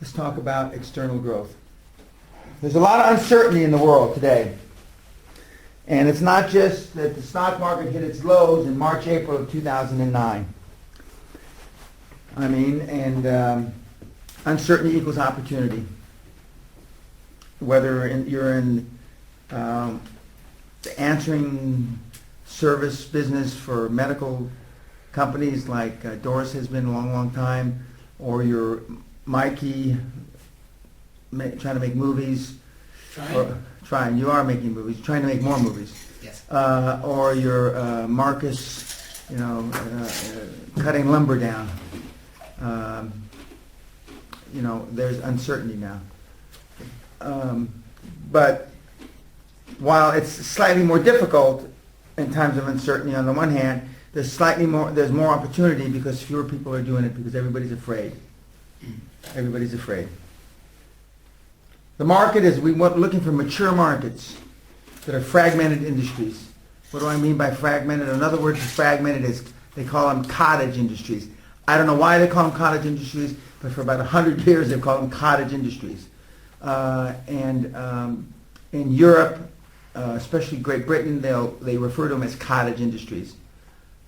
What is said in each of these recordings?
Let's talk about external growth. There's a lot of uncertainty in the world today. And it's not just that the stock market hit its lows in March, April of 2009. I mean, and uncertainty equals opportunity. Whether you're in the answering service business for medical companies like Doris has been a long, long time, or you're Mikey trying to make movies. Trying. You are making movies. Trying to make more movies. Yes. Or you're Marcus, cutting lumber down. There's uncertainty now. But while it's slightly more difficult in times of uncertainty on the one hand, there's more opportunity because fewer people are doing it because everybody's afraid. Everybody's afraid. The market is, we're looking for mature markets that are fragmented industries. What do I mean by fragmented? Another word for fragmented is, they call them cottage industries. I don't know why they call them cottage industries, but for about 100 years they've called them cottage industries. In Europe, especially Great Britain, they refer to them as cottage industries.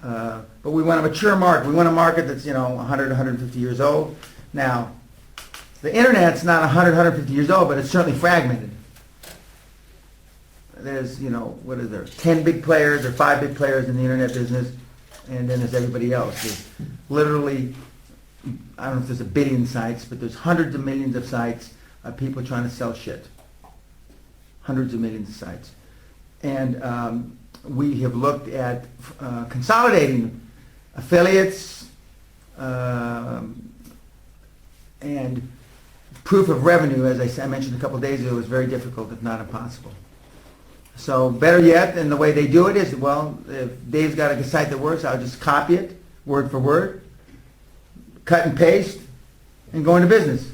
But we want a mature market. We want a market that's 100, 150 years old. Now, the internet's not 100, 150 years old, but it's certainly fragmented. There's, what is there? 10 big players or 5 big players in the internet business, and then there's everybody else. There's literally, I don't know if there's a billion sites, but there's hundreds of millions of sites of people trying to sell shit. Hundreds of millions of sites. And we have looked at consolidating affiliates and proof of revenue, as I mentioned a couple of days ago, is very difficult, if not impossible. So better yet, and the way they do it is, well, if Dave's got a site that works, I'll just copy it, word for word, cut and paste, and go into business.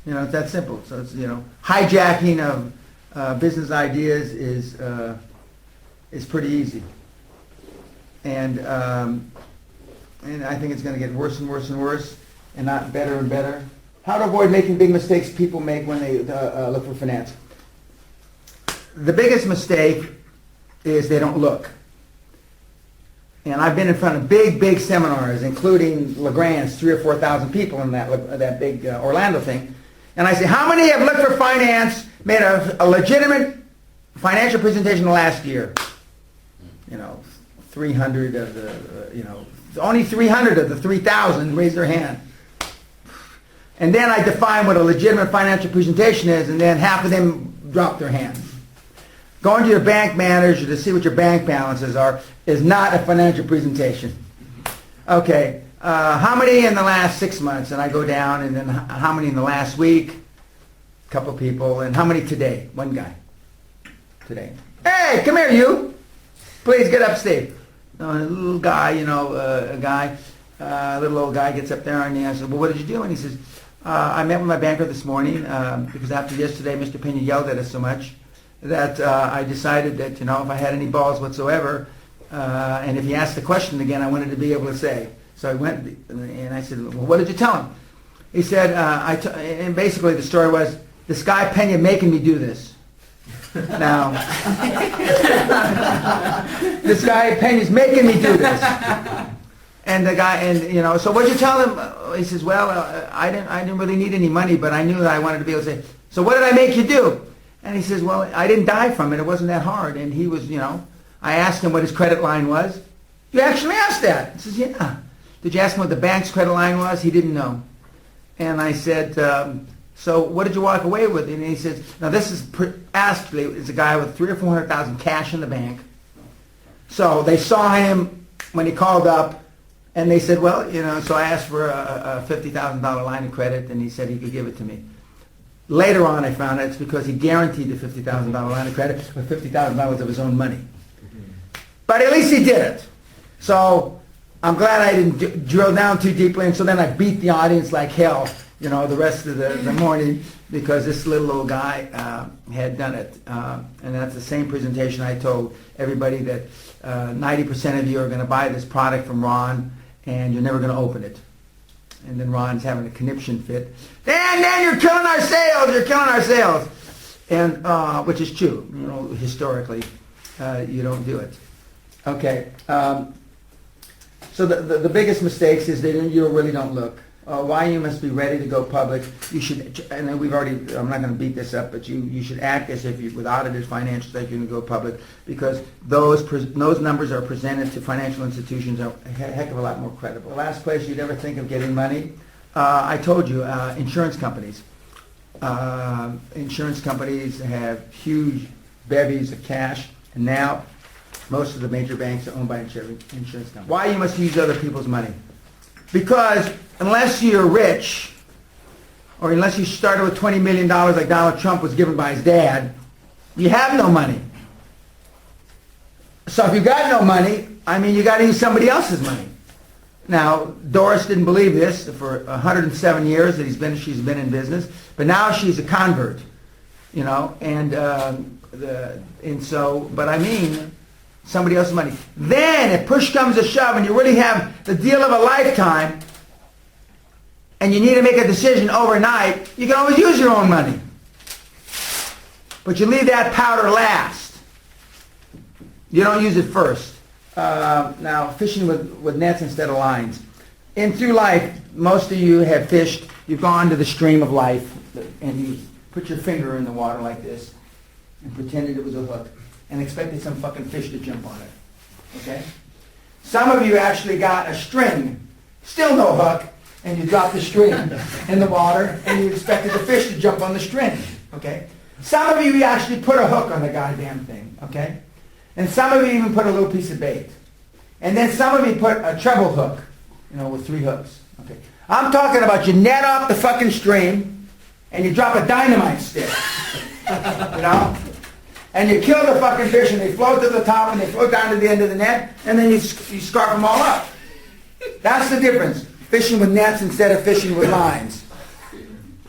It's that simple. So it's, hijacking of business ideas is pretty easy. And I think it's going to get worse and worse and worse, and not better and better. How to avoid making big mistakes people make when they look for finance. The biggest mistake is they don't look. And I've been in front of big, big seminars, including LeGrand's, 3,000 or 4,000 people in that big Orlando thing. And I say, how many have looked for finance, made a legitimate financial presentation the last year? 300 of the, only 300 of the 3,000 raised their hand. And then I define what a legitimate financial presentation is, and then half of them drop their hands. Going to your bank manager to see what your bank balances are is not a financial presentation. Okay, how many in the last 6 months? And I go down, and then how many in the last week? A couple people. And how many today? One guy. Today. Hey, come here, you. Please get up, Steve. A little guy, little old guy gets up there, and I said, well, what did you do? And he says, I met with my banker this morning because after yesterday Mr. Pena yelled at us so much that I decided that, if I had any balls whatsoever, and if he asked the question again, I wanted to be able to say. So I went and I said, well, what did you tell him? He said, and basically the story was, this guy Peña making me do this. Now, this guy Peña's making me do this. And the guy, so what'd you tell him? He says, well, I didn't really need any money, but I knew that I wanted to be able to say, so what did I make you do? And he says, well, I didn't die from it. It wasn't that hard. And he was, I asked him what his credit line was. You actually asked that? He says, yeah. Did you ask him what the bank's credit line was? He didn't know. And I said, so what did you walk away with? And he says, now this is actually, it's a guy with 300,000 or 400,000 cash in the bank. So they saw him when he called up, and they said, well, so I asked for a $50,000 line of credit, and he said he could give it to me. Later on, I found out it's because he guaranteed the $50,000 line of credit with $50,000 of his own money. But at least he did it. So I'm glad I didn't drill down too deeply, and so then I beat the audience like hell, the rest of the morning, because this little old guy had done it. And that's the same presentation I told everybody that 90% of you are going to buy this product from Ron, and you're never going to open it. And then Ron's having a conniption fit. Dan, you're killing our sales. You're killing our sales. And which is true. You know, historically, you don't do it. Okay. So the biggest mistakes is that you really don't look. Why you must be ready to go public. You should, and then we've already, I'm not going to beat this up, but you should act as if you, with audited financials, that you're going to go public, because those numbers are presented to financial institutions are a heck of a lot more credible. The last place you'd ever think of getting money, I told you, insurance companies. Insurance companies have huge bevies of cash, and now most of the major banks are owned by insurance companies. Why you must use other people's money? Because unless you're rich, or unless you started with $20 million like Donald Trump was given by his dad, you have no money. So if you got no money, I mean, you got to use somebody else's money. Now, Doris didn't believe this for 107 years that she's been in business, but now she's a convert, you know, but I mean, somebody else's money. Then, if push comes to shove and you really have the deal of a lifetime and you need to make a decision overnight, you can always use your own money. But you leave that powder last. You don't use it first. Now, fishing with nets instead of lines. Through life, most of you have fished. You've gone to the stream of life and you put your finger in the water like this and pretended it was a hook and expected some fucking fish to jump on it. Okay? Some of you actually got a string, still no hook, and you dropped the string in the water and you expected the fish to jump on the string. Okay? Some of you actually put a hook on the goddamn thing. Okay? And some of you even put a little piece of bait. And then some of you put a treble hook, you know, with 3 hooks. Okay? I'm talking about you net off the fucking stream and you drop a dynamite stick. You know? And you kill the fucking fish and they float to the top and they float down to the end of the net and then you scarf them all up. That's the difference. Fishing with nets instead of fishing with lines.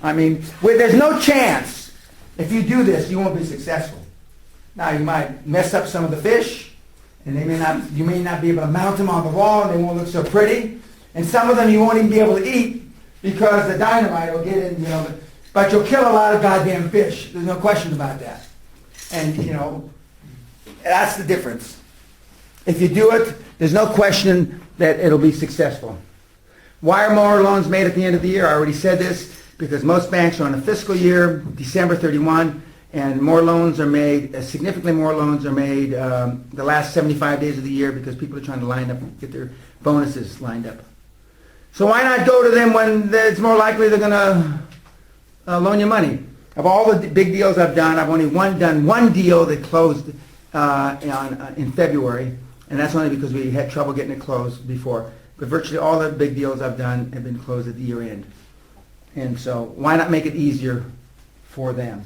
I mean, there's no chance if you do this you won't be successful. Now you might mess up some of the fish and you may not be able to mount them on the wall and they won't look so pretty. And some of them you won't even be able to eat because the dynamite will get in, you know. But you'll kill a lot of goddamn fish. There's no question about that. And, you know, that's the difference. If you do it, there's no question that it'll be successful. Why are more loans made at the end of the year? I already said this, because most banks are on a fiscal year, December 31, and more loans are made, significantly more loans are made the last 75 days of the year because people are trying to line up and get their bonuses lined up. So why not go to them when it's more likely they're going to loan you money? Of all the big deals I've done, I've only done one deal that closed in February, and that's only because we had trouble getting it closed before. But virtually all the big deals I've done have been closed at the year end. And so why not make it easier for them?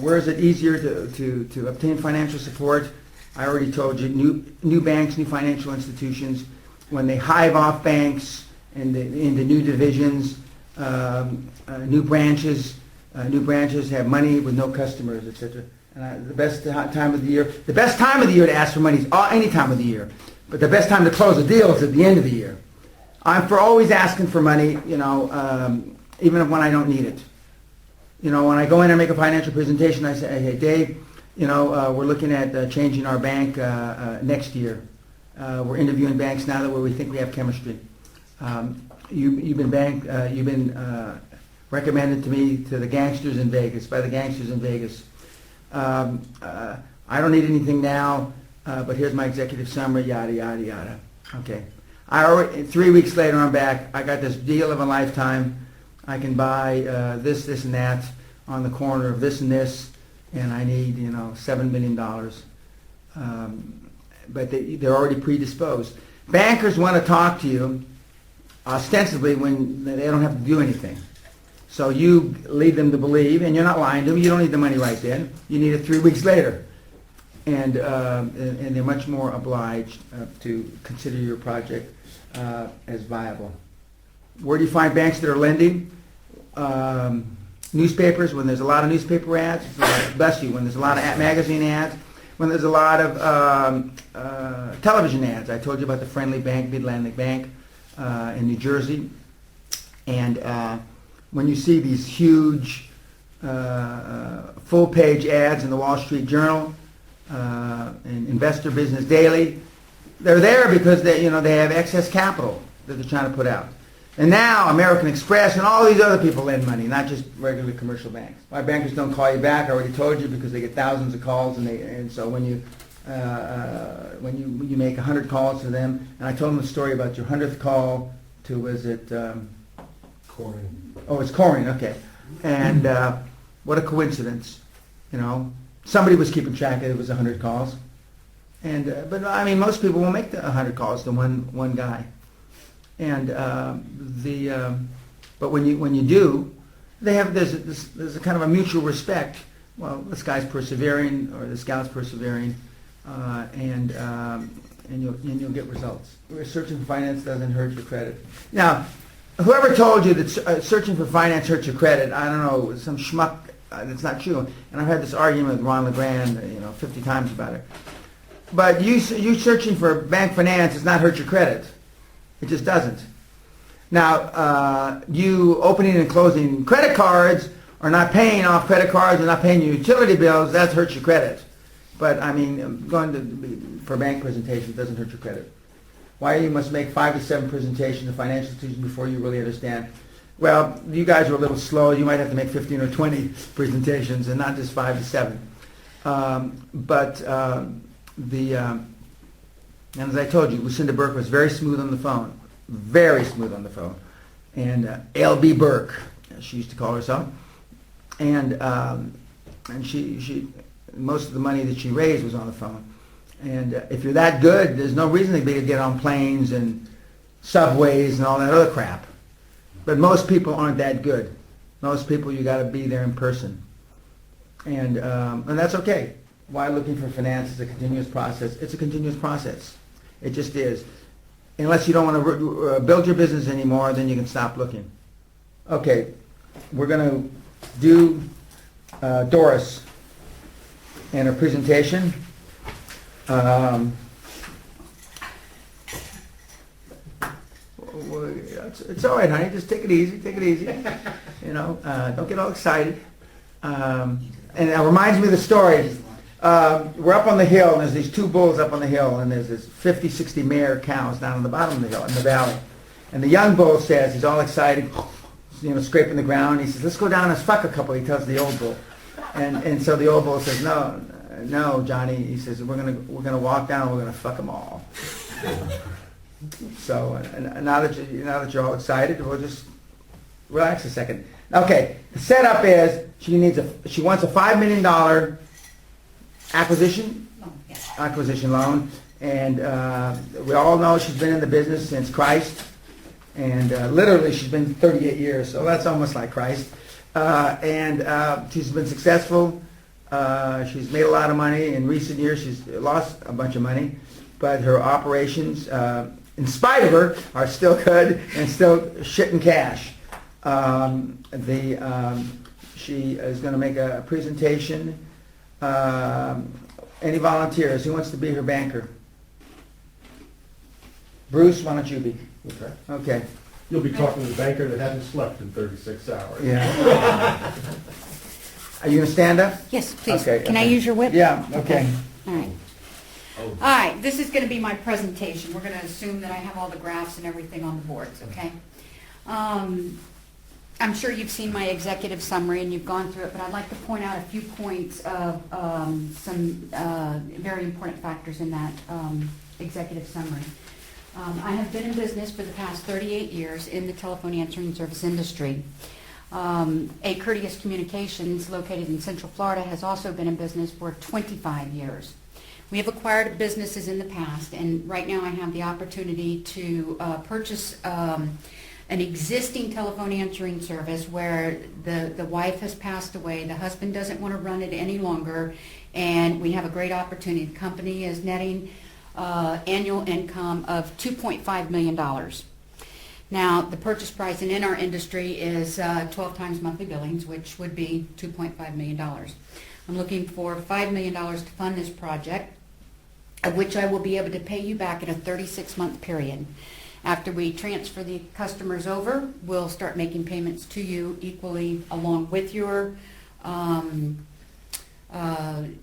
Where is it easier to obtain financial support? I already told you, new banks, new financial institutions, when they hive off banks into new divisions, new branches have money with no customers, etc. And the best time of the year to ask for money is any time of the year, but the best time to close a deal is at the end of the year. I'm for always asking for money, you know, even when I don't need it. You know, when I go in and make a financial presentation, I say, hey, Dave, you know, we're looking at changing our bank next year. We're interviewing banks now where we think we have chemistry. You've been recommended to me to the gangsters in Vegas, by the gangsters in Vegas. I don't need anything now, but here's my executive summary, yada, yada, yada. Okay. 3 weeks later, I'm back. I got this deal of a lifetime. I can buy this, and that on the corner of this and this, and I need, you know, $7 million. But they're already predisposed. Bankers want to talk to you ostensibly when they don't have to do anything. So you lead them to believe, and you're not lying to them, you don't need the money right then. You need it 3 weeks later. And they're much more obliged to consider your project as viable. Where do you find banks that are lending? Newspapers, when there's a lot of newspaper ads, bless you, when there's a lot of magazine ads, when there's a lot of television ads. I told you about the Friendly Bank, Mid-Atlantic Bank in New Jersey. And when you see these huge full-page ads in the Wall Street Journal and Investor Business Daily, they're there because they have excess capital that they're trying to put out. And now American Express and all these other people lend money, not just regular commercial banks. Why bankers don't call you back, I already told you, because they get thousands of calls, and so when you make 100 calls to them, and I told them the story about your 100th call to, was it? Coin. Oh, it's Corin, okay. And what a coincidence, Somebody was keeping track of it, was 100 calls. And but I mean, most people will make the 100 calls to one guy. And but when you do, there's a kind of a mutual respect. Well, this guy's persevering, or this gal's persevering, and you'll get results. Searching for finance doesn't hurt your credit. Now, whoever told you that searching for finance hurts your credit, I don't know, some schmuck. That's not true. And I've had this argument with Ron LeGrand, 50 times about it. But you searching for bank finance does not hurt your credit. It just doesn't. Now, you opening and closing credit cards, or not paying off credit cards, or not paying your utility bills, that hurts your credit. But I mean, for bank presentations doesn't hurt your credit. Why you must make 5 to 7 presentations to financial institutions before you really understand? Well, you guys are a little slow. You might have to make 15 or 20 presentations, and not just 5 to 7. And as I told you, Lucinda Burke was very smooth on the phone. Very smooth on the phone. And L.B. Burke, as she used to call herself. And she most of the money that she raised was on the phone. And if you're that good, there's no reason to get on planes and subways and all that other crap. But most people aren't that good. Most people, you got to be there in person. And that's okay. Why looking for finance is a continuous process? It's a continuous process. It just is. Unless you don't want to build your business anymore, then you can stop looking. Okay, we're going to do Doris and her presentation. It's all right, honey. Just take it easy. Take it easy. Don't get all excited. And it reminds me of the story. We're up on the hill, and there's these 2 bulls up on the hill, and there's this 50, 60 mare cows down on the bottom of the hill, in the valley. And the young bull says, he's all excited, scraping the ground. He says, let's go down and fuck a couple, he tells the old bull. And so the old bull says, no, Johnny. He says, we're gonna walk down and we're gonna fuck them all. So now that you're all excited, we'll just relax a second. Okay, the setup is she wants a $5 million acquisition loan, and we all know she's been in the business since Christ, and literally she's been 38 years, so that's almost like Christ. And she's been successful. She's made a lot of money. In recent years, she's lost a bunch of money, but her operations, in spite of her, are still good and still shitting cash. She is going to make a presentation. Any volunteers? Who wants to be her banker? Bruce, why don't you be? Okay. Okay. You'll be talking to the banker that hasn't slept in 36 hours. Yeah. Are you going to stand up? Yes, please. Okay, Can I use your whip? Yeah, okay. All right. All right, this is going to be my presentation. We're going to assume that I have all the graphs and everything on the boards, okay? I'm sure you've seen my executive summary and you've gone through it, but I'd like to point out a few points of some very important factors in that executive summary. I have been in business for the past 38 years in the telephone answering service industry. A Courteous Communications, located in Central Florida, has also been in business for 25 years. We have acquired businesses in the past, and right now I have the opportunity to purchase an existing telephone answering service where the wife has passed away, the husband doesn't want to run it any longer, and we have a great opportunity. The company is netting annual income of $2.5 million. Now, the purchase price in our industry is 12 times monthly billings, which would be $2.5 million. I'm looking for $5 million to fund this project, of which I will be able to pay you back in a 36-month period. After we transfer the customers over, we'll start making payments to you equally along with your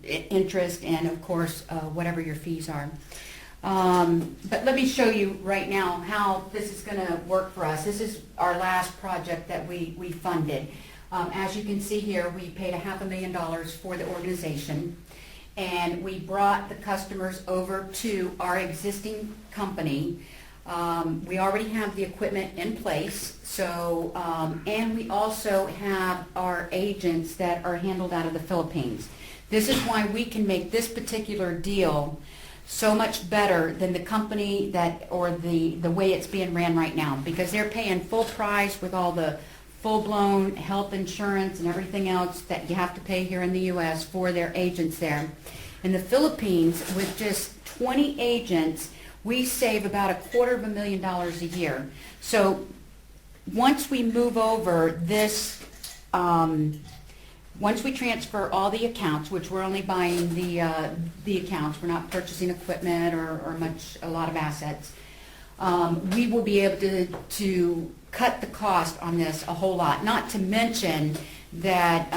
interest and, of course, whatever your fees are. But let me show you right now how this is going to work for us. This is our last project that we funded. As you can see here, we paid $500,000 for the organization, and we brought the customers over to our existing company. We already have the equipment in place, so and we also have our agents that are handled out of the Philippines. This is why we can make this particular deal so much better than the company that, or the way it's being ran right now, because they're paying full price with all the full-blown health insurance and everything else that you have to pay here in the U.S. for their agents there. In the Philippines, with just 20 agents, we save about $250,000 a year. So once we move over this, once we transfer all the accounts, which we're only buying the accounts, we're not purchasing equipment or a lot of assets, we will be able to cut the cost on this a whole lot. Not to mention that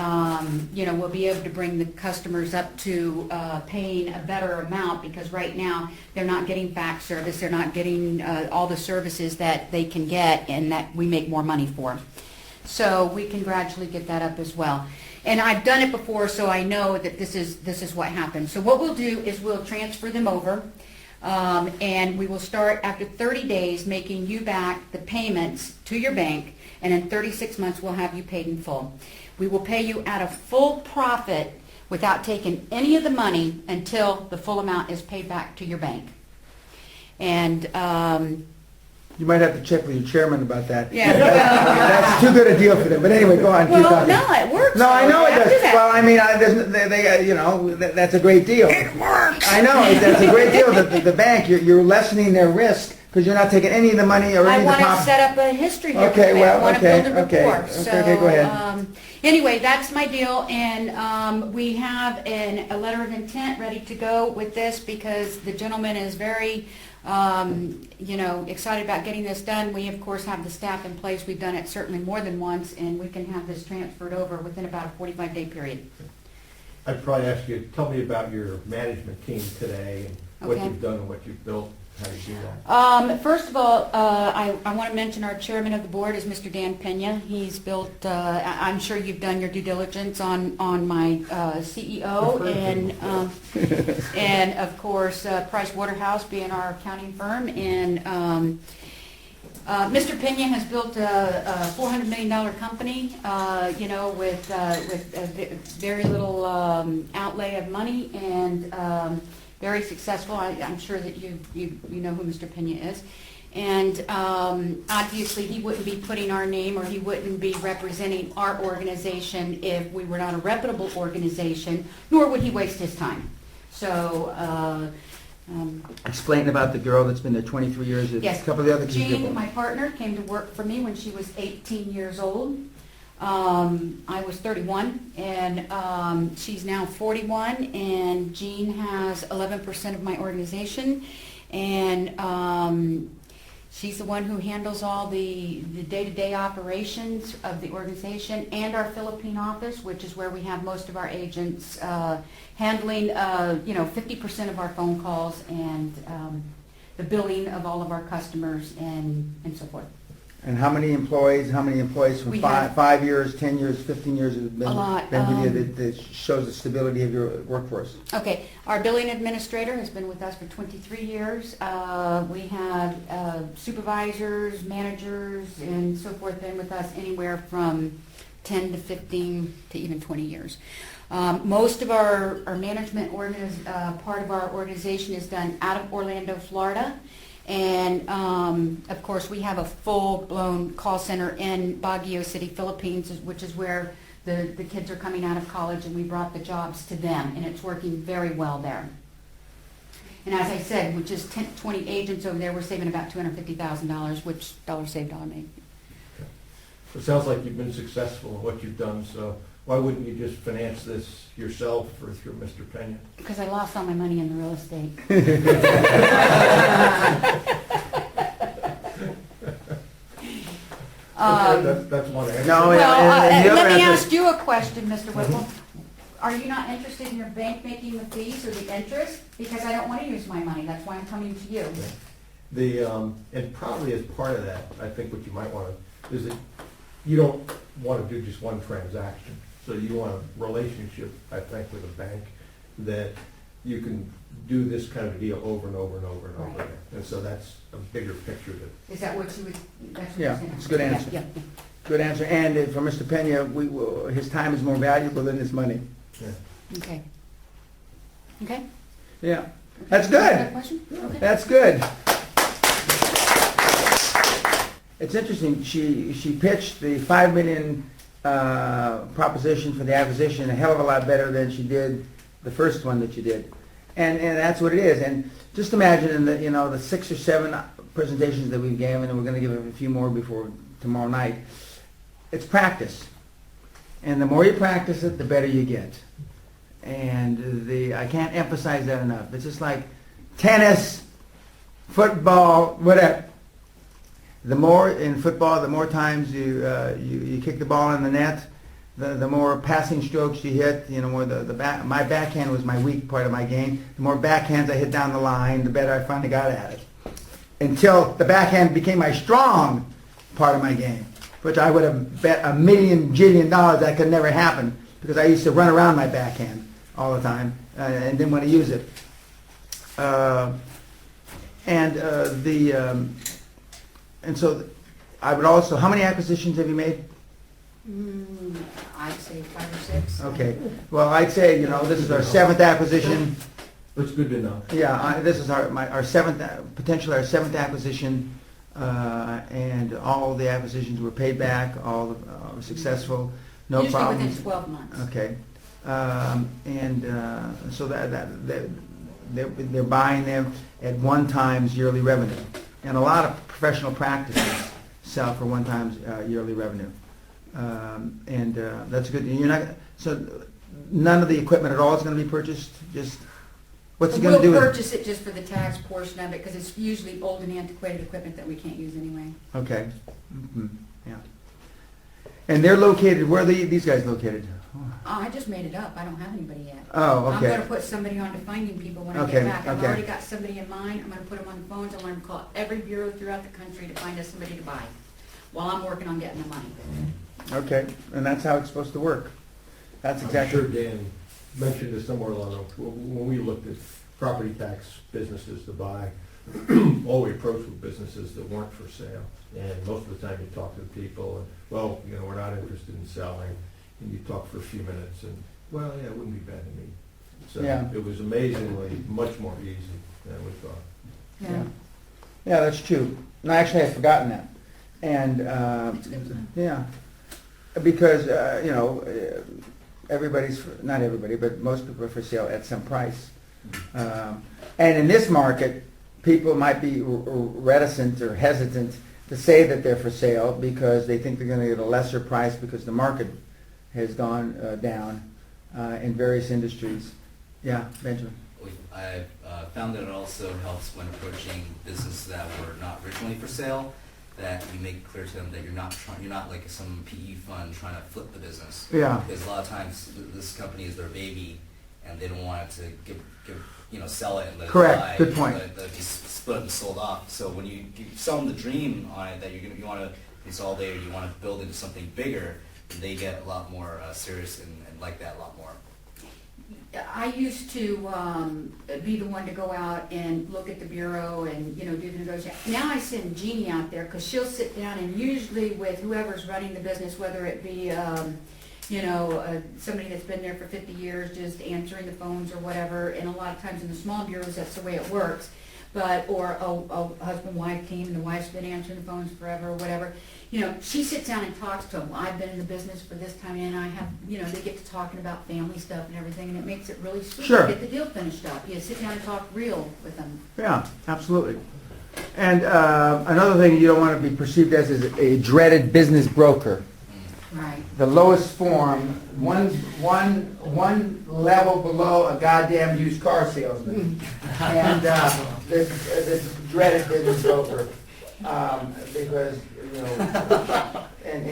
we'll be able to bring the customers up to paying a better amount, because right now they're not getting fax service, they're not getting all the services that they can get and that we make more money for. So we can gradually get that up as well. And I've done it before, so I know that this is what happens. So what we'll do is we'll transfer them over, and we will start after 30 days making you back the payments to your bank, and in 36 months we'll have you paid in full. We will pay you at a full profit without taking any of the money until the full amount is paid back to your bank. And You might have to check with your chairman about that. Yeah. That's too good a deal for them. But anyway, go on. Keep well, talking. no, it works. No, I know it though. does. After that. Well, I mean, that's a great deal. It works. I know, that's a great deal. The bank, you're lessening their risk because you're not taking any of the money or I any of the want to profit. set up a history here. Okay, for you. well, I want okay, to build a okay, rapport. okay, So, okay, go ahead. Anyway, that's my deal, and we have a letter of intent ready to go with this, because the gentleman is very, excited about getting this done. We, of course, have the staff in place. We've done it certainly more than once, and we can have this transferred over within about a 45-day period. I'd probably ask you, tell me about your management team today, and what Okay. you've done and what you've built, how you do that. First of all, I want to mention our chairman of the board is Mr. Dan Pena. He's built, I'm sure you've done your due diligence on my CEO, and of course, Price Waterhouse being our accounting firm. And Mr. Peña has built a $400 million company, with very little outlay of money, and very successful. I'm sure that you know who Mr. Peña is. And obviously he wouldn't be putting our name, or he wouldn't be representing our organization if we were not a reputable organization, nor would he waste his time. So Explain about the girl that's been there 23 years. Yes. A couple of the other key Jean, people. my partner, came to work for me when she was 18 years old. I was 31, and she's now 41, and Jean has 11% of my organization, and she's the one who handles all the day-to-day operations of the organization and our Philippine office, which is where we have most of our agents handling 50% of our phone calls, and the billing of all of our customers, and so forth. And how many employees from We five, have- 5 years, 10 years, 15 years have been, A lot, been with you that shows the stability of your workforce? Okay, our billing administrator has been with us for 23 years. We have supervisors, managers, and so forth been with us anywhere from 10 to 15 to even 20 years. Most of our management part of our organization is done out of Orlando, Florida. And of course, we have a full-blown call center in Baguio City, Philippines, which is where the kids are coming out of college, and we brought the jobs to them, and it's working very well there. And as I said, with just 20 agents over there, we're saving about $250,000, which dollar saved, dollar made. It sounds like you've been successful in what you've done, so why wouldn't you just finance this yourself or through Mr. Peña? Because I lost all my money in the real estate. That's one answer. No, Well, and the other let me answer- ask you a question, Mr. Whipple. Are you not interested in your bank making the fees or the interest? Because I don't want to use my money, that's why I'm coming to you. And probably as part of that, I think what you might want to, is that you don't want to do just one transaction. So you want a relationship, I think, with a bank that you can do this kind of deal over and over and over and over Right. again. And so that's a bigger picture that, Is that what you would, that's what Yeah, you're saying? it's a good answer. Yeah, yeah. Good answer. And for Mr. Pena, his time is more valuable than his money. yeah. Okay. Okay? Yeah, that's Another good. question? Okay. That's good. It's interesting, she pitched the 5 million proposition for the acquisition a hell of a lot better than she did the first one that you did. And that's what it is. And just imagine in the 6 or 7 presentations that we've given, and we're going to give a few more before tomorrow night, it's practice. And the more you practice it, the better you get. And I can't emphasize that enough. It's just like tennis, football, whatever. The more in football, the more times you kick the ball in the net, the more passing strokes you hit. More my backhand was my weak part of my game. The more backhands I hit down the line, the better I finally got at it. Until the backhand became my strong part of my game, which I would have bet $1 million jillion that could never happen because I used to run around my backhand all the time and didn't want to use it. And so I would also, how many acquisitions have you made? I'd say 5 or 6. Okay. Well, I'd say, this is our 7th acquisition. It's good to know. Yeah, this is our 7th, potentially our 7th acquisition, and all the acquisitions were paid back, all were successful, no Usually problems. within 12 months. Okay. So that they're buying them at 1 times yearly revenue. And a lot of professional practices sell for 1 times yearly revenue. That's good. So none of the equipment at all is going to be purchased? Just, what's he going to do We'll with it? purchase it just for the tax portion of it, because it's usually old and antiquated equipment that we can't use anyway. Okay. Yeah. And they're located, where are these guys located? I just made it up, I don't have anybody yet. Oh, I'm okay. gonna put somebody on to finding people when I Okay, get back. I've okay. already got somebody in mind, I'm gonna put them on the phones, I'm gonna call every bureau throughout the country to find us somebody to buy, while I'm working on getting the money. Okay, and that's how it's supposed to work. That's I'm exactly. sure Dan mentioned this somewhere along the, when we looked at property tax businesses to buy, all we approached were businesses that weren't for sale. And most of the time you talk to the people and, well, we're not interested in selling. And you talk for a few minutes and, well, yeah, it wouldn't be bad to me. So Yeah. it was amazingly much more easy than we thought. Yeah. Yeah, that's true. No, actually, I'd forgotten that. And, It's good to know. yeah, because, everybody's, not everybody, but most people are for sale at some price. And in this market, people might be reticent or hesitant to say that they're for sale because they think they're going to get a lesser price because the market has gone down in various industries. Yeah, Benjamin? I found that it also helps when approaching businesses that were not originally for sale, that you make clear to them that you're not like some PE fund trying to flip the business. Yeah. Because a lot of times this company is their baby, and they don't want it to sell it and let Correct. it die. Good point. Let it be split and sold off. So when you sell them the dream on it that you want to consolidate or you want to build into something bigger, they get a lot more serious and like that a lot more. I used to be the one to go out and look at the bureau and, do the negotiation. Now I send Jeannie out there because she'll sit down and usually with whoever's running the business, whether it be, somebody that's been there for 50 years just answering the phones or whatever, and a lot of times in the small bureaus, that's the way it works. Or a husband-wife team and the wife's been answering the phones forever or whatever. She sits down and talks to them. I've been in the business for this time and I have, they get to talking about family stuff and everything, and it makes it really sweet Sure. to get the deal finished up. You sit down and talk real with them. Yeah, absolutely. And another thing you don't want to be perceived as is a dreaded business broker. Right. The lowest form, one level below a goddamn used car salesman. And this dreaded business broker, because you know, and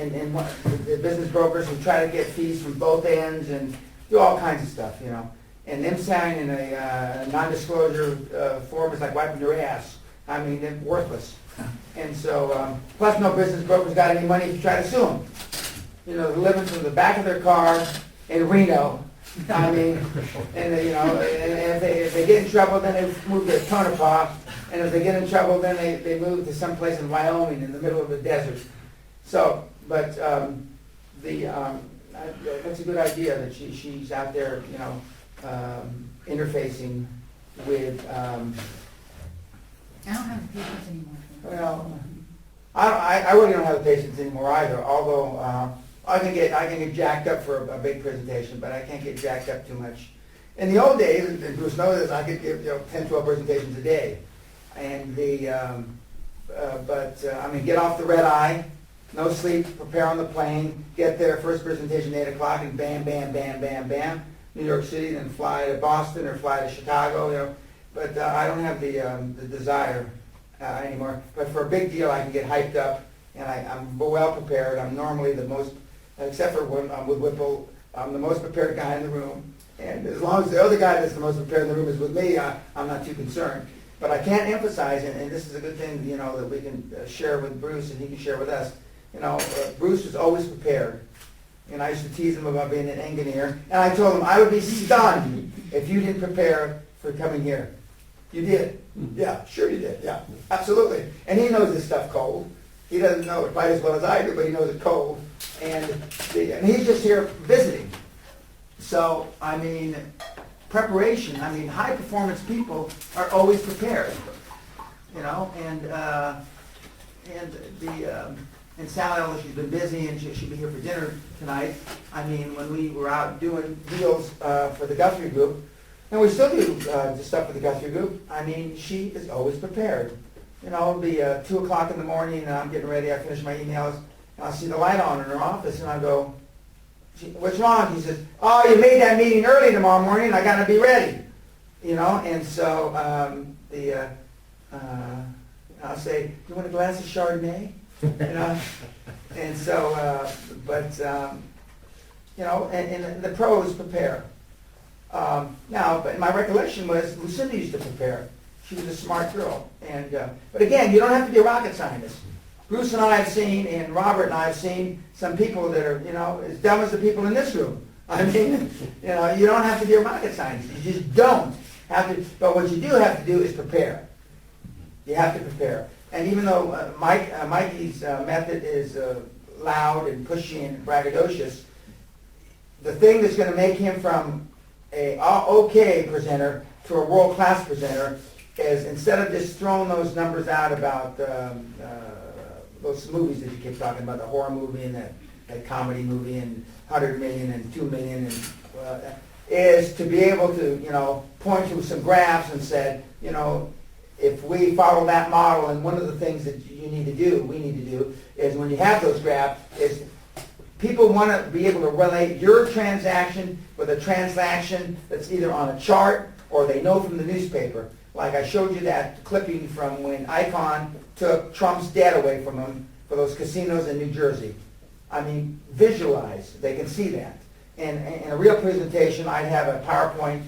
the business brokers who try to get fees from both ends and do all kinds of stuff, you know. And them signing a non-disclosure form is like wiping your ass. I mean, they're worthless. And so, plus no business broker's got any money if you try to sue them. You know, they're living from the back of their car in Reno. I mean, and you know, and if they get in trouble, then they move to Tonopah. And if they get in trouble, then they move to someplace in Wyoming in the middle of the desert. So, but that's a good idea that she's out there, you know, interfacing with. I don't have the patience anymore. Well, I really don't have the patience anymore either. Although I can get jacked up for a big presentation, but I can't get jacked up too much. In the old days, and Bruce knows this, I could give 10, 12 presentations a day, and I mean, get off the red eye, no sleep, prepare on the plane, get there, first presentation 8 o'clock, and bam, bam, bam, bam, bam, New York City, then fly to Boston or fly to Chicago, you know. But I don't have the desire anymore. But for a big deal, I can get hyped up, and I'm well prepared. I'm normally the most, except for when I'm with Whipple, I'm the most prepared guy in the room. And as long as the other guy that's the most prepared in the room is with me, I'm not too concerned. But I can't emphasize, and this is a good thing, you know, that we can share with Bruce and he can share with us. You know, Bruce was always prepared. And I used to tease him about being an engineer. And I told him I would be stunned if you didn't prepare for coming here. You did? Yeah, sure you did. Yeah, absolutely. And he knows this stuff cold. He doesn't know it quite as well as I do, but he knows it cold. And he's just here visiting. So, I mean, preparation. I mean, high performance people are always prepared. You know, and Sally, although she's been busy and she'll be here for dinner tonight. I mean, when we were out doing deals for the Guthrie Group, and we still do stuff with the Guthrie Group, I mean, she is always prepared. You know, it'll be 2 o'clock in the morning, and I'm getting ready, I finish my emails, and I'll see the light on in her office, and I go, what's wrong? He says, oh, you made that meeting early tomorrow morning, I got to be ready. You know, and so I'll say, do you want a glass of Chardonnay? You know, and so, you know, and the pros prepare. Now, but my recollection was Lucinda used to prepare. She was a smart girl. And but again, you don't have to be a rocket scientist. Bruce and I have seen, and Robert and I have seen some people that are, you know, as dumb as the people in this room. I mean, you know, you don't have to be a rocket scientist. You just don't have to. But what you do have to do is prepare. You have to prepare. And even though Mikey's method is loud and pushy and braggadocious, the thing that's going to make him from a okay presenter to a world-class presenter is, instead of just throwing those numbers out about those movies that you keep talking about, the horror movie and that comedy movie and 100 million and 2 million, and is to be able to, you know, point to some graphs and said, you know, if we follow that model, and one of the things that we need to do, is when you have those graphs, is people want to be able to relate your transaction with a transaction that's either on a chart or they know from the newspaper. Like I showed you that clipping from when Icahn took Trump's debt away from him for those casinos in New Jersey. I mean, visualize. They can see that. And in a real presentation, I'd have a PowerPoint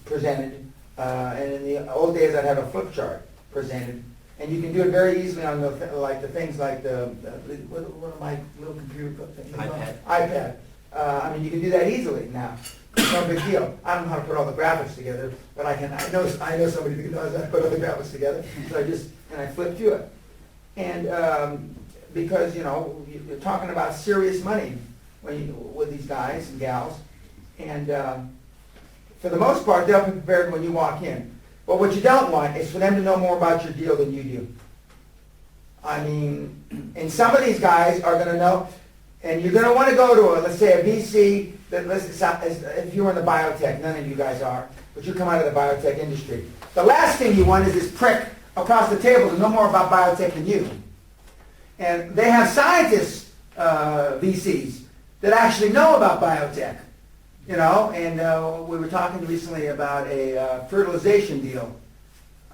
presented. And in the old days, I'd have a flip chart presented. And you can do it very easily on the things like what are my little computer things? iPad. I mean, you can do that easily now. It's no big deal. I don't know how to put all the graphics together, but I know somebody who knows how to put all the graphics together. So I flip through it. And because, you know, you're talking about serious money with these guys and gals. And for the most part, they'll be prepared when you walk in. But what you don't want is for them to know more about your deal than you do. I mean, and some of these guys are going to know, and you're going to want to go to let's say a VC, if you were in the biotech, none of you guys are, but you come out of the biotech industry. The last thing you want is this prick across the table to know more about biotech than you. And they have scientists, VCs, that actually know about biotech. You know, and we were talking recently about a fertilization deal.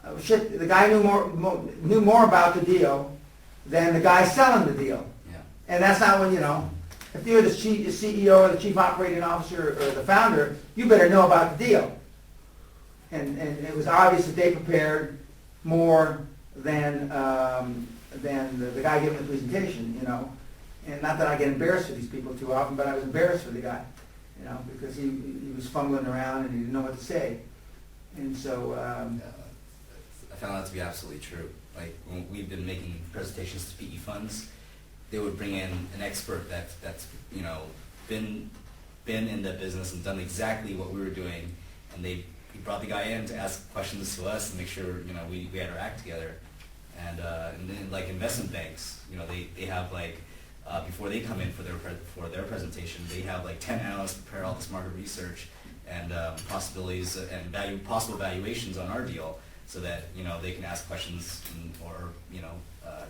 The guy knew more about the deal than the guy selling the deal. Yeah. And that's not when, if you're the CEO or the chief operating officer or the founder, you better know about the deal. And it was obvious that they prepared more than the guy giving the presentation, And not that I get embarrassed for these people too often, but I was embarrassed for the guy, because he was fumbling around and he didn't know what to say. And so, I found that to be absolutely true. Like, when we've been making presentations to PE funds, they would bring in an expert that's been in the business and done exactly what we were doing, and he brought the guy in to ask questions to us and make sure we had our act together. And then like investment banks, they have like before they come in for their presentation, they have like 10 analysts prepare all this market research and possibilities and possible valuations on our deal, so that they can ask questions or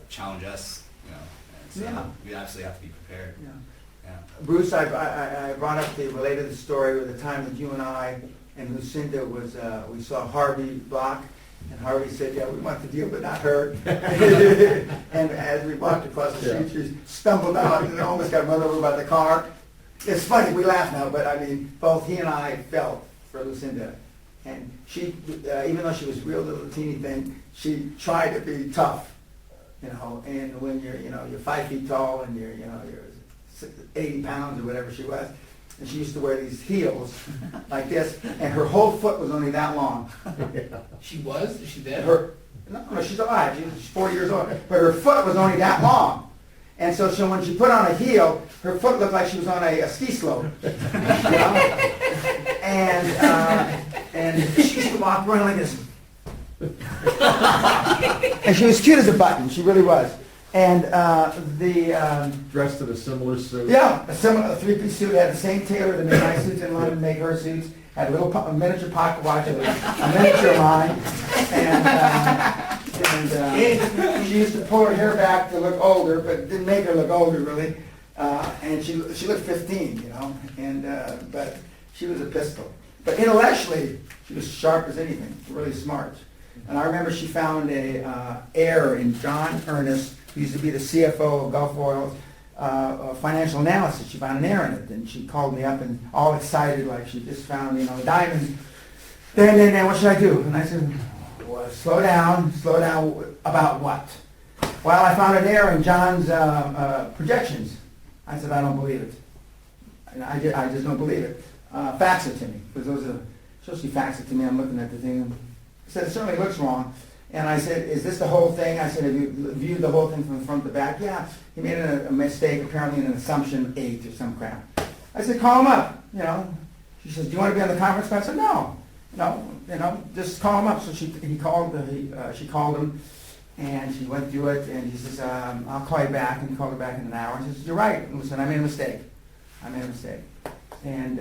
challenge us. And so Yeah. we absolutely have to be prepared. yeah. Yeah. Bruce, I brought up related the story with the time that you and I and Lucinda we saw Harvey Block, and Harvey said, yeah, we want the deal, but not her. And as we walked across the street, she stumbled out and almost got run over by the car. It's funny, we laugh now, but I mean, both he and I felt for Lucinda. And she, even though she was real little teeny thing, she tried to be tough, and when you're 5 feet tall and you're 80 pounds or whatever she was, and she used to wear these heels like this, and her whole foot was only that long. She was? Is she dead? No, she's alive. She's 40 years old, but her foot was only that long. And so when she put on a heel, her foot looked like she was on a ski slope. And she used to walk around like this. And she was cute as a button. She really was. And Dressed in a similar suit. yeah, a similar three-piece suit. Had the same tailor that made my suits in London, made her suits. Had a miniature pocket watch, a miniature line, and she used to pull her hair back to look older, but it didn't make her look older really. And she looked 15, but she was a pistol. But intellectually, she was sharp as anything, really smart. And I remember she found a error in John Ernest, who used to be the CFO of Gulf Oil's financial analysis. She found an error in it, and she called me up and all excited, like she just found, diamonds. Then, what should I do? And I said, well, slow down about what? Well, I found an error in John's projections. I said, I don't believe it. And I just don't believe it. Fax it to me, because those are, so she faxed it to me, I'm looking at the thing. I said, it certainly looks wrong. And I said, is this the whole thing? I said, have you viewed the whole thing from front to back? Yeah, he made a mistake, apparently in an assumption 8 or some crap. I said, call him up, She says, do you want to be on the conference call? I said, no, just call him up. So she called him, and she went through it, and he says, I'll call you back. And he called her back in an hour. And she says, you're right. Listen, I made a mistake. And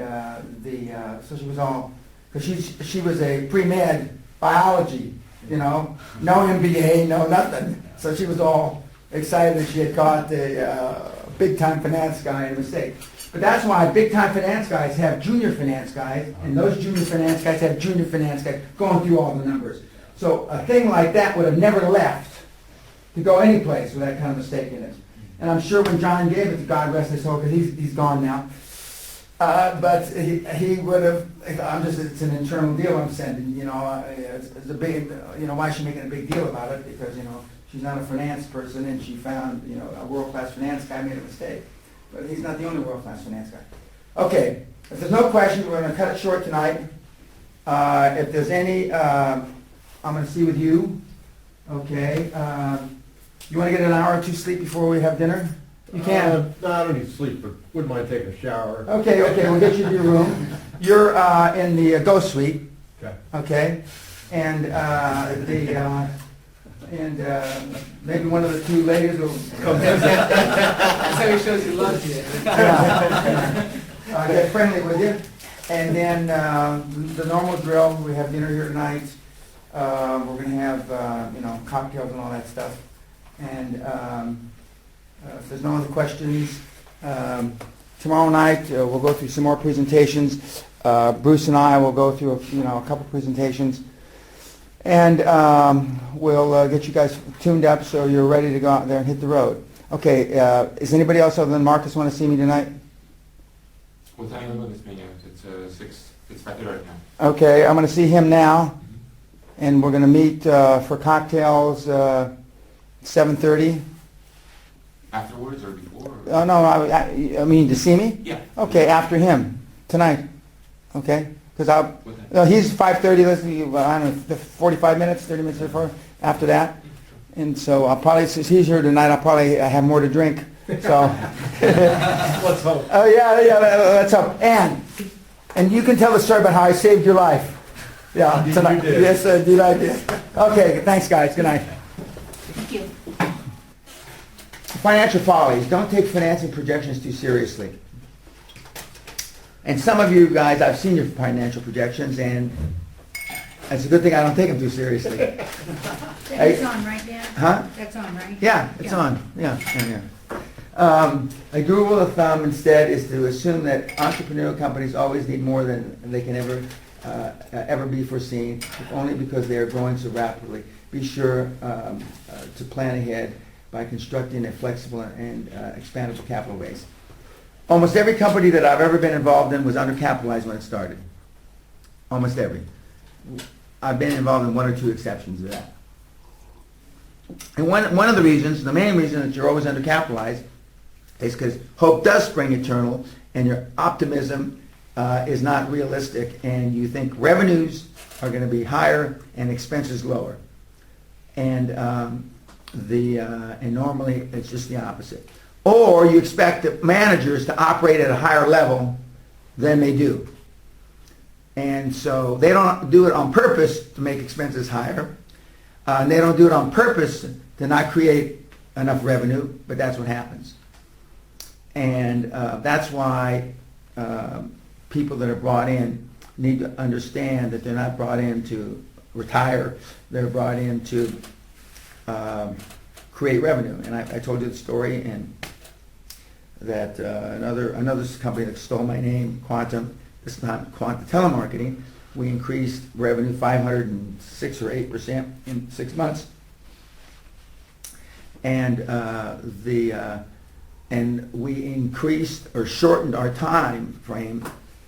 so she was all, because she was a pre-med biology, no MBA, no nothing. So she was all excited that she had caught the big-time finance guy in a mistake. But that's why big-time finance guys have junior finance guys, and those junior finance guys have junior finance guys going through all the numbers. So a thing like that would have never left to go any place with that kind of mistake in it. And I'm sure when John gave it to God rest his soul, because he's gone now, but he would have, it's an internal deal I'm sending, it's a big, why is she making a big deal about it? Because, she's not a finance person, and she found, a world-class finance guy made a mistake. But he's not the only world-class finance guy. Okay, if there's no questions, we're going to cut it short tonight. If there's any, I'm going to see with you. Okay, you want to get an hour or two sleep before we have dinner? You can. No, I don't need sleep, but wouldn't mind taking a shower. Okay, we'll get you to your room. You're in the ghost suite. Okay. And maybe one of the two ladies will come in. That's how he shows he loves you. Get friendly with you. And then the normal drill, we have dinner here tonight. We're going to have, cocktails and all that stuff. And if there's no other questions, tomorrow night we'll go through some more presentations. Bruce and I will go through a couple presentations. And we'll get you guys tuned up so you're ready to go out there and hit the road. Okay, is anybody else other than Marcus want to see me tonight? What time is this Peña? It's 6. It's 5:30 right now. Okay, I'm going to see him now, and we're going to meet for cocktails 7:30. Afterwards or before? Or? Oh no, I mean to see me. Yeah. Okay, after him tonight. Okay, because I'll. What time? He's 5:30. Let's see, I don't know, 45 minutes, 30 minutes before. After that, and so I'll probably since he's here tonight, I'll probably have more to drink. So. Let's hope. Oh yeah, let's hope. And you can tell the story about how I saved your life. Yeah, Indeed tonight. you did. Yes, indeed I did. Okay, thanks guys. Good night. Thank you. Financial follies. Don't take financing projections too seriously. And some of you guys, I've seen your financial projections, and it's a good thing I don't take them too seriously. That's on, right, Dan? Huh? That's on, right? Yeah, it's on. Yeah. A good rule of thumb instead is to assume that entrepreneurial companies always need more than they can ever be foreseen, if only because they are growing so rapidly. Be sure to plan ahead by constructing a flexible and expandable capital base. Almost every company that I've ever been involved in was undercapitalized when it started. Almost every. I've been involved in one or two exceptions to that. And one of the reasons, the main reason that you're always undercapitalized is because hope does spring eternal and your optimism is not realistic and you think revenues are going to be higher and expenses lower. And and normally it's just the opposite. Or you expect the managers to operate at a higher level than they do. And so they don't do it on purpose to make expenses higher. And they don't do it on purpose to not create enough revenue, but that's what happens. And that's why people that are brought in need to understand that they're not brought in to retire. They're brought in to create revenue. And I told you the story, and that another company that stole my name, Quantum, this time Quantum Telemarketing, we increased revenue 506 or 8% in 6 months. And and we increased or shortened our time frame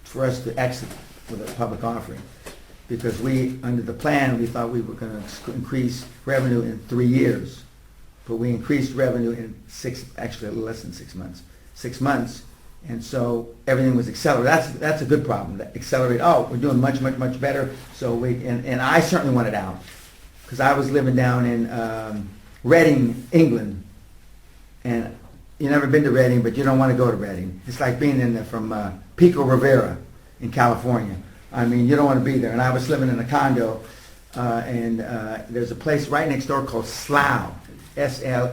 for us to exit with a public offering, because we, under the plan, we thought we were going to increase revenue in 3 years, but we increased revenue in actually a little less than 6 months. 6 months, and so everything was accelerated. That's a good problem. That accelerate. Oh, we're doing much better. So and I certainly wanted out, because I was living down in Reading, England, and you've never been to Reading, but you don't want to go to Reading. It's like being from Pico Rivera in California. I mean, you don't want to be there. And I was living in a condo, and there's a place right next door called Slough, Slaugh.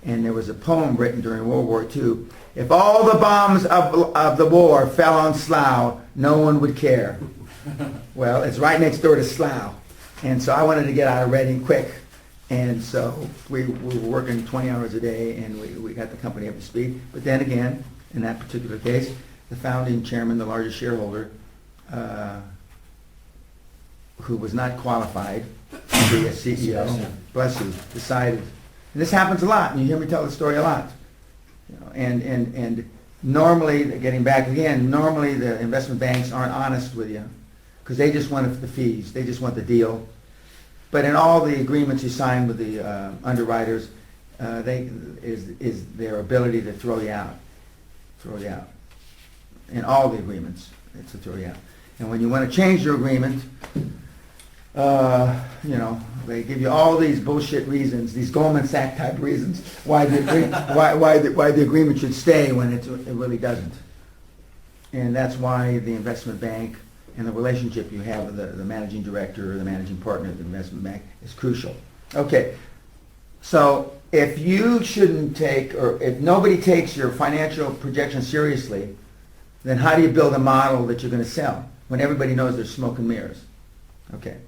And there was a poem written during World War II. If all the bombs of the war fell on Slough, no one would care. Well, it's right next door to Slough. And so I wanted to get out of Reading quick. And so we were working 20 hours a day, and we got the company up to speed. But then again, in that particular case, the founding chairman, the largest shareholder, who was not qualified to be a CEO, bless you, decided. And this happens a lot, and you hear me tell the story a lot. You know, and normally, getting back again, normally the investment banks aren't honest with you, because they just want the fees, they just want the deal. But in all the agreements you sign with the underwriters, is their ability to throw you out. In all the agreements, it's to throw you out. And when you want to change your agreement, they give you all these bullshit reasons, these Goldman Sachs type reasons why the agreement should stay when it really doesn't. And that's why the investment bank and the relationship you have with the managing director or the managing partner of the investment bank is crucial. Okay, so if you shouldn't take, or if nobody takes your financial projection seriously, then how do you build a model that you're going to sell when everybody knows there's smoke and mirrors? Okay.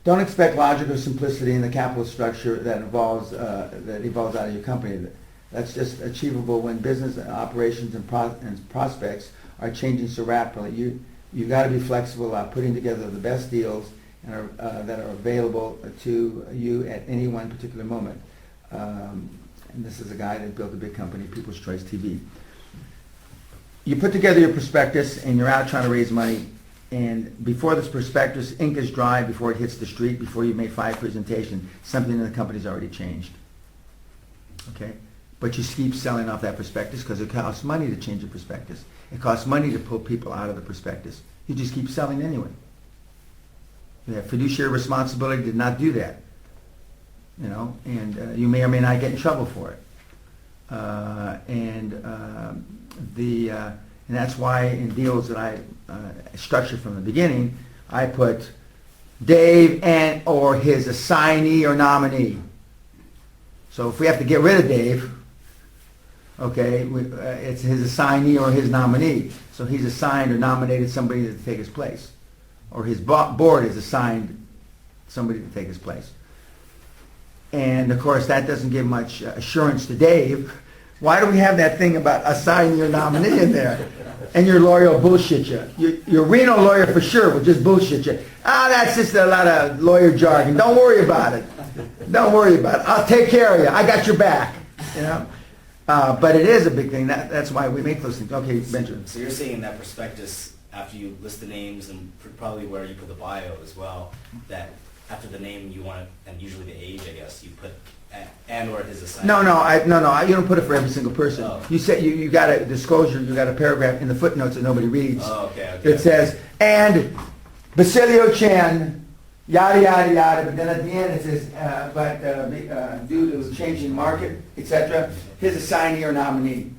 Don't expect logic or simplicity in the capital structure that evolves out of your company. That's just achievable when business operations and prospects are changing so rapidly. You've got to be flexible about putting together the best deals and that are available to you at any one particular moment. And this is a guy that built a big company, People's Choice TV. You put together your prospectus and you're out trying to raise money, and before this prospectus, ink is dry, before it hits the street, before you've made 5 presentations, something in the company's already changed. Okay? But you keep selling off that prospectus because it costs money to change the prospectus. It costs money to pull people out of the prospectus. You just keep selling anyway. You have fiduciary responsibility to not do that. You know, and you may or may not get in trouble for it. And that's why in deals that I structured from the beginning, I put Dave and or his assignee or nominee. So if we have to get rid of Dave, okay, it's his assignee or his nominee. So he's assigned or nominated somebody to take his place. Or his board has assigned somebody to take his place. And of course that doesn't give much assurance to Dave. Why do we have that thing about assigning your nominee in there? And your lawyer will bullshit you. Your Reno lawyer for sure will just bullshit you. That's just a lot of lawyer jargon. Don't worry about it. Don't worry about it. I'll take care of you. I got your back. You know. But it is a big thing. That's why we make those things. Okay, Benjamin. So you're saying that prospectus, after you list the names and probably where you put the bio as well, that after the name you want, and usually the age, I guess, you put and or his assignment. No. You don't put it for every single person. Oh. You say you got a disclosure. You got a paragraph in the footnotes that nobody reads. Oh, okay. It says, and Basilio Chen, yada yada yada. But then at the end it says, due to changing market, etc., his assignee or nominee.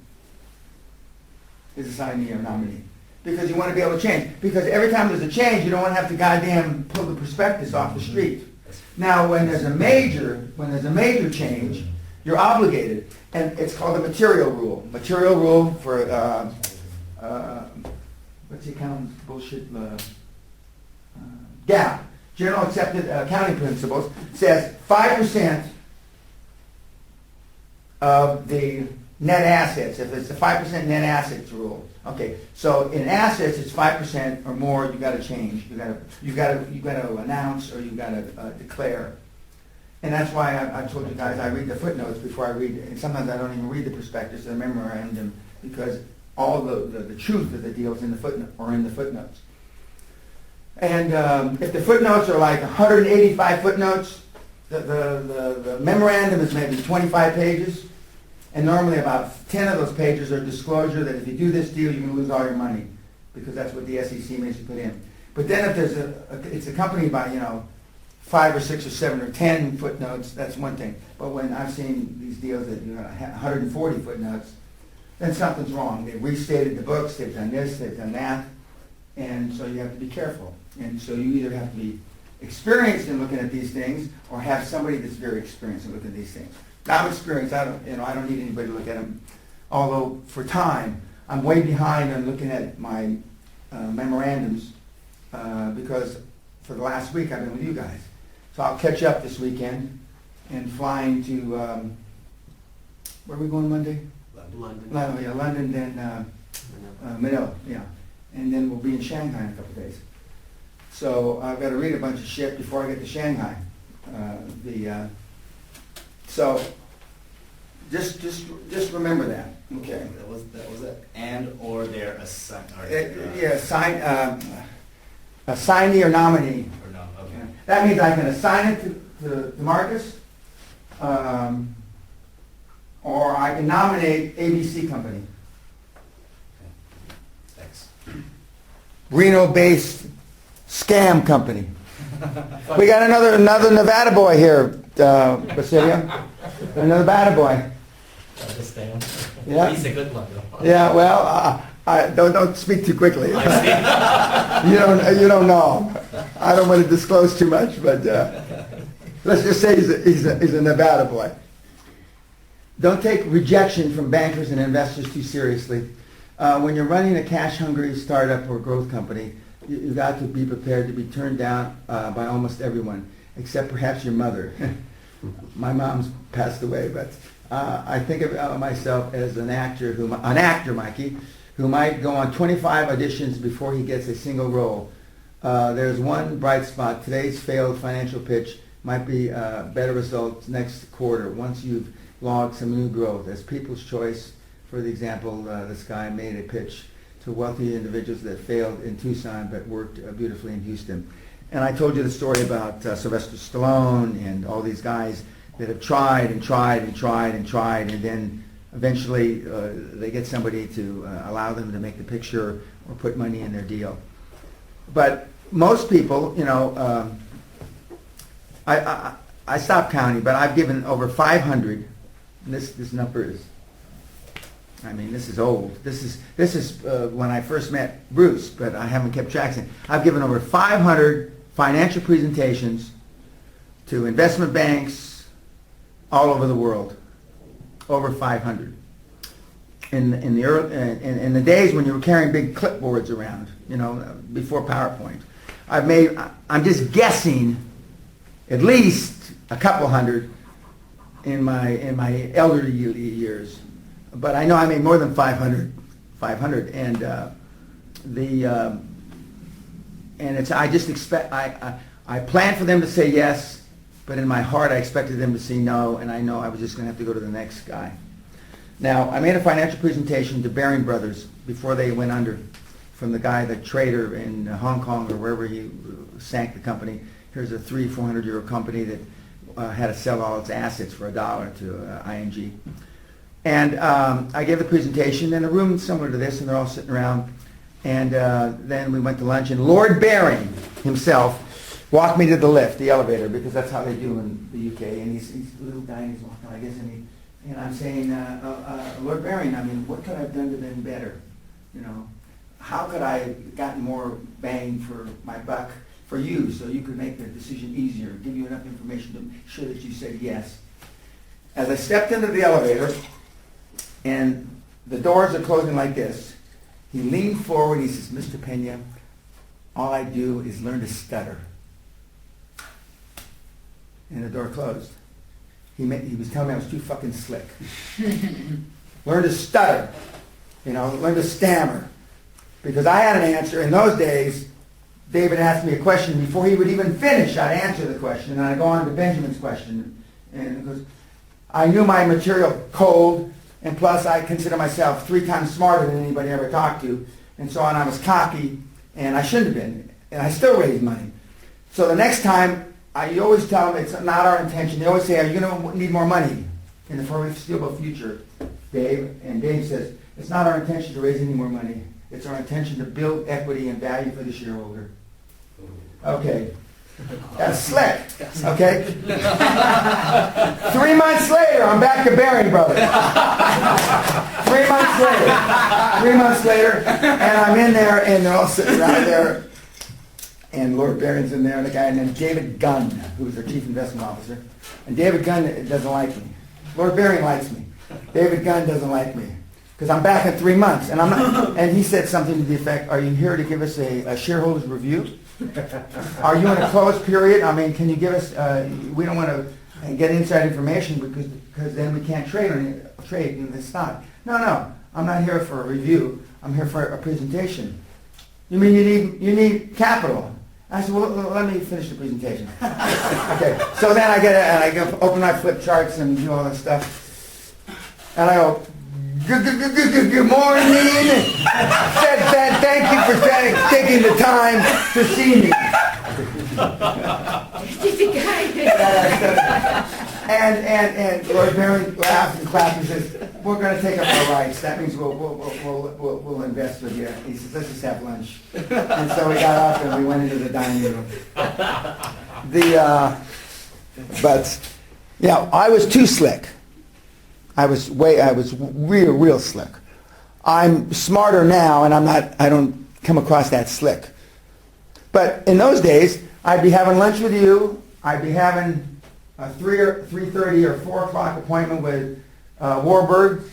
His assignee or nominee. Because you want to be able to change. Because every time there's a change, you don't want to have to goddamn pull the prospectus off the street. Now, when there's a major change, you're obligated, and it's called the material rule. Material rule for what's the accountant's bullshit? GAAP, General Accepted Accounting Principles, says 5% of the net assets. If it's the 5% net assets rule. Okay, so in assets it's 5% or more. You got to change. You got to announce, or you got to declare. And that's why I told you guys I read the footnotes before I read. And sometimes I don't even read the prospectus or the memorandum because all the truth of the deal is in the footnote or in the footnotes. And if the footnotes are like 185 footnotes, the memorandum is maybe 25 pages. And normally about 10 of those pages are disclosure that if you do this deal, you're going to lose all your money, because that's what the SEC makes you put in. But then if there's it's accompanied by 5 or 6 or 7 or 10 footnotes, that's one thing. But when I've seen these deals that 140 footnotes, then something's wrong. They've restated the books, they've done this, they've done that, and so you have to be careful. And so you either have to be experienced in looking at these things, or have somebody that's very experienced in looking at these things. I'm experienced. I don't need anybody to look at them. Although for time, I'm way behind on looking at my memorandums because for the last week I've been with you guys. So I'll catch up this weekend and flying to where are we going Monday? London. London, then Manila, and then we'll be in Shanghai in a couple of days. So I've got to read a bunch of shit before I get to Shanghai. So just remember that. Okay. That was it. And or their Assignee or nominee. Or no. Okay. That means I can assign it to Marcus, or I can nominate ABC Company. Okay. Thanks. Reno-based scam company. We got another Nevada boy here, Basilio. Another Nevada boy. Understand. Yeah. He's a good one though. Yeah. Well, don't speak too quickly. You don't know. I don't want to disclose too much, but let's just say he's a Nevada boy. Don't take rejection from bankers and investors too seriously. When you're running a cash-hungry startup or growth company, you've got to be prepared to be turned down by almost everyone, except perhaps your mother. My mom's passed away, but I think of myself as an actor, Mikey, who might go on 25 auditions before he gets a single role. There's one bright spot. Today's failed financial pitch might be better results next quarter once you've logged some new growth. As People's Choice, for the example, this guy made a pitch to wealthy individuals that failed in Tucson but worked beautifully in Houston. And I told you the story about Sylvester Stallone and all these guys that have tried and tried and tried and tried, and then eventually they get somebody to allow them to make the picture or put money in their deal. But most people, you know, I stopped counting, but I've given over 500. And this number is, I mean, this is old. This is when I first met Bruce, but I haven't kept track since. I've given over 500 financial presentations to investment banks all over the world. Over 500. In the days when you were carrying big clipboards around, you know, before PowerPoint, I'm just guessing at least a couple hundred in my elderly years, but I know I made more than 500, and it's I just expect I planned for them to say yes, but in my heart I expected them to say no, and I know I was just going to have to go to the next guy. Now, I made a financial presentation to Baring Brothers before they went under, from the guy, the trader in Hong Kong or wherever he sank the company. Here's a 400-year-old company that had to sell all its assets for $1 to ING. And I gave the presentation in a room similar to this, and they're all sitting around. And then we went to lunch, and Lord Baring himself walked me to the lift, the elevator, because that's how they do in the UK. And he's a little guy, and he's walking, I guess, and I'm saying, Lord Baring, I mean, what could I have done to them better? You know, how could I have gotten more bang for my buck for you, so you could make the decision easier, give you enough information to show that you said yes. As I stepped into the elevator, and the doors are closing like this, he leaned forward, he says, Mr. Pena, all I do is learn to stutter. And the door closed. He was telling me I was too fucking slick. Learn to stutter, you know, learn to stammer. Because I had an answer. In those days, David asked me a question before he would even finish. I'd answer the question, and I'd go on to Benjamin's question. And it was, I knew my material cold, and plus I consider myself 3 times smarter than anybody I ever talked to, and so on. I was cocky, and I shouldn't have been, and I still raised money. So the next time, you always tell them it's not our intention. They always say, are you going to need more money in the foreseeable future, Dave? And Dave says, it's not our intention to raise any more money. It's our intention to build equity and value for the shareholder. Okay. That's slick. Okay? 3 months later, I'm back to Baring Brothers. 3 months later, and I'm in there, and they're all sitting around there, and Lord Baring's in there, and a guy named David Gunn, who's our chief investment officer. And David Gunn doesn't like me. Lord Baring likes me. David Gunn doesn't like me. Because I'm back in 3 months, and I'm not. And he said something to the effect, "Are you here to give us a shareholders review? Are you in a closed period? I mean, can you give us? We don't want to get inside information because then we can't trade in this stock. No, I'm not here for a review. I'm here for a presentation. You mean you need capital?" I said, "Well, let me finish the presentation." Okay, so then I open my flip charts and do all this stuff, and I go, Good morning. Thank you for taking the time to see me. And Lord Baring laughs and claps and says, "We're going to take up our rights. That means we'll invest with you." He says, "Let's just have lunch." And so we got up and we went into the dining room. But yeah, I was too slick. I was real slick. I'm smarter now, and I don't come across that slick. But in those days, I'd be having lunch with you. I'd be having a 3:30 or 4 o'clock appointment with Warburg,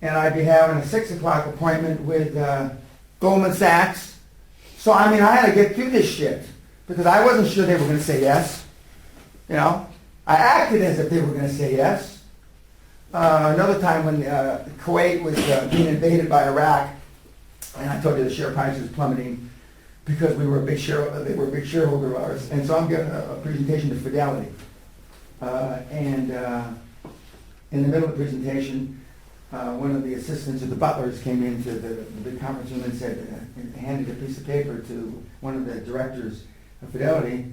and I'd be having a 6 o'clock appointment with Goldman Sachs. So I mean, I had to get through this shit because I wasn't sure they were going to say yes. You know, I acted as if they were going to say yes. Another time when Kuwait was being invaded by Iraq, And I told you the share price was plummeting because we were a big they were a big shareholder of ours. And so I'm giving a presentation to Fidelity. In the middle of the presentation, one of the assistants or the butlers came into the big conference room and said, and handed a piece of paper to one of the directors of Fidelity.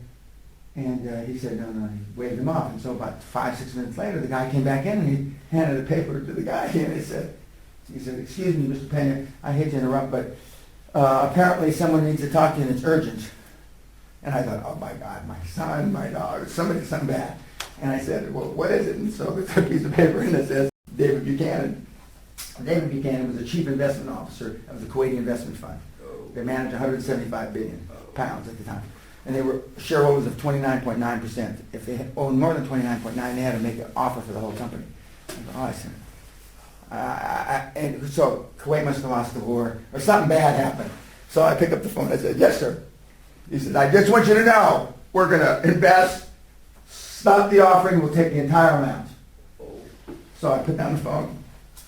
And he said, no, he waved him off. And so about 5-6 minutes later, the guy came back in and he handed a paper to the guy. And he said, excuse me, Mr. Pena, I hate to interrupt, but apparently someone needs to talk to you and it's urgent. And I thought, oh my God, my son, my daughter, something bad. And I said, well, what is it? And so there's a piece of paper in that says David Buchanan. David Buchanan was the chief investment officer of the Kuwaiti Investment Fund. They managed 175 billion pounds at the time. And they were shareholders of 29.9%. If they owned more than 29.9, they had to make an offer for the whole company. I thought, oh, I said, and so Kuwait must have lost the war, or something bad happened. So I picked up the phone and I said, yes, sir. He said, I just want you to know, we're going to invest, stop the offering, we'll take the entire amount. So I put down the phone,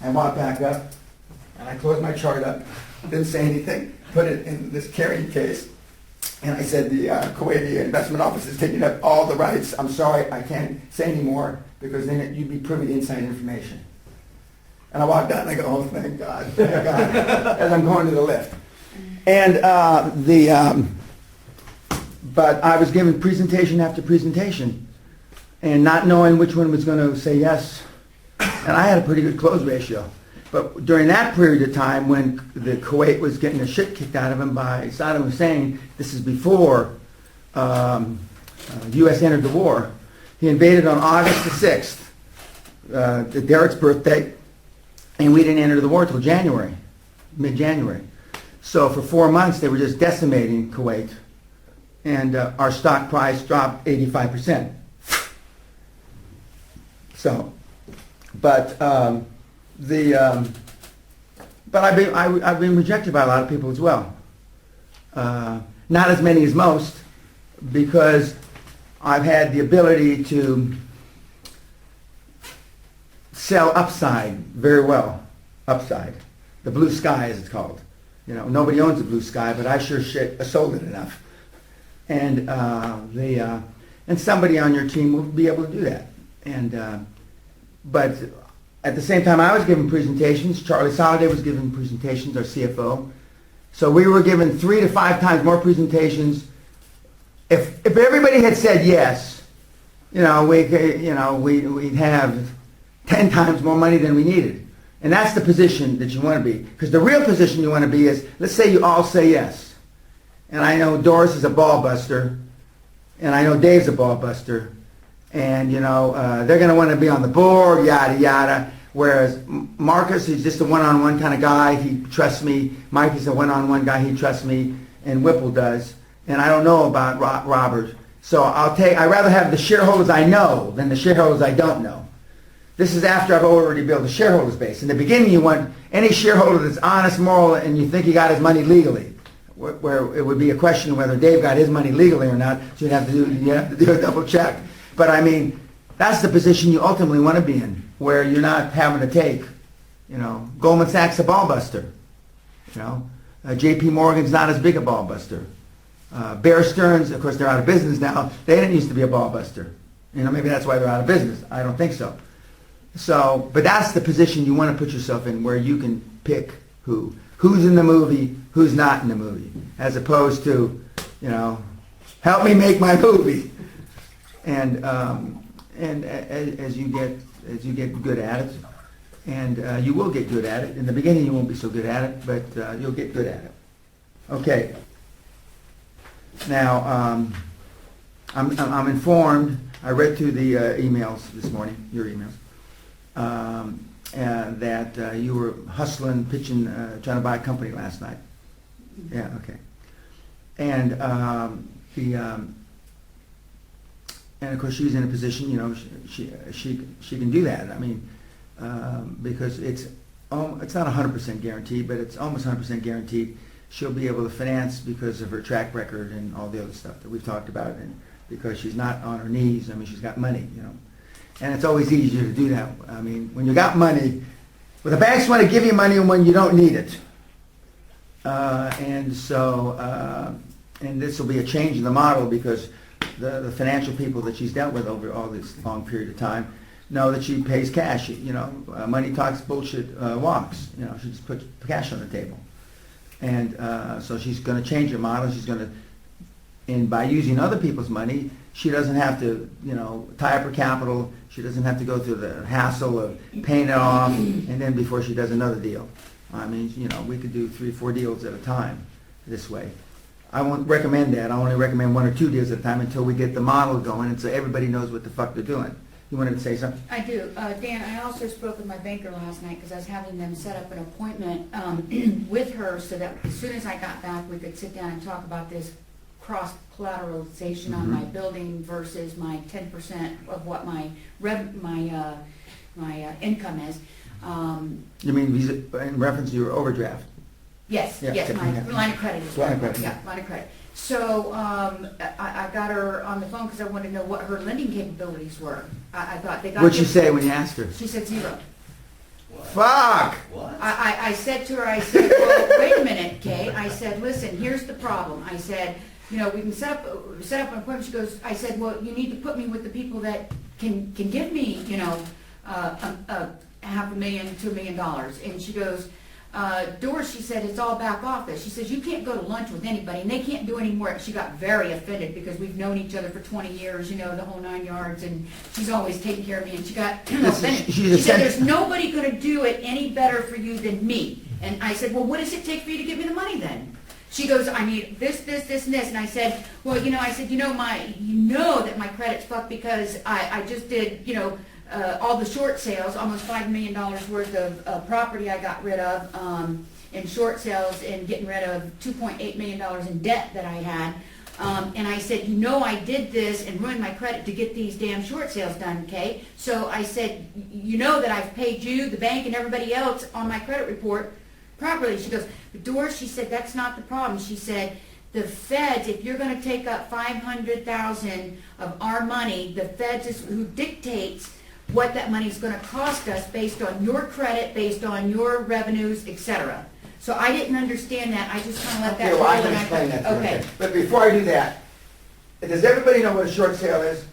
I walked back up, and I closed my chart up, didn't say anything, put it in this carrying case, and I said, the Kuwaiti investment office is taking up all the rights. I'm sorry, I can't say anymore, because then you'd be privy to inside information. And I walked out and I go, oh, thank God, as I'm going to the lift. And but I was given presentation after presentation and not knowing which one was going to say yes. And I had a pretty good close ratio. But during that period of time when the Kuwait was getting the shit kicked out of him by Saddam Hussein, this is before U.S. entered the war, he invaded on August the 6th, Derek's birthday, and we didn't enter the war until January, mid-January. So for 4 months they were just decimating Kuwait, and our stock price dropped 85%. So, but I've been rejected by a lot of people as well. Not as many as most, because I've had the ability to sell upside very well. Upside, the blue sky as it's called. You know, nobody owns the blue sky, but I sure sold it enough. And and somebody on your team will be able to do that. And but at the same time, I was giving presentations. Charlie Soliday was giving presentations, our CFO. So we were given 3 to 5 times more presentations. If everybody had said yes, we'd have 10 times more money than we needed. And that's the position that you want to be. Because the real position you want to be is, let's say you all say yes. And I know Doris is a ball buster, and I know Dave's a ball buster, and they're going to want to be on the board, yada yada. Whereas Marcus is just a one-on-one kind of guy. He trusts me. Mike is a one-on-one guy. He trusts me, and Whipple does. And I don't know about Robert, so I'd rather have the shareholders I know than the shareholders I don't know. This is after I've already built a shareholders base. In the beginning, you want any shareholder that's honest, moral, and you think he got his money legally. Where it would be a question whether Dave got his money legally or not, so you have to do a double check. But I mean, that's the position you ultimately want to be in, where you're not having to take, Goldman Sachs a ball buster, J.P. Morgan's not as big a ball buster. Bear Stearns, of course, they're out of business now. They didn't used to be a ball buster. Maybe that's why they're out of business. I don't think so. So, but that's the position you want to put yourself in, where you can pick who's in the movie, who's not in the movie, as opposed to, help me make my movie. And as you get good at it, and you will get good at it. In the beginning, you won't be so good at it, but you'll get good at it. Okay. Now, I'm informed. I read through the emails this morning, your emails, that you were hustling, pitching, trying to buy a company last night. Yeah. Okay. And and of course she's in a position, she can do that. I mean, because it's not 100% guaranteed, but it's almost 100% guaranteed she'll be able to finance because of her track record and all the other stuff that we've talked about, and because she's not on her knees. I mean, she's got money, and it's always easier to do that. I mean, when you got money, well, the banks want to give you money when you don't need it. And so, and this will be a change in the model because the financial people that she's dealt with over all this long period of time know that she pays cash. You know, money talks, bullshit walks. You know, she just puts cash on the table. And so she's going to change her model. She's going to, and by using other people's money, she doesn't have to, you know, tie up her capital. She doesn't have to go through the hassle of paying it off, and then before she does another deal. I mean, you know, we could do 3 or 4 deals at a time this way. I won't recommend that. I only recommend 1 or 2 deals at a time until we get the model going, and so everybody knows what the fuck they're doing. You wanted to say something? I do. Dan, I also spoke with my banker last night because I was having them set up an appointment with her so that as soon as I got back, we could sit down and talk about this cross-collateralization on my building versus my 10% of what my income is. You mean in reference to your overdraft? Yes, Yeah, yes, okay, my yeah. line of credit is Line of right. credit, Yeah, line of credit. So I got her on the phone because I wanted to know what her lending capabilities were. I thought they got. What'd she say when you asked her? She said 0. What? Fuck! What? I said to her, I said, well, wait a minute, Kay. I said, listen, here's the problem. I said, you know, we can set up an appointment. She goes, I said, well, you need to put me with the people that can give me, you know, $500,000, $2 million. And she goes, Doris, she said, it's all back office. She says, you can't go to lunch with anybody, and they can't do any more. She got very offended because we've known each other for 20 years, you know, the whole 9 yards, and she's always taken care of me, and she got offended. She said, there's nobody going to do it any better for you than me. And I said, well, what does it take for you to give me the money then? She goes, I need this, this, this, and this. And I said, well, you know, that my credit's fucked because I just did, you know, all the short sales, almost $5 million worth of property I got rid of in short sales and getting rid of $2.8 million in debt that I had. And I said, you know, I did this and ruined my credit to get these damn short sales done, okay? So I said, you know that I've paid you, the bank, and everybody else on my credit report properly. She goes, but Doris, she said, that's not the problem. She said, the feds, if you're going to take up $500,000 of our money, the feds is who dictates what that money is going to cost us based on your credit, based on your revenues, etc. So I didn't understand that. I just kind of let that Okay, well, I roll can and explain that to her. Okay. But before I do that, does everybody know what a short sale is?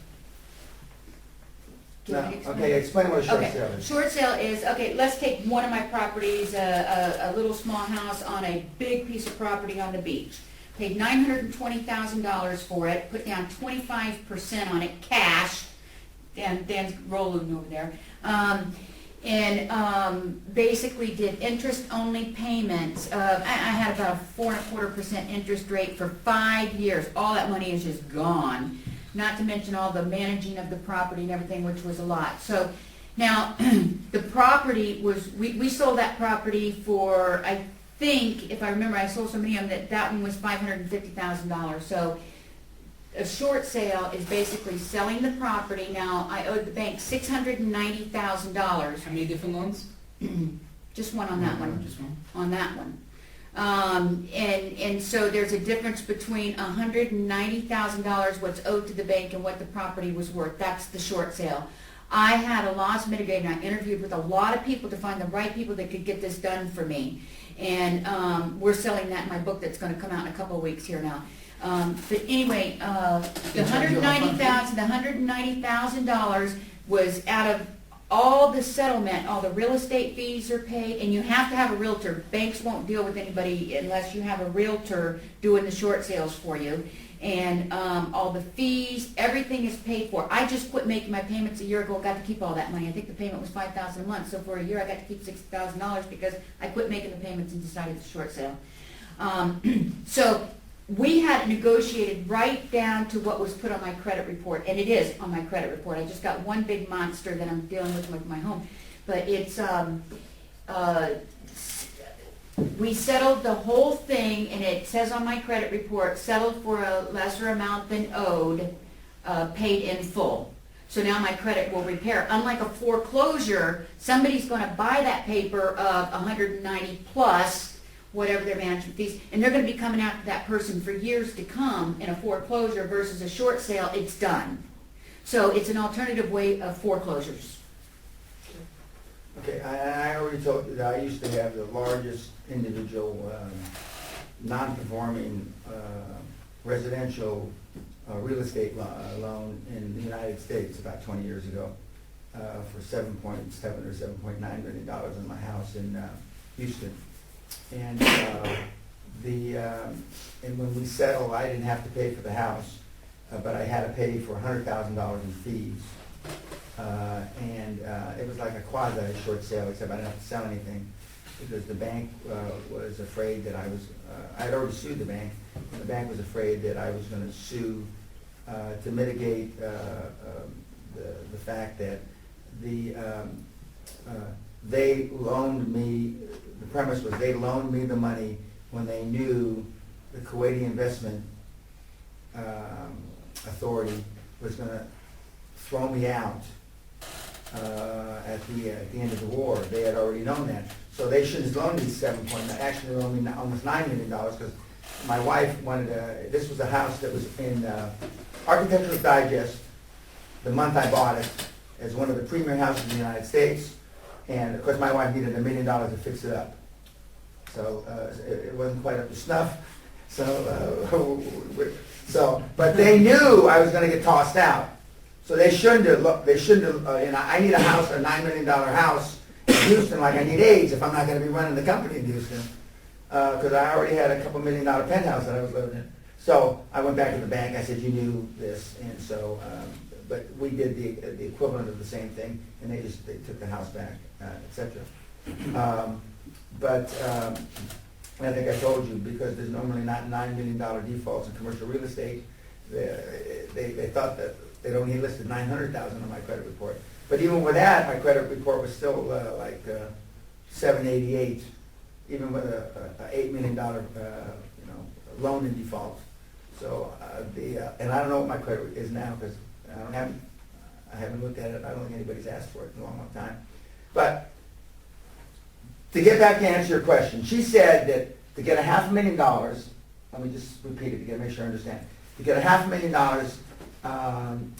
Do you want me to explain? Okay, explain what a short sale Okay, is. short sale is, okay, let's take one of my properties, a little small house on a big piece of property on the beach. Paid $920,000 for it, put down 25% on it, cash. Dan's rolling over there. Basically did interest-only payments. I had about a 4.25% interest rate for 5 years. All that money is just gone. Not to mention all the managing of the property and everything, which was a lot. So now, the property was, we sold that property for, I think, if I remember, I sold so many of them that one was $550,000. So a short sale is basically selling the property. Now, I owed the bank $690,000. How many different loans? Just one on that one. Just one? On that one. And so there's a difference between $190,000 what's owed to the bank and what the property was worth. That's the short sale. I had a loss mitigator, and I interviewed with a lot of people to find the right people that could get this done for me. And we're selling that in my book that's going to come out in a couple of weeks here now. But anyway, the $190,000 was out of all the settlement. All the real estate fees are paid, and you have to have a realtor. Banks won't deal with anybody unless you have a realtor doing the short sales for you. And all the fees, everything is paid for. I just quit making my payments a year ago. Got to keep all that money. I think the payment was $5,000 a month. So for a year, I got to keep $60,000 because I quit making the payments and decided to short sale. So we had negotiated right down to what was put on my credit report, and it is on my credit report. I just got one big monster that I'm dealing with my home, but it's we settled the whole thing, and it says on my credit report, settled for a lesser amount than owed, paid in full. So now my credit will repair. Unlike a foreclosure, somebody's going to buy that paper of 190 plus whatever their management fees, and they're going to be coming after that person for years to come in a foreclosure versus a short sale. It's done. So it's an alternative way of foreclosures. Okay, I already told you that I used to have the largest individual non-conforming residential real estate loan in the United States about 20 years ago for $7.7 or $7.9 million on my house in Houston. And and when we settled, I didn't have to pay for the house, but I had to pay for $100,000 in fees. And it was like a quasi short sale, except I didn't have to sell anything because the bank was afraid that I had already sued the bank, and the bank was afraid that I was going to sue to mitigate the fact that they loaned me, the premise was they loaned me the money when they knew the Kuwaiti Investment Authority was going to throw me out at the end of the war. They had already known that. So they should have loaned me actually they loaned me almost $9 million because my wife wanted this was a house that was in Architectural Digest the month I bought it as one of the premier houses in the United States. And of course my wife needed $1 million to fix it up. So it wasn't quite up to snuff. So, but they knew I was going to get tossed out. So they shouldn't have, I need a house, a $9 million house in Houston like I need AIDS if I'm not going to be running the company in Houston. Because I already had a couple $1 million penthouse that I was living in. So I went back to the bank, I said, you knew this, and so, but we did the equivalent of the same thing, and they took the house back, etc. I think I told you, because there's normally not $9 million defaults in commercial real estate, they thought that they'd only listed $900,000 on my credit report. But even with that, my credit report was still like 788, even with a $8 million loan in default. So and I don't know what my credit is now because I haven't looked at it. I don't think anybody's asked for it in a long time. But to get back to answer your question, she said that to get $500,000, let me just repeat it to make sure I understand. To get $500,000,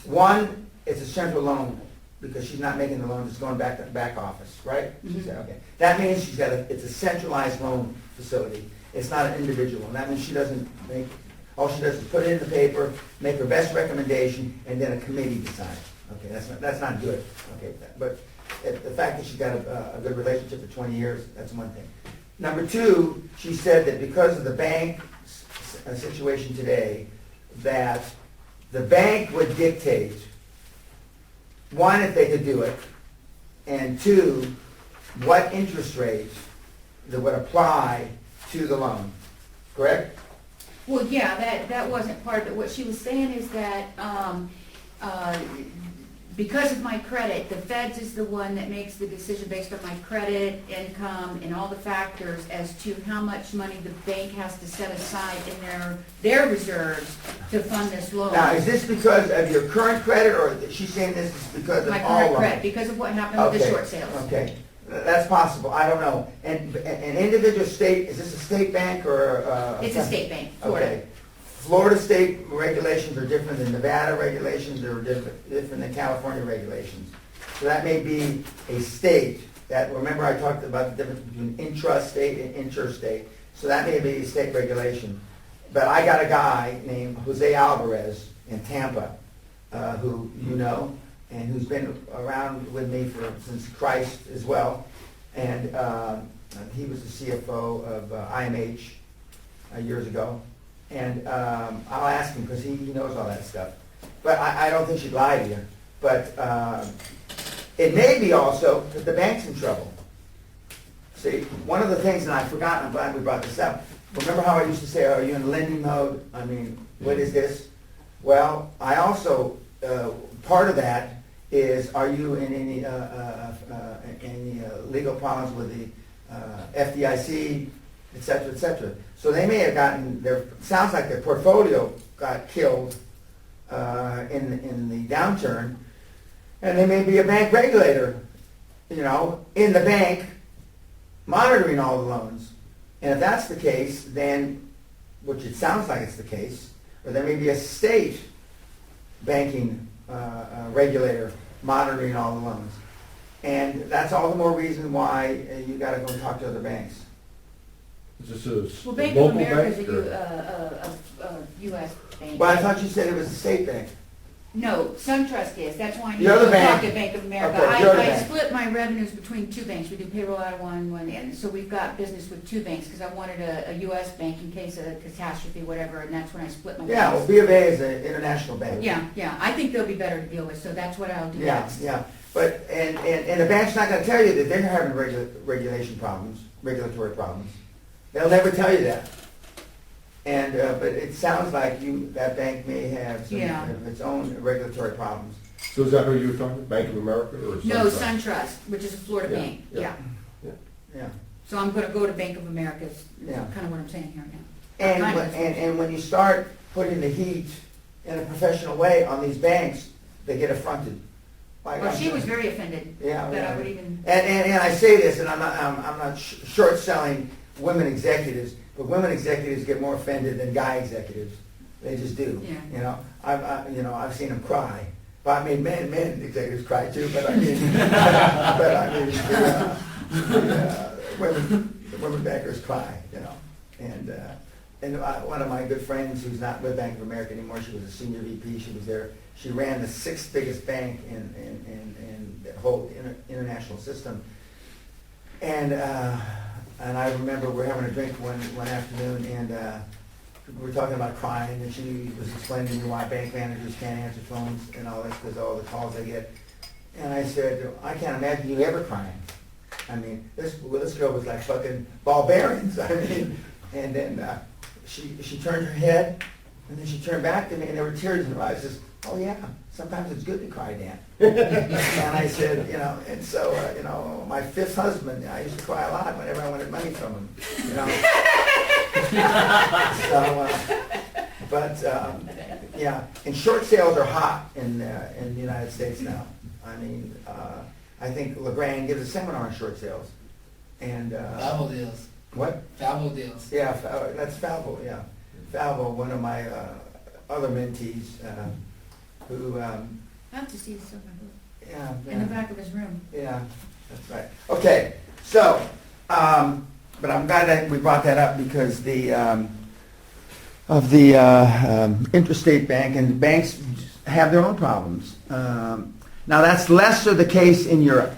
one, it's a central loan because she's not making the loan, it's going back to the back office, right? She said, okay. That means it's a centralized loan facility. It's not an individual. And that means she doesn't make, all she does is put it in the paper, make her best recommendation, and then a committee decides. Okay, that's not good. Okay, but the fact that she's got a good relationship for 20 years, that's one thing. Number two, she said that because of the bank situation today, that the bank would dictate, one, if they could do it, and two, what interest rate that would apply to the loan. Correct? Well, yeah, that wasn't part of it. What she was saying is that because of my credit, the Feds is the one that makes the decision based on my credit, income, and all the factors as to how much money the bank has to set aside in their reserves to fund this loan. Now, is this because of your current credit, or is she saying this is because of My all current loans? credit, because of what happened with the short sales. Okay, that's possible. I don't know. And an individual state, is this a state bank or? It's a state bank, Florida. Okay. Florida state regulations are different than Nevada regulations, or different than California regulations. So that may be a state that, remember I talked about the difference between intrastate and interstate. So that may be a state regulation. But I got a guy named Jose Alvarez in Tampa, who you know, and who's been around with me since Christ as well. And he was the CFO of IMH years ago. And I'll ask him because he knows all that stuff. But I don't think she'd lie to you. But it may be also that the bank's in trouble. See, one of the things, and I forgot, I'm glad we brought this up. Remember how I used to say, are you in lending mode? I mean, what is this? Well, I also, part of that is, are you in any legal problems with the FDIC, et cetera, et cetera. So they may have gotten sounds like their portfolio got killed in the downturn, and they may be a bank regulator, in the bank, monitoring all the loans. And if that's the case, then, which it sounds like it's the case, or there may be a state banking regulator monitoring all the loans. And that's all the more reason why you got to go talk to other banks. Is this a Well, Bank of local America bank? is or- a U.S. bank. Well, I thought you said it was a state bank. No, SunTrust is, that's why I need The other to bank. talk to Bank of America. Okay, the other I bank. split my revenues between two banks, we do payroll out of one, and so we've got business with two banks, because I wanted a U.S. bank in case of a catastrophe, whatever, and that's when I split my Yeah, well, banks. B of A is an international bank. Yeah, I think they'll be better to deal with, so that's what I'll do Yeah, next. yeah, but, and the bank's not gonna tell you that they're having regulation problems, regulatory problems. They'll never tell you that. And, but it sounds like that bank may have some Yeah. of its own regulatory problems. So is that who you were talking, Bank of America or SunTrust? No, SunTrust, which is a Florida Yeah, bank, yeah. yeah. Yeah. So I'm gonna go to Bank of America, is Yeah. kind of what I'm saying here now. And, Kind when- of. and when you start putting the heat in a professional way on these banks, they get affronted. Like Well, I'm she was saying. very offended Yeah, that yeah. I would even, And I say this, and I'm not short selling women executives, but women executives get more offended than guy executives. They just do. Yeah. You know, I've seen them cry. But I mean, men executives cry too. But I mean, the women bankers cry. You know, and one of my good friends who's not with Bank of America anymore, she was a senior VP. She was there. She ran the sixth biggest bank in the whole international system. And I remember we're having a drink one afternoon, and we were talking about crying, and she was explaining to me why bank managers can't answer phones and all this because of all the calls they get. And I said, I can't imagine you ever crying. I mean, this girl was like fucking barbarians. I mean, and then she turned her head, and then she turned back to me, and there were tears in her eyes. Says, "Oh yeah, sometimes it's good to cry, Dan." And I said, and so, my fifth husband, I used to cry a lot whenever I wanted money from him, yeah, and short sales are hot in the United States now. I mean, I think LeGrand gives a seminar on short sales. And, Falvo deals. what? Falvo deals. Yeah, that's Falvo, yeah. Falvo, one of my other mentees, who, I have to see the silver book yeah. in the back of his room. Yeah, that's right. Okay, so, but I'm glad that we brought that up because of the interstate bank, and banks have their own problems. Now, that's lesser the case in Europe.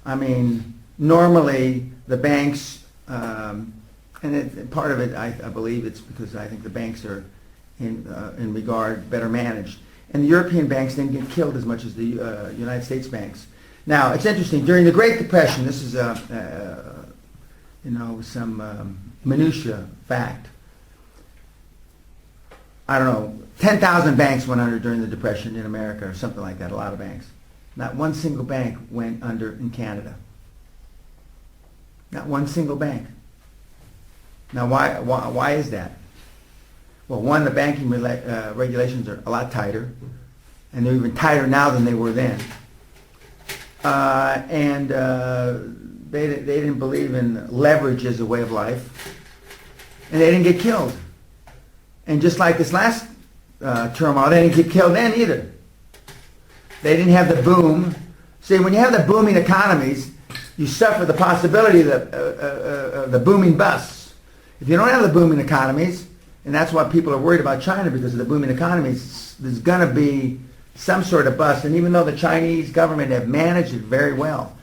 I mean, normally the banks, part of it, I believe it's because I think the banks are in regard better managed. And the European banks didn't get killed as much as the United States banks. Now, it's interesting, during the Great Depression, this is some minutia fact. I don't know, 10,000 banks went under during the Depression in America or something like that, a lot of banks. Not one single bank went under in Canada. Not one single bank. Now, why is that? Well, one, the banking regulations are a lot tighter, and they're even tighter now than they were then. They didn't believe in leverage as a way of life, and they didn't get killed. And just like this last turmoil, they didn't get killed then either. They didn't have the boom. See, when you have the booming economies, you suffer the possibility of the booming busts. If you don't have the booming economies, and that's why people are worried about China, because of the booming economies, there's going to be some sort of bust. And even though the Chinese government have managed it very well,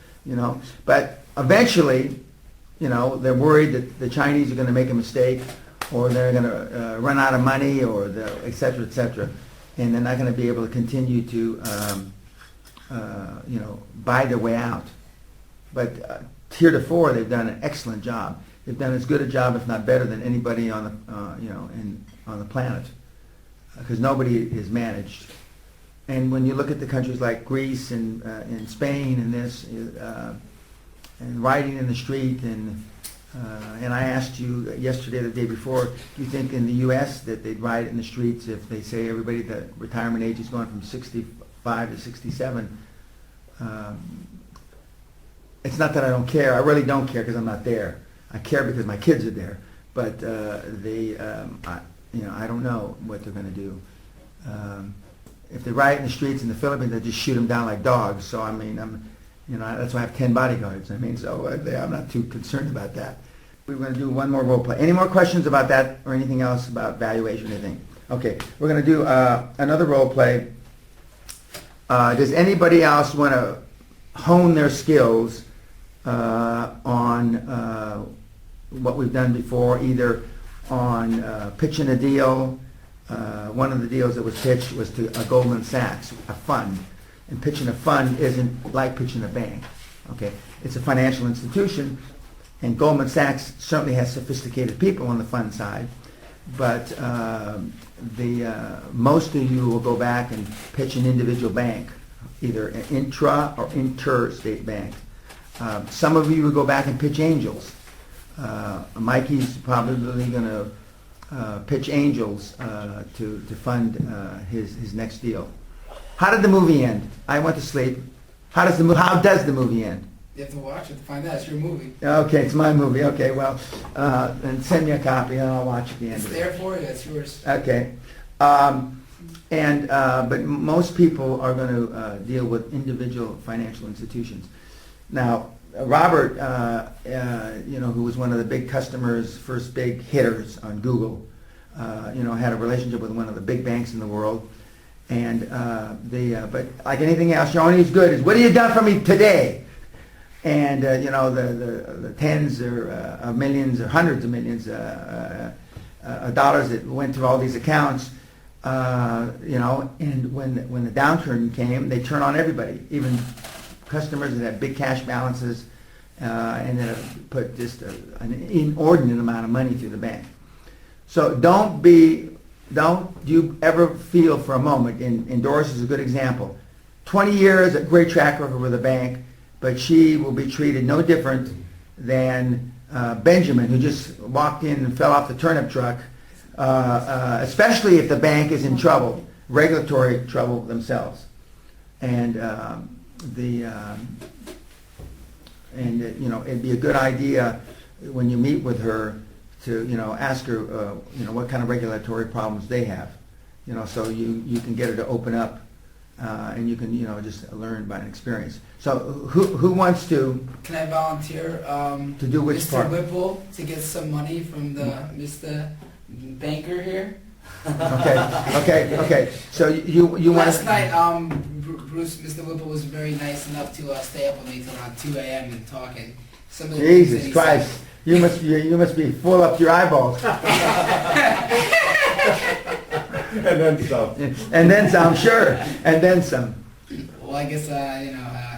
but eventually, they're worried that the Chinese are going to make a mistake, or they're going to run out of money, or et cetera, and they're not going to be able to continue to, buy their way out. But heretofore, they've done an excellent job. They've done as good a job, if not better, than anybody on the, on the planet, because nobody is managed. And when you look at the countries like Greece and Spain and this, and riding in the street, and I asked you yesterday, the day before, do you think in the U.S. that they'd ride in the streets if they say everybody, the retirement age is going from 65 to 67? It's not that I don't care. I really don't care because I'm not there. I care because my kids are there. But I don't know what they're going to do. If they riot in the streets in the Philippines, they just shoot them down like dogs. So I mean, that's why I have 10 bodyguards. I mean, so I'm not too concerned about that. we're going to do one more role play. Any more questions about that or anything else about valuation or anything? Okay, we're going to do another role play. Does anybody else want to hone their skills on what we've done before, either on pitching a deal? One of the deals that was pitched was to Goldman Sachs, a fund. And pitching a fund isn't like pitching a bank. Okay, it's a financial institution, and Goldman Sachs certainly has sophisticated people on the fund side, but most of you will go back and pitch an individual bank, either an intra or interstate bank. Some of you will go back and pitch angels. Mikey's probably going to pitch angels to fund his next deal. How did the movie end? I went to sleep. How does the movie end? You have to watch it to find out. It's your movie. Okay, it's my movie. Okay, well, and send me a copy and I'll watch at the end It's of it. there for you. It's yours. Okay. But most people are going to deal with individual financial institutions. Now, Robert, who was one of the big customers, first big hitters on Google, had a relationship with one of the big banks in the world. And but like anything else, you're only as good as what have you done for me today? And the tens of millions or hundreds of millions of dollars that went through all these accounts, and when the downturn came, they turned on everybody, even customers that had big cash balances, and that put just an inordinate amount of money through the bank. So don't you ever feel for a moment, and Doris is a good example, 20 years, a great track record with a bank, but she will be treated no different than Benjamin, who just walked in and fell off the turnip truck, especially if the bank is in trouble, regulatory trouble themselves. And it'd be a good idea when you meet with her to ask her what kind of regulatory problems they have, so you can get her to open up, and you can just learn by an experience. So who wants to Can I volunteer? To do which Mr. part? Whipple to get some money from the Mr. Banker here. okay, so you want Last night, Bruce, Mr. Whipple was very nice enough to stay up with me till around 2 a.m. and talking. Some of the things that Jesus he Christ, said. you must be full up to your eyeballs. And then some. And then some, sure, and then some. Well, I guess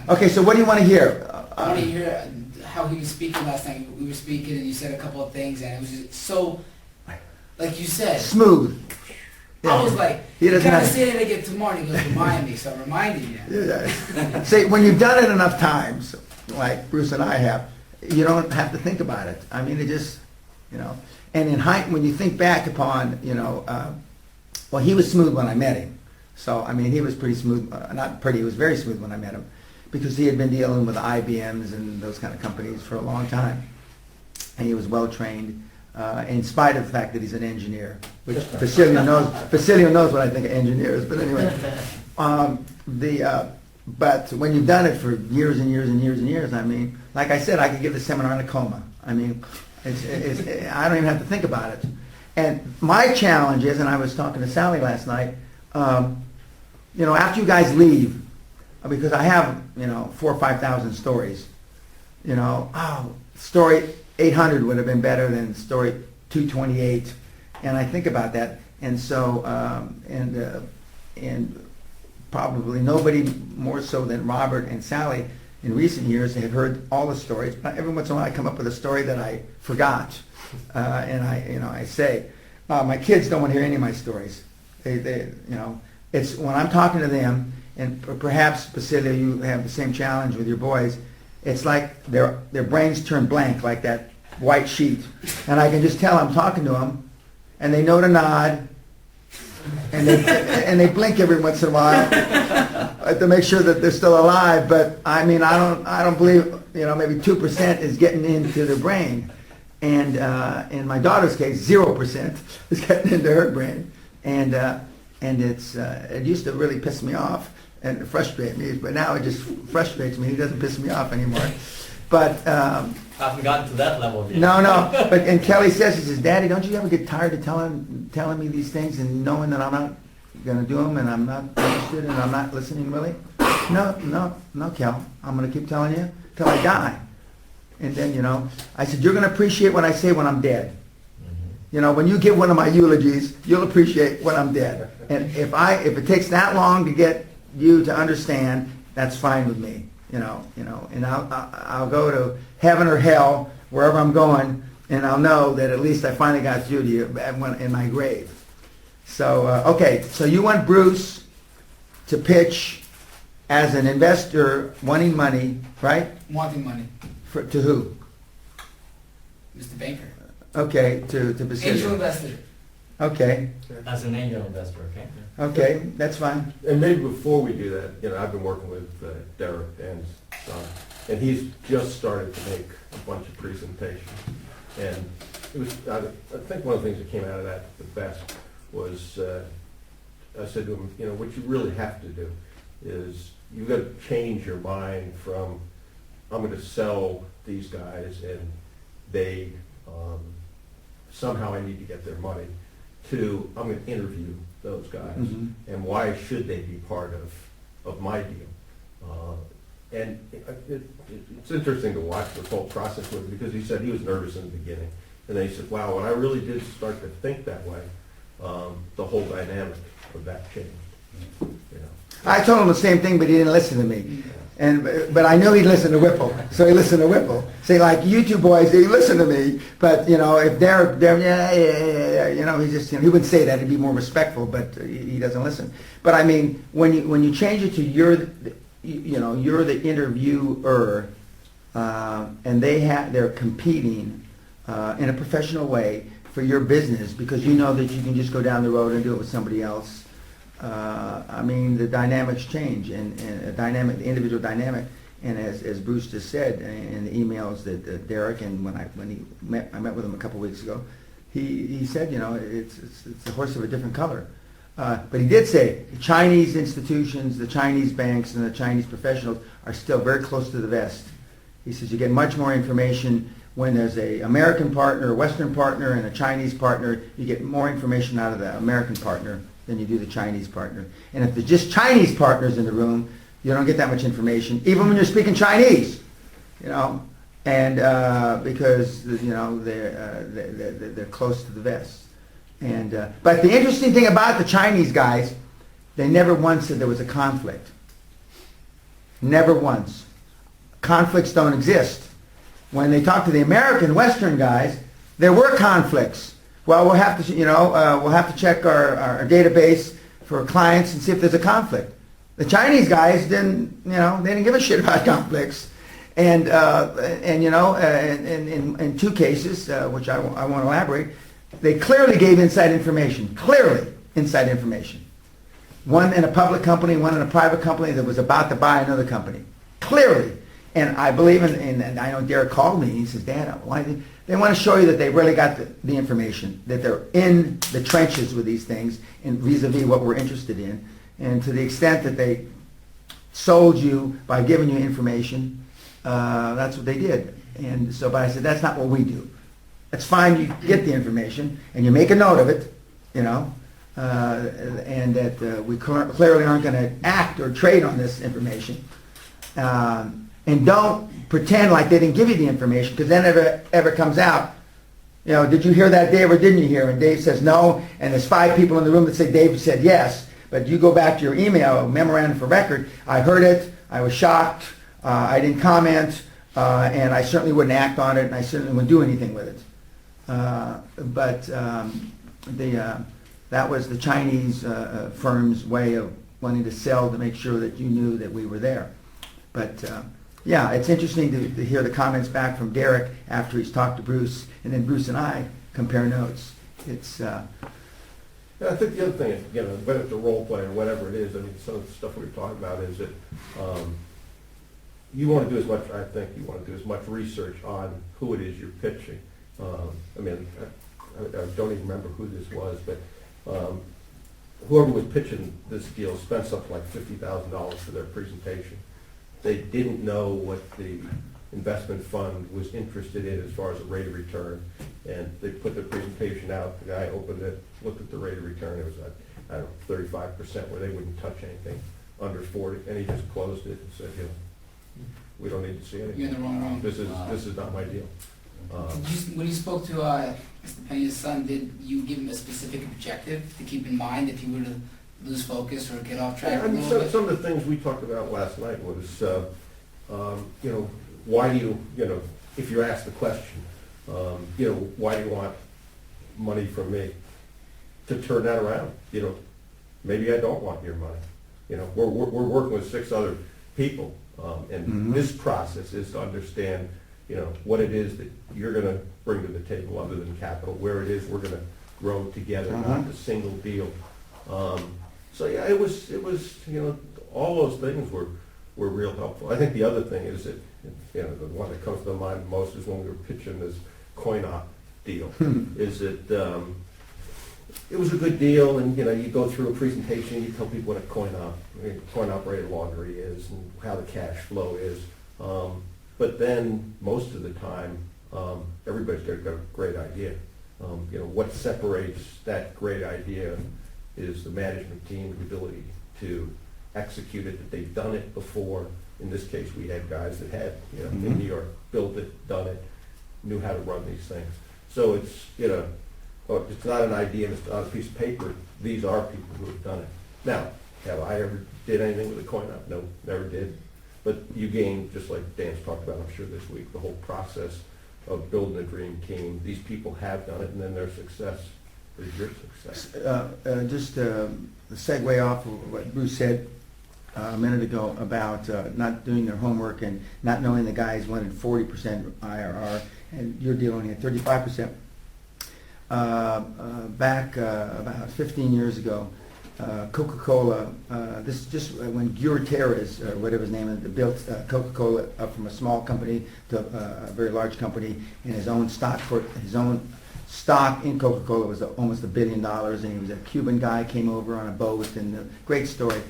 Okay, so what do you want to hear? I want to hear how he was speaking last night. We were speaking, and you said a couple of things, and it was just so, like you said. Smooth. I was like, He you doesn't gotta have- say it again tomorrow. And he goes, remind me. So I'm reminding you. Yeah. See, when you've done it enough times, like Bruce and I have, you don't have to think about it. I mean, it just, and in when you think back upon, well, he was smooth when I met him. So, I mean, he was pretty smooth, not pretty, he was very smooth when I met him, because he had been dealing with IBMs and those kind of companies for a long time. And he was well trained, in spite of the fact that he's an engineer, which Facilio knows what I think of engineers, but anyway. But when you've done it for years and years and years and years, I mean, like I said, I could give the seminar in a coma. I mean, I don't even have to think about it. And my challenge is, and I was talking to Sally last night, after you guys leave, because I have, 4,000 or 5,000 stories, story 800 would have been better than story 228, and I think about that, and so, and probably nobody more so than Robert and Sally in recent years have heard all the stories, but every once in a while I come up with a story that I forgot, and I say, my kids don't want to hear any of my stories. It's when I'm talking to them, and perhaps, Basilio, you have the same challenge with your boys, it's like their brains turn blank, like that white sheet. And I can just tell I'm talking to them, and they know to nod, and they blink every once in a while to make sure that they're still alive. But I mean, I don't believe, maybe 2% is getting into their brain. And in my daughter's case, 0% is getting into her brain. And it used to really piss me off and frustrate me, but now it just frustrates me. It doesn't piss me off anymore. But, Haven't gotten to that level yet. no, but, and Kelly says, he says, Daddy, don't you ever get tired of telling me these things and knowing that I'm not gonna do them and I'm not interested and I'm not listening really? No, Kel, I'm gonna keep telling you till I die. And then, you know, I said, you're gonna appreciate what I say when I'm dead. You know, when you give one of my eulogies, you'll appreciate when I'm dead. And if it takes that long to get you to understand, that's fine with me. You know, and I'll go to heaven or hell, wherever I'm going, and I'll know that at least I finally got through to you in my grave. So, okay, so you want Bruce to pitch as an investor wanting money, right? Wanting money, To who? Mr. Banker. Okay, to Angel Basilio. investor. Okay, As an angel investor, okay? okay, that's fine. And maybe before we do that, you know, I've been working with Derek, Dan's son, and he's just started to make a bunch of presentations. And it was, I think one of the things that came out of that the best was, I said to him, you know, what you really have to do is you've got to change your mind from, I'm going to sell these guys and they, somehow I need to get their money, to I'm going to interview those guys Mhm. and why should they be part of my deal. And it's interesting to watch this whole process with him because he said he was nervous in the beginning. And then he said, wow, when I really did start to think that way, the whole dynamic of that changed. You know. I told him the same thing, but he didn't listen to me. But I knew he'd listen to Whipple, so he listened to Whipple. Say, like, you two boys, they listen to me, but, you know, if they're yeah, you know, he just, you know, he wouldn't say that, he'd be more respectful, but he doesn't listen. But I mean, when you change it to you're the interviewer, and they're competing in a professional way for your business because you know that you can just go down the road and do it with somebody else. I mean, the dynamics change, and the individual dynamic, and as Bruce just said in the emails that Derek, and when I met with him a couple weeks ago, he said, you know, it's a horse of a different color. But he did say the Chinese institutions, the Chinese banks, and the Chinese professionals are still very close to the vest. He says you get much more information when there's a American partner, a Western partner, and a Chinese partner. You get more information out of the American partner than you do the Chinese partner. And if there's just Chinese partners in the room, you don't get that much information, even when you're speaking Chinese, you know, and because you know they're close to the vest. And but the interesting thing about the Chinese guys, they never once said there was a conflict. Never once. Conflicts don't exist. When they talk to the American Western guys, there were conflicts. Well, we'll have to check our database for clients and see if there's a conflict. The Chinese guys didn't give a shit about conflicts, and you know, in two cases, which I won't elaborate, they clearly gave inside information. Clearly inside information. One in a public company, one in a private company that was about to buy another company. Clearly. And I believe and I know Derek called me, he says, Dad, why they want to show you that they really got the information, that they're in the trenches with these things and vis-a-vis what we're interested in. And to the extent that they sold you by giving you information, that's what they did. And so, but I said, that's not what we do. It's fine, you get the information and you make a note of it, you know, and that we clearly aren't going to act or trade on this information. And don't pretend like they didn't give you the information, because then ever comes out, you know, did you hear that, Dave, or didn't you hear? And Dave says no, and there's 5 people in the room that say Dave said yes, but you go back to your email, memorandum for record, I heard it, I was shocked, I didn't comment, and I certainly wouldn't act on it, and I certainly wouldn't do anything with it. But that was the Chinese firm's way of wanting to sell to make sure that you knew that we were there. But yeah, it's interesting to hear the comments back from Derek after he's talked to Bruce, and then Bruce and I compare notes. It's And I think the other thing is, you know, whether it's a role play or whatever it is, I mean, some of the stuff we've talked about is that you want to do as much research on who it is you're pitching. I mean, I don't even remember who this was, but whoever was pitching this deal spent something like $50,000 for their presentation. They didn't know what the investment fund was interested in as far as a rate of return. And they put their presentation out, the guy opened it, looked at the rate of return, it was like, I don't know, 35%, where they wouldn't touch anything under 40, and he just closed it and said, you know, we don't need to see anything. You're in the wrong room. This is not my deal. When you spoke to Mr. Peña's son, did you give him a specific objective to keep in mind if you were to lose focus or get off track Yeah, a I mean, little bit? some of the things we talked about last night was, you know, why do you know, if you're asked the question, you know, why do you want money from me? To turn that around, you know, maybe I don't want your money. You know, we're working with 6 other people, and this process is to understand, you know, what it is that you're gonna bring to the table other than capital, where it is we're gonna grow together, not a single deal. So yeah, it was, you know, all those things were real helpful. I think the other thing is that, you know, the one that comes to mind most is when we were pitching this coin-op deal, is that, it was a good deal, and, you know, you go through a presentation, you tell people what a coin-operated laundry is and how the cash flow is. But then, most of the time, everybody's got a great idea. You know, what separates that great idea is the management team, the ability to execute it, that they've done it before. In this case, we had guys that had, you know, in New York, built it, done it, knew how to run these things. So it's, you know, it's not an idea and it's not a piece of paper. These are people who have done it. Now, have I ever did anything with a coin-op? No, never did. But you gain, just like Dan's talked about, I'm sure this week, the whole process of building a dream team. These people have done it, and then their success is your success. Just a segue off of what Bruce said a minute ago about not doing their homework and not knowing the guys wanted 40% IRR, and your deal only had 35%. Back about 15 years ago, Coca-Cola, this is just when Guthrie, or whatever his name is, built Coca-Cola up from a small company to a very large company, and his own stock in Coca-Cola was almost $1 billion, and he was a Cuban guy, came over on a boat, and great story.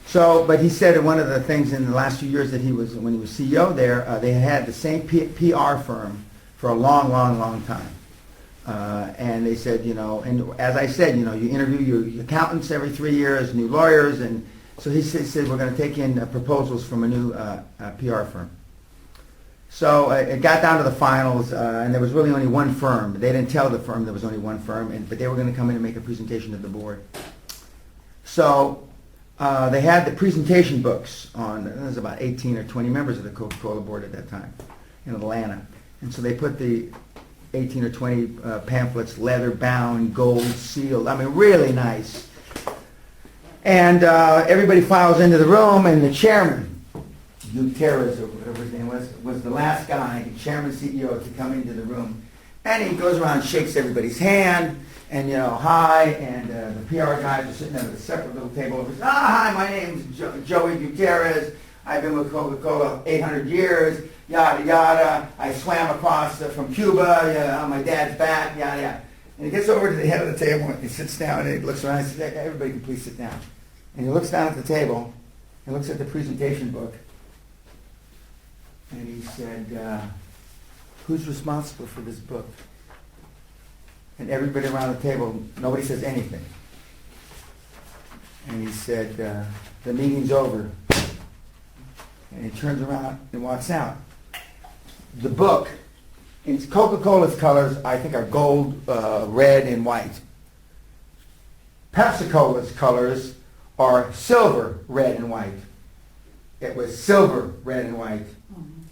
So, but he said that one of the things in the last few years that when he was CEO there, they had the same PR firm for a long, long, long time. And they said, you know, and as I said, you know, you interview your accountants every 3 years, new lawyers, and so he said we're going to take in proposals from a new PR firm. So it got down to the finals, and there was really only one firm. They didn't tell the firm there was only one firm, but they were going to come in and make a presentation to the board. So they had the presentation books on. There was about 18 or 20 members of the Coca-Cola board at that time in Atlanta, and so they put the 18 or 20 pamphlets, leather bound, gold sealed. I mean, really nice. And everybody files into the room, and the chairman, Guthrie, or whatever his name was the last guy, the chairman CEO, to come into the room. And he goes around, shakes everybody's hand, and, you know, hi, and the PR guys are sitting at a separate little table over. Hi, my name's Joey Guthrie. I've been with Coca-Cola 800 years. Yada, yada, I swam across from Cuba, on my dad's back, yada, yada. And he gets over to the head of the table, and he sits down, and he looks around, and he says, everybody can please sit down. And he looks down at the table, and looks at the presentation book, and he said, who's responsible for this book? And everybody around the table, nobody says anything. And he said, the meeting's over. And he turns around and walks out. The book, in Coca-Cola's colors, I think are gold, red, and white. Pepsi-Cola's colors are silver, red, and white. It was silver, red, and white,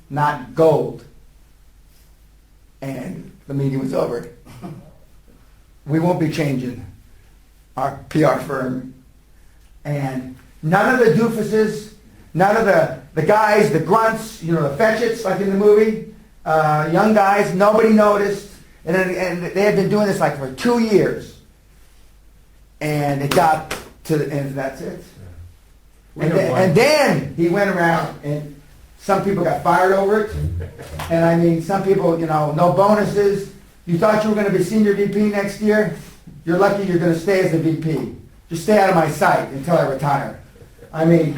not gold. And the meeting was over. We won't be changing our PR firm. And none of the doofuses, none of the guys, the grunts, you know, the fetchits like in the movie, young guys, nobody noticed. And they had been doing this like for 2 years. And it got to the end, that's it. And then he went around and some people got fired over it. And I mean, some people, you know, no bonuses. You thought you were going to be senior VP next year? You're lucky you're going to stay as a VP. Just stay out of my sight until I retire. I mean,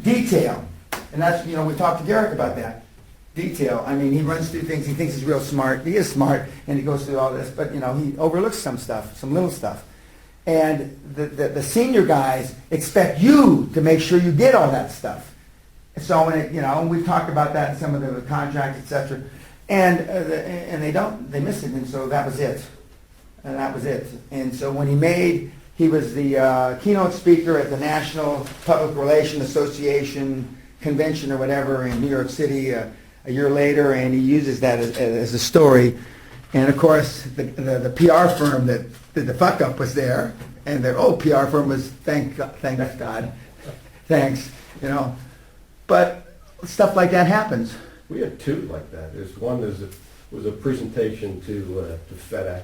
detail. And that's, you know, we talked to Derek about that. Detail, I mean, he runs through things, he thinks he's real smart, he is smart, and he goes through all this, but, you know, he overlooks some stuff, some little stuff. And the senior guys expect you to make sure you get all that stuff. So when it, you know, and we've talked about that in some of the contracts, etc. And they don't, they miss it, and so that was it. And that was it. And so when he was the keynote speaker at the National Public Relations Association convention or whatever in New York City a year later, and he uses that as a story. And of course, the PR firm that did the fuck up was there, and their old PR firm was thank God, thanks, you know. But stuff like that happens. We had two like that. There's one was a presentation to FedEx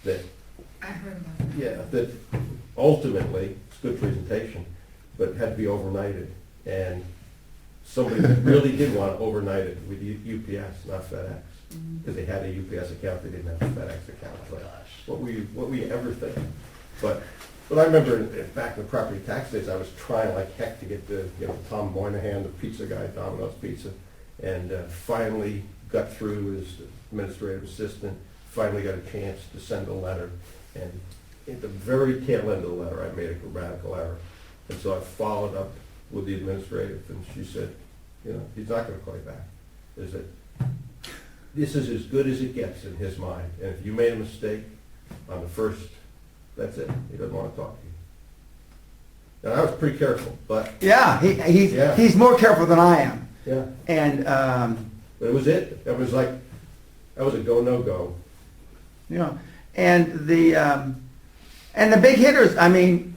that, I heard about that. yeah, that ultimately, it's a good presentation, but had to be overnighted. And somebody really did want to overnight it with UPS, not FedEx. Because they had a UPS account, they didn't have a FedEx account. But what were you ever thinking? But I remember back in the property tax days, I was trying like heck to get Tom Moynihan, the pizza guy, Domino's Pizza, and finally got through his administrative assistant, finally got a chance to send a letter. And at the very tail end of the letter, I made a grammatical error. And so I followed up with the administrative, and she said, you know, he's not going to call you back. Is it? This is as good as it gets in his mind. And if you made a mistake on the first, that's it. He doesn't want to talk to you. And I was pretty careful, but Yeah, he's more careful than I am. yeah, And but it was it. It was like, that was a go, no go. you know, and the big hitters, I mean,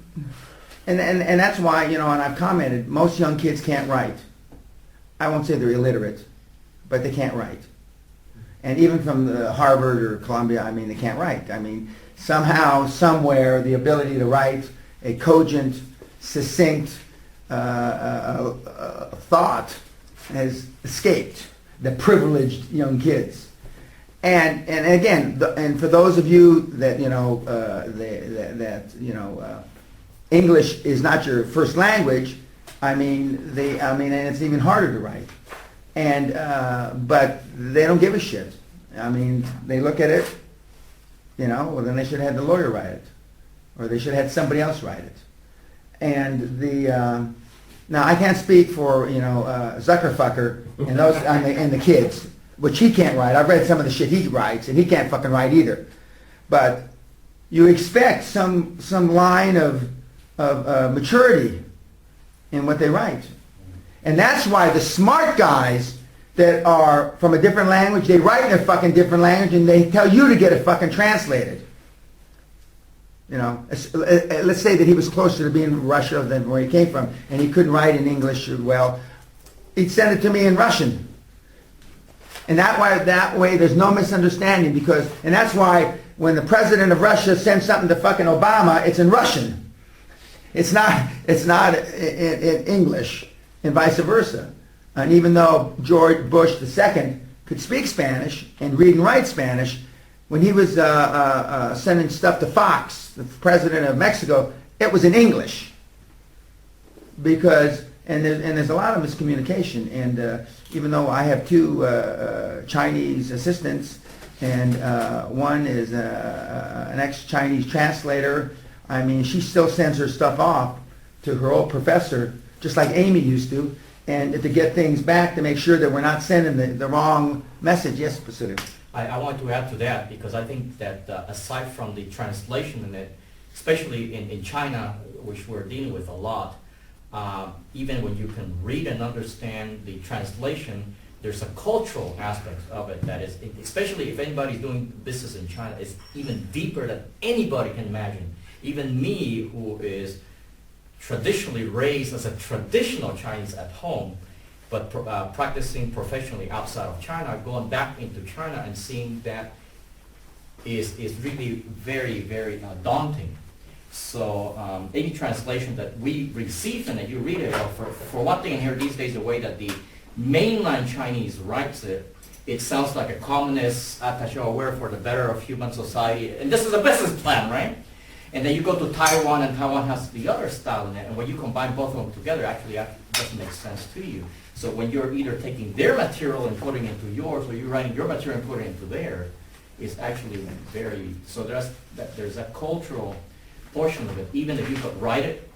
and that's why, you know, and I've commented, most young kids can't write. I won't say they're illiterate, but they can't write. And even from the Harvard or Columbia, I mean, they can't write. I mean, somehow, somewhere, the ability to write a cogent, succinct thought has escaped the privileged young kids. And again, and for those of you that, you know, English is not your first language, I mean, and it's even harder to write. And but they don't give a shit. I mean, they look at it, you know, well, then they should have had the lawyer write it, or they should have had somebody else write it. And now I can't speak for, you know, Zuckerfucker and those and the kids, which he can't write. I've read some of the shit he writes, and he can't fucking write either. But you expect some line of maturity in what they write. And that's why the smart guys that are from a different language, they write in a fucking different language, and they tell you to get it fucking translated. You know, let's say that he was closer to being Russia than where he came from, and he couldn't write in English well. He'd send it to me in Russian. And that way there's no misunderstanding, and that's why when the president of Russia sends something to fucking Obama, it's in Russian. It's not in English, and vice versa. And even though George Bush II could speak Spanish and read and write Spanish, when he was sending stuff to Fox, the president of Mexico, it was in English. Because, and there's a lot of miscommunication, and even though I have two Chinese assistants, and one is an ex-Chinese translator, I mean, she still sends her stuff off to her old professor, just like Amy used to, and to get things back to make sure that we're not sending the wrong message. Yes, Pacific. I want to add to that because I think that aside from the translation in it, especially in China, which we're dealing with a lot, even when you can read and understand the translation, there's a cultural aspect of it that is, especially if anybody's doing business in China, it's even deeper than anybody can imagine. Even me, who is traditionally raised as a traditional Chinese at home, but practicing professionally outside of China, going back into China and seeing that is really very, very daunting. So any translation that we receive and that you read it, for one thing, here these days, the way that the mainland Chinese writes it, it sounds like a communist attaché au wear for the better of human society, and this is a business plan, right? And then you go to Taiwan, and Taiwan has the other style in it, and when you combine both of them together, actually doesn't make sense to you. So when you're either taking their material and putting it into yours, or you're writing your material and putting it into there, it's actually very, so there's a cultural portion of it. Even if you could write it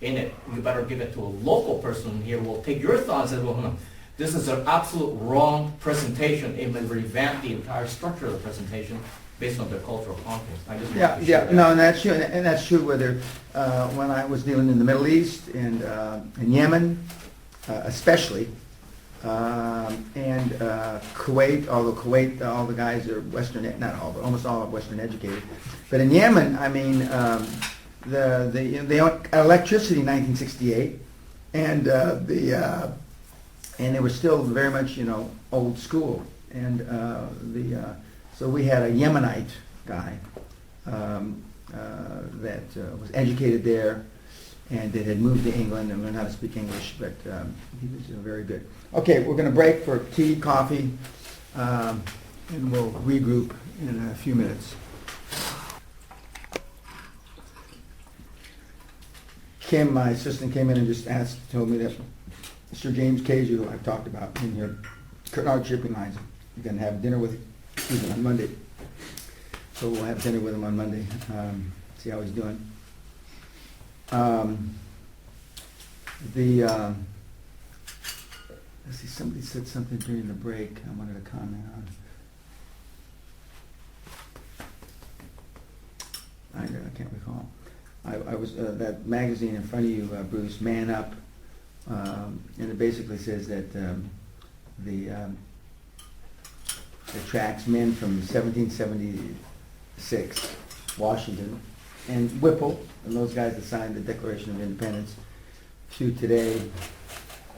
in it, you better give it to a local person here who will take your thoughts and say, well, no, this is an absolute wrong presentation. It may revamp the entire structure of the presentation based on their cultural context. I just wanted to share that. No, and that's true, and that's true whether, when I was dealing in the Middle East and in Yemen, especially, and Kuwait, although Kuwait, all the guys are Western, not all, but almost all are Western educated. But in Yemen, I mean, they owned electricity in 1968, and and they were still very much, old school. And so we had a Yemenite guy that was educated there and that had moved to England and learned how to speak English, but he was very good. Okay, we're going to break for tea, coffee, and we'll regroup in a few minutes. Kim, my assistant, came in and just told me that Mr. James Cage, who I've talked about in here, Cunard Shipping Lines, you're going to have dinner with him on Monday. So we'll have dinner with him on Monday, see how he's doing. Let's see, somebody said something during the break I wanted to comment on. I can't recall. I was, that magazine in front of you, Bruce, Man Up, and it basically says that it tracks men from 1776, Washington, and Whipple, and those guys that signed the Declaration of Independence, to today,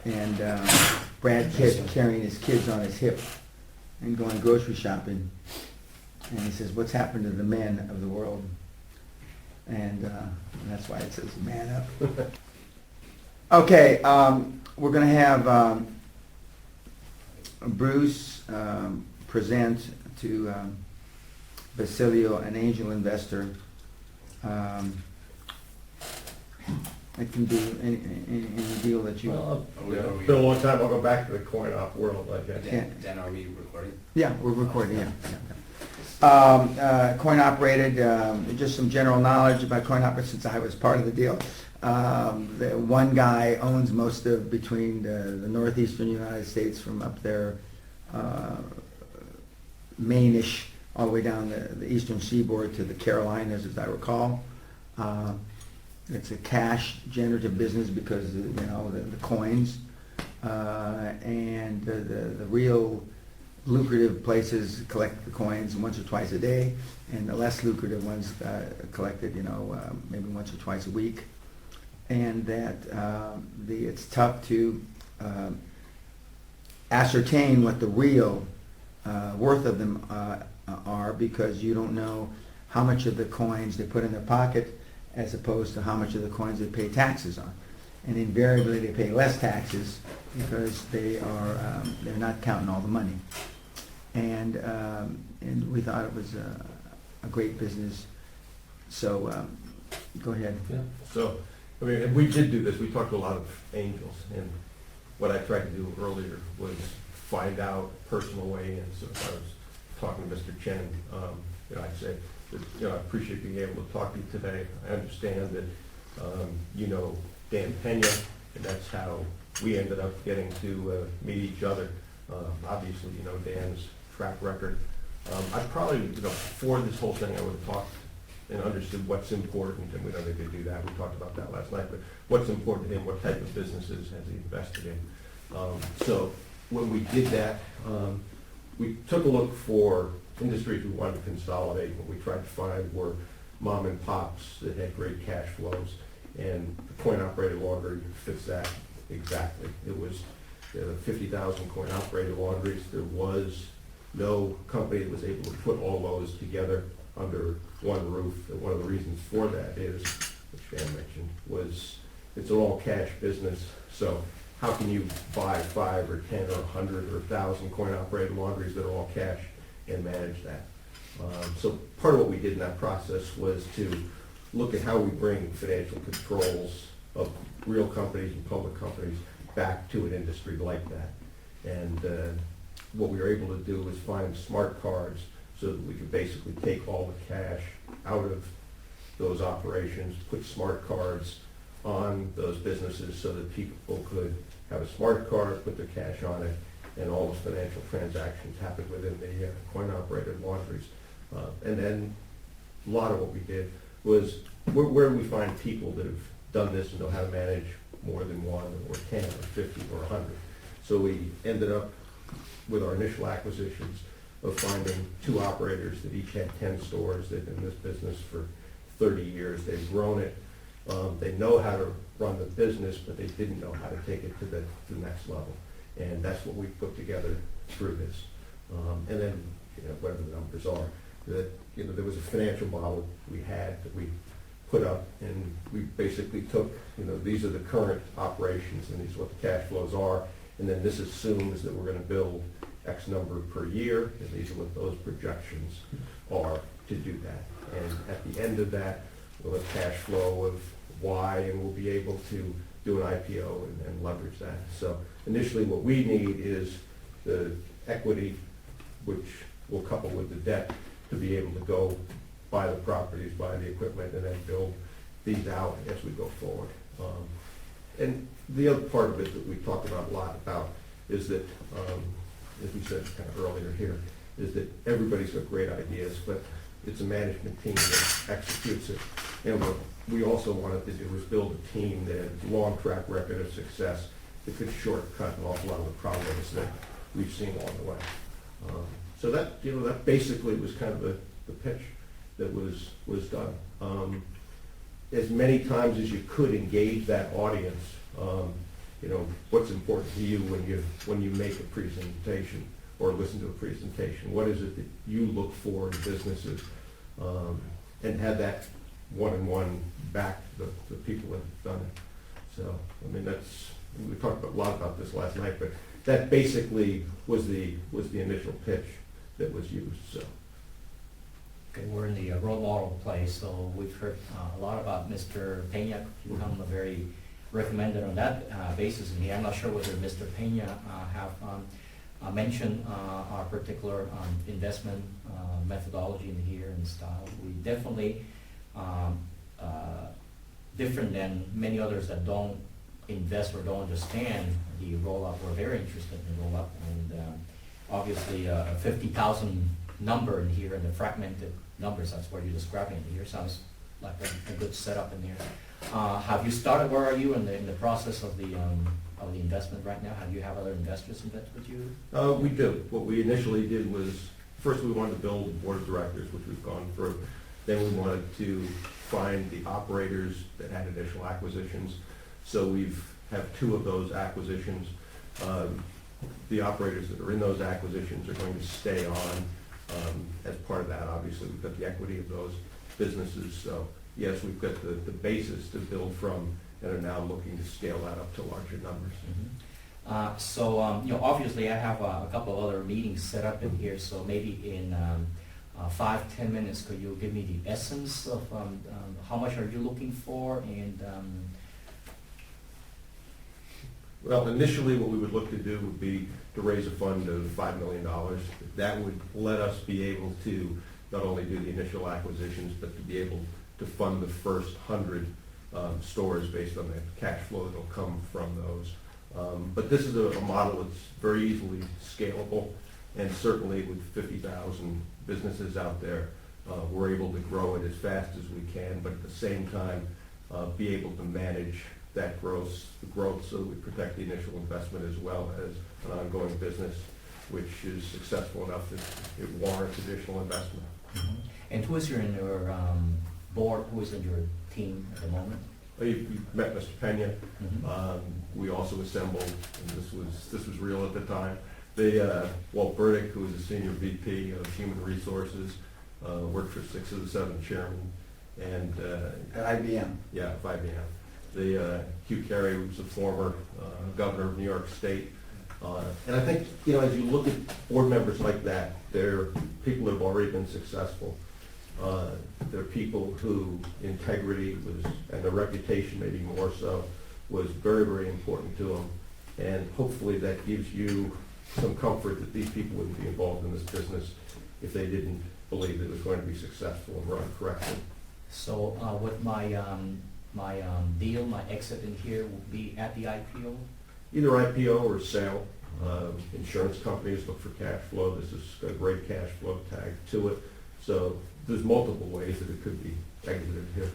and Brad Pitt carrying his kids on his hip and going grocery shopping, and he says, what's happened to the men of the world? And that's why it says Man Up. Okay, we're going to have Bruce present to Basilio, an angel investor. It can do any deal that you... Well, it's been a long time, I'll go back to the coin op world, I guess. Dan, are we recording? Yeah, we're recording, yeah. Coin operated, just some general knowledge about coin operated since I was part of the deal. The one guy owns most of between the northeastern United States from up there, Maine-ish, all the way down the eastern seaboard to the Carolinas, as I recall. It's a cash generative business because the coins, and the real lucrative places collect the coins once or twice a day, and the less lucrative ones collected, maybe once or twice a week. And that it's tough to ascertain what the real worth of them are, because you don't know how much of the coins they put in their pocket as opposed to how much of the coins they pay taxes on. And invariably they pay less taxes because they're not counting all the money. And we thought it was a great business. So go ahead. Yeah. So, I mean, and we did do this. We talked to a lot of angels, and what I tried to do earlier was find out personal way. And so if I was talking to Mr. Chen, I'd say, I appreciate being able to talk to you today. I understand that Dan Pena, and that's how we ended up getting to meet each other. Obviously, Dan's track record. I probably, before this whole thing, I would have talked and understood what's important, and we don't need to do that. We talked about that last night, but what's important to him, what type of businesses has he invested in. So when we did that, we took a look for industries we wanted to consolidate. What we tried to find were mom and pops that had great cash flows, and the coin-operated laundry fits that exactly. It was 50,000 coin-operated laundries. There was no company that was able to put all those together under one roof. And one of the reasons for that is, which Dan mentioned, was it's an all-cash business. So how can you buy 5 or 10 or 100 or 1,000 coin-operated laundries that are all cash and manage that? So part of what we did in that process was to look at how we bring financial controls of real companies and public companies back to an industry like that. And what we were able to do was find smart cards so that we could basically take all the cash out of those operations, put smart cards on those businesses so that people could have a smart card, put their cash on it, and all the financial transactions happened within the coin-operated laundries. And then a lot of what we did was where do we find people that have done this and know how to manage more than one or 10 or 50 or 100. So we ended up with our initial acquisitions of finding 2 operators that each had 10 stores. They've been in this business for 30 years. They've grown it. They know how to run the business, but they didn't know how to take it to the next level. And that's what we put together through this. And then, whatever the numbers are, that, there was a financial model we had that we put up, and we basically took, these are the current operations, and these are what the cash flows are, and then this assumes that we're gonna build X number per year, and these are what those projections are to do that. And at the end of that, we'll have cash flow of Y, and we'll be able to do an IPO and leverage that. So initially, what we need is the equity, which will couple with the debt, to be able to go buy the properties, buy the equipment, and then build these out as we go forward. And the other part of it that we talked about a lot about is that, as we said kind of earlier here, is that everybody's got great ideas, but it's a management team that executes it. And what we also wanted to do was build a team that had a long track record of success that could shortcut an awful lot of the problems that we've seen along the way. So that, that basically was kind of the pitch that was done. As many times as you could engage that audience, what's important to you when you make a presentation or listen to a presentation? What is it that you look for in businesses? And have that one-on-one back to the people that have done it. So, we talked a lot about this last night, but that basically was the initial pitch that was used, so. Okay, we're in the role model place, so we've heard a lot about Mr. Peña. You come very recommended on that basis, and I'm not sure whether Mr. Peña have mentioned our particular investment methodology in here and style. We definitely different than many others that don't invest or don't understand the roll-up. We're very interested in the roll-up, and obviously a 50,000 number in here and the fragmented numbers, that's what you're describing in here, sounds like a good setup in there. Have you started, where are you in the process of the investment right now? Have you have other investors invest with you? We do. What we initially did was, first we wanted to build a board of directors, which we've gone through. Then we wanted to find the operators that had initial acquisitions. So we've have 2 of those acquisitions. The operators that are in those acquisitions are going to stay on. As part of that, obviously, we've got the equity of those businesses. So yes, we've got the basis to build from, and are now looking to scale that up to larger numbers. Mm-hmm. So obviously I have a couple of other meetings set up in here, so maybe in 5-10 minutes, could you give me the essence of how much are you looking for, and Well, initially, what we would look to do would be to raise a fund of $5 million. That would let us be able to not only do the initial acquisitions, but to be able to fund the first 100 stores based on the cash flow that will come from those. But this is a model that's very easily scalable, and certainly with 50,000 businesses out there, we're able to grow it as fast as we can, but at the same time, be able to manage that growth so that we protect the initial investment as well as an ongoing business, which is successful enough that it warrants additional investment. Mm-hmm. And who is in your board? Who is in your team at the moment? You met Mr. Peña. Mm-hmm. We also assembled, and this was real at the time. Walt Burdick, who was a senior VP of Human Resources, worked for 6 of the 7 chairmen, and At IBM. yeah, IBM. Hugh Carey was a former governor of New York State. And I think, as you look at board members like that, they're people that have already been successful. They're people who integrity was, and their reputation maybe more so, was very, very important to them. And hopefully that gives you some comfort that these people wouldn't be involved in this business if they didn't believe it was going to be successful and run correctly. So, would my deal, my exit in here will be at the IPO? Either IPO or sale. Insurance companies look for cash flow. This has got a great cash flow tag to it. So there's multiple ways that it could be exited here.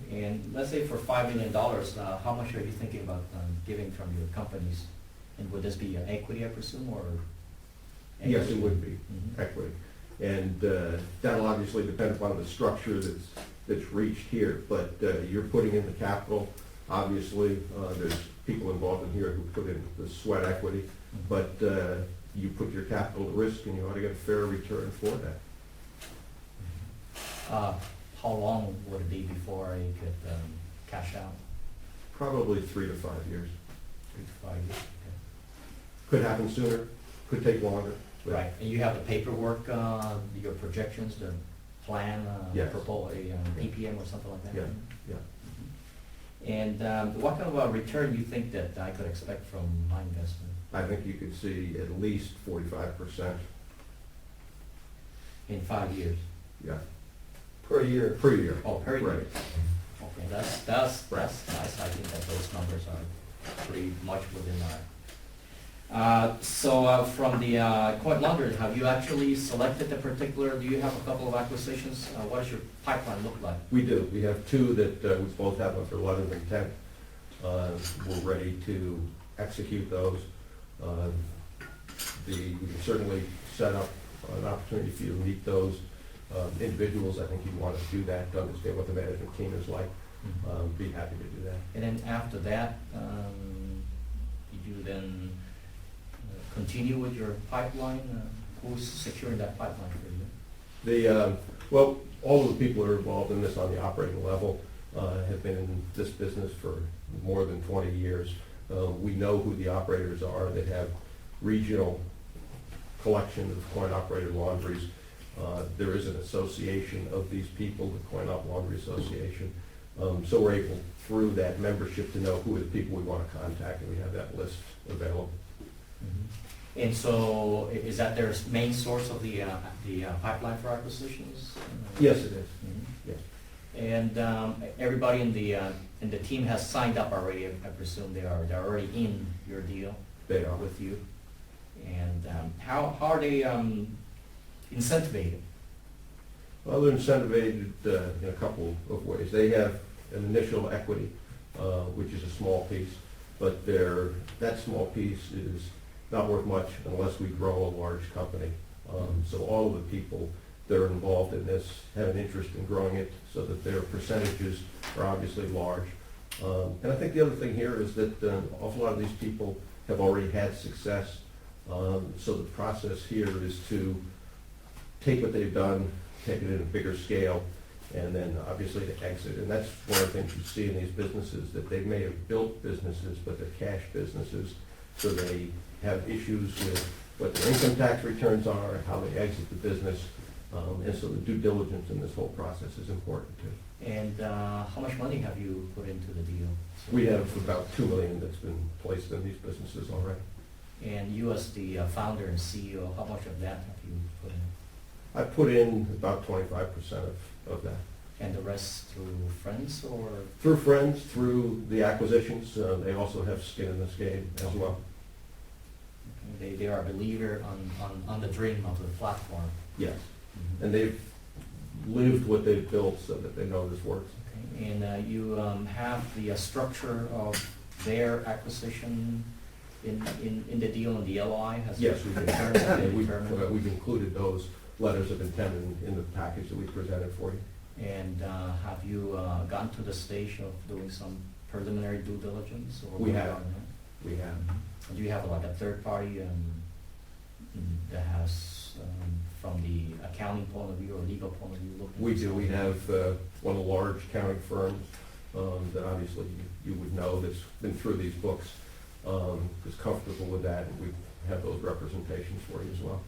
Okay, and let's say for $5 million, how much are you thinking about giving from your companies? And would this be equity, I presume, or? Yes, equity? it would be Mhm. equity. And that'll obviously depend upon the structure that's reached here. But you're putting in the capital. Obviously, there's people involved in here who put in the sweat equity. But you put your capital at risk and you ought to get a fair return for that. How long would it be before I could cash out? Probably 3 to 5 years. 3 to 5 years. Could happen sooner, could take longer. but- Right, and you have the paperwork, your projections, the plan, Yes. proposal, a PPM or something like that? Yeah, yeah. And what kind of a return do you think that I could expect from my investment I think you could see at least 45%, in 5 years? yeah, Per year. per year. Oh, per year? Right. Okay, that's nice, I think that those numbers are pretty much within our. So from the Coin Laundry, have you actually selected the particular, do you have a couple of acquisitions? What does your pipeline look like? We do. We have two that we both have under letter of intent. We're ready to execute those. We can certainly set up an opportunity for you to meet those individuals. I think you want to do that, to understand what the management team is like. Be happy to do that. And then after that, did you then continue with your pipeline? Who's securing that pipeline for you? Well, all of the people who are involved in this on the operating level have been in this business for more than 20 years. We know who the operators are. They have regional collection of coin-operated laundries. There is an association of these people, the Coin-Op Laundry Association. So we're able, through that membership, to know who are the people we want to contact, and we have that list available. And so is that their main source of the pipeline for acquisitions? Yes, it is. Mhm. Yes. And everybody in the team has signed up already, I presume they're already in your deal They are. with you. And how are they incentivated? Well, they're incentivized in a couple of ways. They have an initial equity, which is a small piece, but that small piece is not worth much unless we grow a large company. So all of the people that are involved in this have an interest in growing it so that their percentages are obviously large. And I think the other thing here is that an awful lot of these people have already had success. So the process here is to take what they've done, take it in a bigger scale, and then obviously to exit. And that's one of the things you see in these businesses, that they may have built businesses, but they're cash businesses. So they have issues with what their income tax returns are, and how they exit the business. And so the due diligence in this whole process is important too. And how much money have you put into the deal? We have about $2 million that's been placed in these businesses already. And you as the founder and CEO, how much of that have you put in? I put in about 25% of that. And the rest through friends or? Through friends, through the acquisitions, they also have skin in this game as well. They are a believer on the dream of the platform. Yes. Mhm. And they've lived what they've built so that they know this works. Okay. And you have the structure of their acquisition in the deal in the LOI? Has Yes, it we've been determined, determined? we've included those letters of intent in the package that we presented for you. And have you gotten to the stage of doing some preliminary due diligence? Or We what have. about that? We have. Do you have like a third party that has, from the accounting point of view or legal point of view, looked at We this? do. We have one of the large accounting firms that obviously you would know that's been through these books, is comfortable with that, and we have those representations for you as well.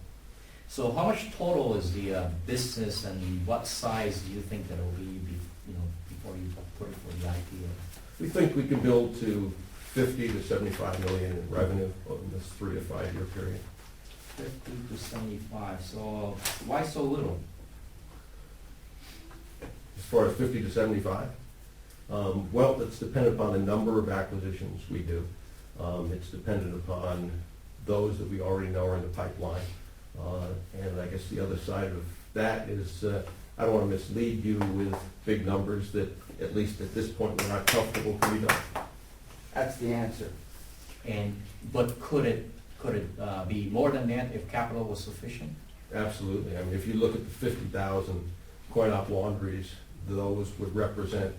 So how much total is the business, and what size do you think that it will be, before you put it for the IPO? We think we can build to 50 to 75 million in revenue over this 3 to 5 year period. 50 to 75, so why so little? As far as 50 to 75, well, it's dependent upon the number of acquisitions we do. It's dependent upon those that we already know are in the pipeline. And I guess the other side of that is, I don't want to mislead you with big numbers that, at least at this point, we're not comfortable can be done. That's the answer. But could it be more than that if capital was sufficient? Absolutely. I mean, if you look at the 50,000 coin-op laundries, those would represent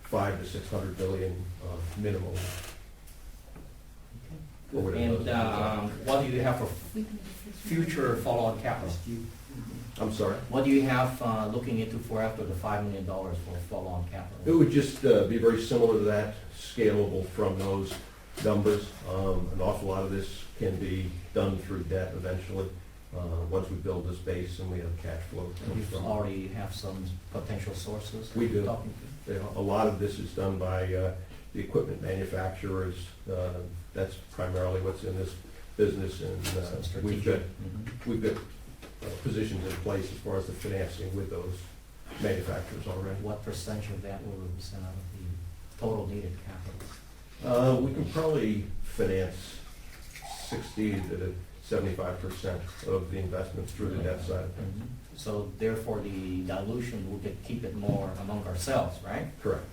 500 to 600 billion minimum. Or whatever those numbers are. And what do you have for future follow-on capital? I'm sorry? What do you have looking into for after the $5 million for follow-on It capital? would just be very similar to that, scalable from those numbers. An awful lot of this can be done through debt eventually, once we build this base and we have cash flow. And you already have some potential sources? We do. Talking to? You know, a lot of this is done by the equipment manufacturers. That's primarily what's in this business, and Some we've strategic. got, we've got positions in place as far as the financing with those manufacturers already. What percentage of that will represent out of the total needed capital? We can probably finance 60 to 75% of the investments through the debt side. Mhm. So therefore, the dilution, we could keep it more among ourselves, right? Correct.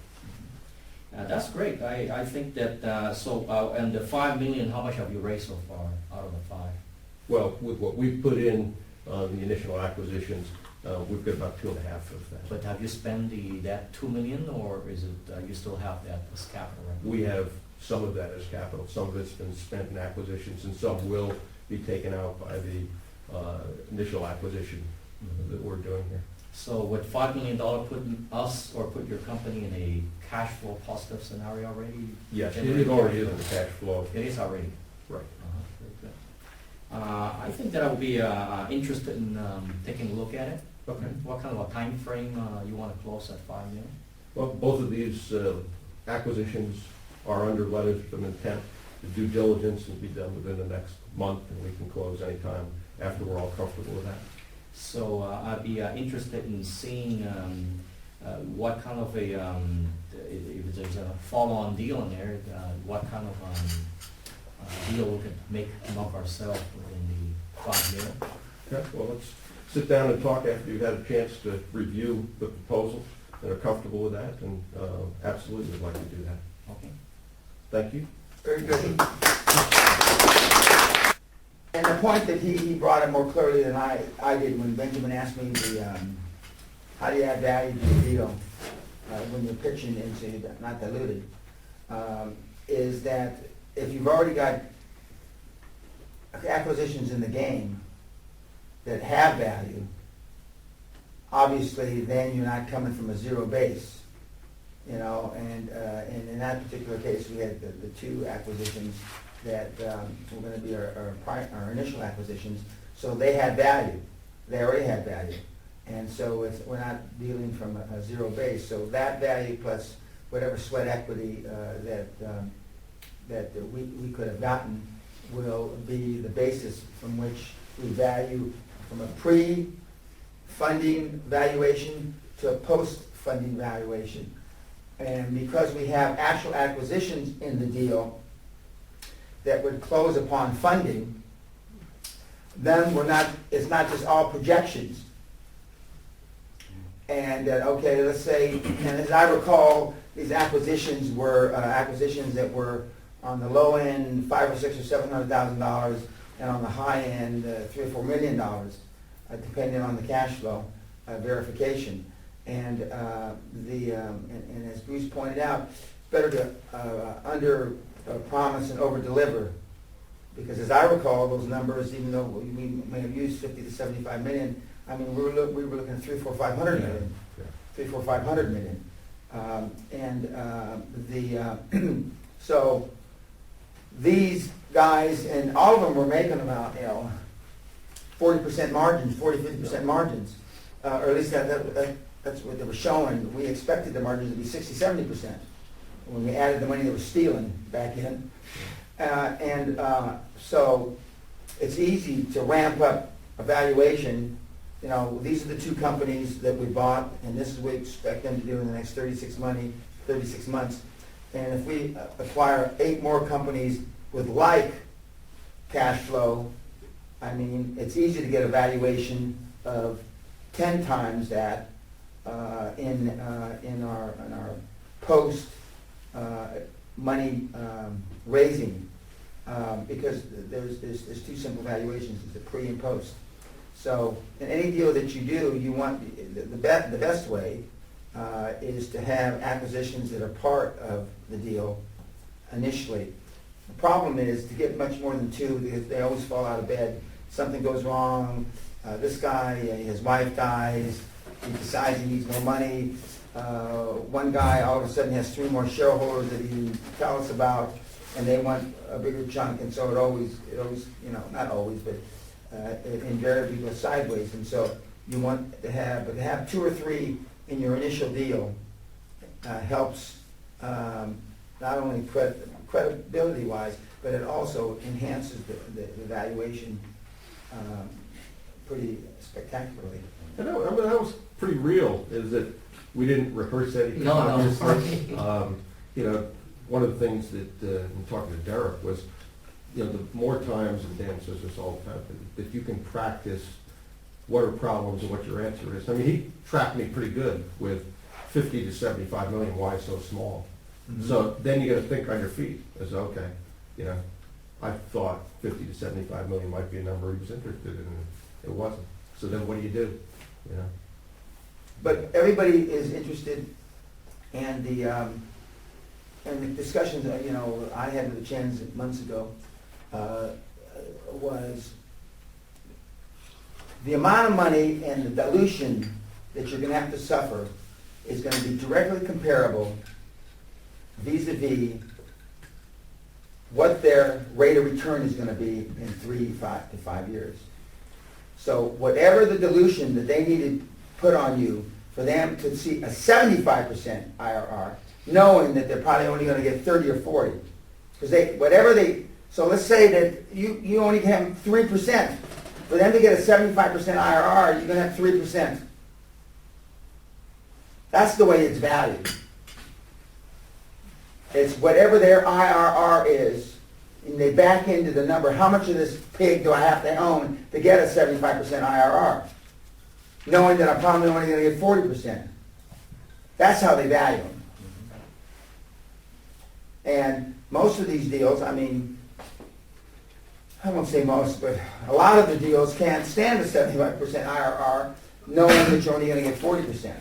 That's great. I think that, and the 5 million, how much have you raised so far out of the 5? Well, with what we've put in the initial acquisitions, we've got about 2.5 of that. But have you spent that 2 million, or is it, you still have that as capital? Right? We have some of that as capital. Some of it's been spent in acquisitions, and some will be taken out by the initial acquisition Mhm. that we're doing here. So would $5 million put us or put your company in a cash flow positive scenario already? Yes, it already is in the cash flow. It is already? Right. Very good. I think that I would be interested in taking a look at it. Okay. What kind of a time frame you want to close at 5 million? Well, both of these acquisitions are under letters of intent. The due diligence will be done within the next month, and we can close anytime after we're all comfortable with that. So I'd be interested in seeing what kind of a, if there's a follow-on deal in there, what kind of deal we could make among ourselves within the 5 million. Okay, well, let's sit down and talk after you've had a chance to review the proposal and are comfortable with that, and absolutely would like to do that. Okay. Thank you. Very good. And the point that he brought it more clearly than I did when Benjamin asked me how do you add value to the deal when you're pitching into not diluted, is that if you've already got acquisitions in the game that have value, obviously then you're not coming from a zero base, you know, and in that particular case we had the 2 acquisitions that were going to be our initial acquisitions, so they had value. They already had value. And so we're not dealing from a zero base. So that value plus whatever sweat equity that we could have gotten will be the basis from which we value from a pre-funding valuation to a post-funding valuation. And because we have actual acquisitions in the deal that would close upon funding, then it's not just all projections. And okay, let's say, and as I recall, these acquisitions were acquisitions that were on the low end $500,000 or $600,000 or $700,000, and on the high end $3 or $4 million, depending on the cash flow verification. And and as Bruce pointed out, it's better to under promise and over deliver, because as I recall, those numbers, even though we may have used 50 to 75 million, I mean we were looking at 3, 4, 500 million, Yeah. 3, 4, 500 million, so these guys, and all of them were making about 40% margins, 40-50% margins, or at least that's what they were showing. We expected the margins to be 60-70%. when we added the money that was stealing back in. So it's easy to ramp up a valuation. You know, these are the two companies that we bought, and this is what we expect them to do in the next 36 months. And if we acquire 8 more companies with like cash flow, I mean, it's easy to get a valuation of 10 times that in our post money raising, because there's two simple valuations: it's a pre and post. So in any deal that you do, you want the best way is to have acquisitions that are part of the deal initially. The problem is to get much more than 2, because they always fall out of bed. Something goes wrong. This guy, his wife dies. He decides he needs more money. One guy all of a sudden has 3 more shareholders that he tells us about, and they want a bigger chunk. And so it always, you know, not always, but it invariably goes sideways. And so you want to have 2 or 3 in your initial deal helps not only credibility-wise, but it also enhances the valuation pretty spectacularly. I know, I mean, that was pretty real, is that we didn't rehearse anything, No, obviously. no. You know, one of the things that, in talking to Derek was, you know, the more times, and Dan says this all the time, that you can practice what are problems and what your answer is. I mean, he tracked me pretty good with 50 to 75 million, why so small? Mhm. So then you gotta think on your feet, as okay, you know, I thought 50 to 75 million might be a number he was interested in, and it wasn't. So then what do? You know? But everybody is interested, and the discussions that, you know, I had with the Chans months ago was the amount of money and the dilution that you're going to have to suffer is going to be directly comparable vis-a-vis what their rate of return is going to be in 3 to 5 years. So whatever the dilution that they need to put on you for them to see a 75% IRR, knowing that they're probably only going to get 30 or 40. Because so let's say that you only have 3%. For them to get a 75% IRR, you're going to have 3%. That's the way it's valued. It's whatever their IRR is, and they back into the number, how much of this pig do I have to own to get a 75% IRR? Knowing that I'm probably only going to get 40%. That's how they value them. And most of these deals, I mean, I won't say most, but a lot of the deals can't stand a 75% IRR, knowing that you're only going to get 40%.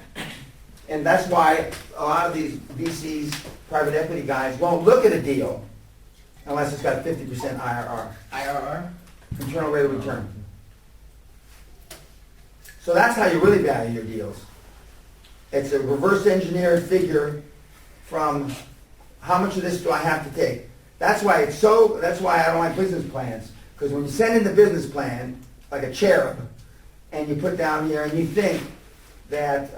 And that's why a lot of these VCs, private equity guys, won't look at a deal unless it's got 50% IRR, IRR? internal rate of return. So that's how you really value your deals. It's a reverse engineered figure from how much of this do I have to take. That's why that's why I don't like business plans. Because when you send in the business plan, like a cherub, and you put down here and you think that,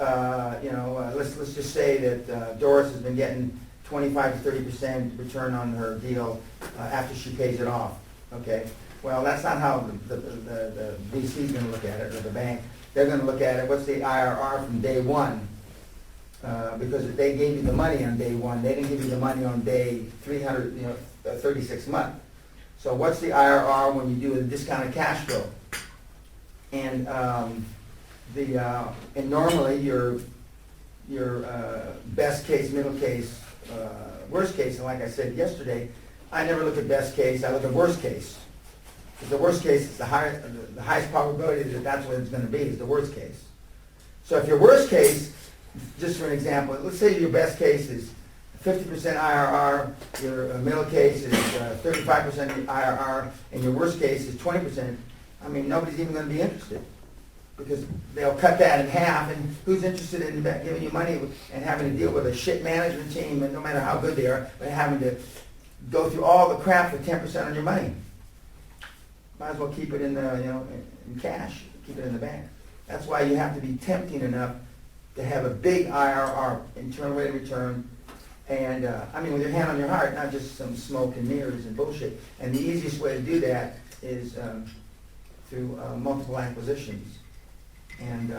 let's just say that Doris has been getting 25 to 30% return on her deal after she pays it off. Okay? Well, that's not how the VC is going to look at it, or the bank. They're going to look at it, what's the IRR from day one? Because if they gave you the money on day one, they didn't give you the money on day 36 month. So what's the IRR when you do a discounted cash flow? And and normally your best case, middle case, worst case, and like I said yesterday, I never look at best case, I look at worst case. Because the worst case is the highest probability that that's what it's going to be, is the worst case. So if your worst case, just for an example, let's say your best case is 50% IRR, your middle case is 35% IRR, and your worst case is 20%, I mean, nobody's even going to be interested. Because they'll cut that in half, and who's interested in giving you money and having to deal with a shit management team, and no matter how good they are, but having to go through all the crap for 10% on your money? Might as well keep it in in cash, keep it in the bank. That's why you have to be tempting enough to have a big IRR, internal rate of return, And, I mean, with your hand on your heart, not just some smoke and mirrors and bullshit. And the easiest way to do that is through multiple acquisitions. And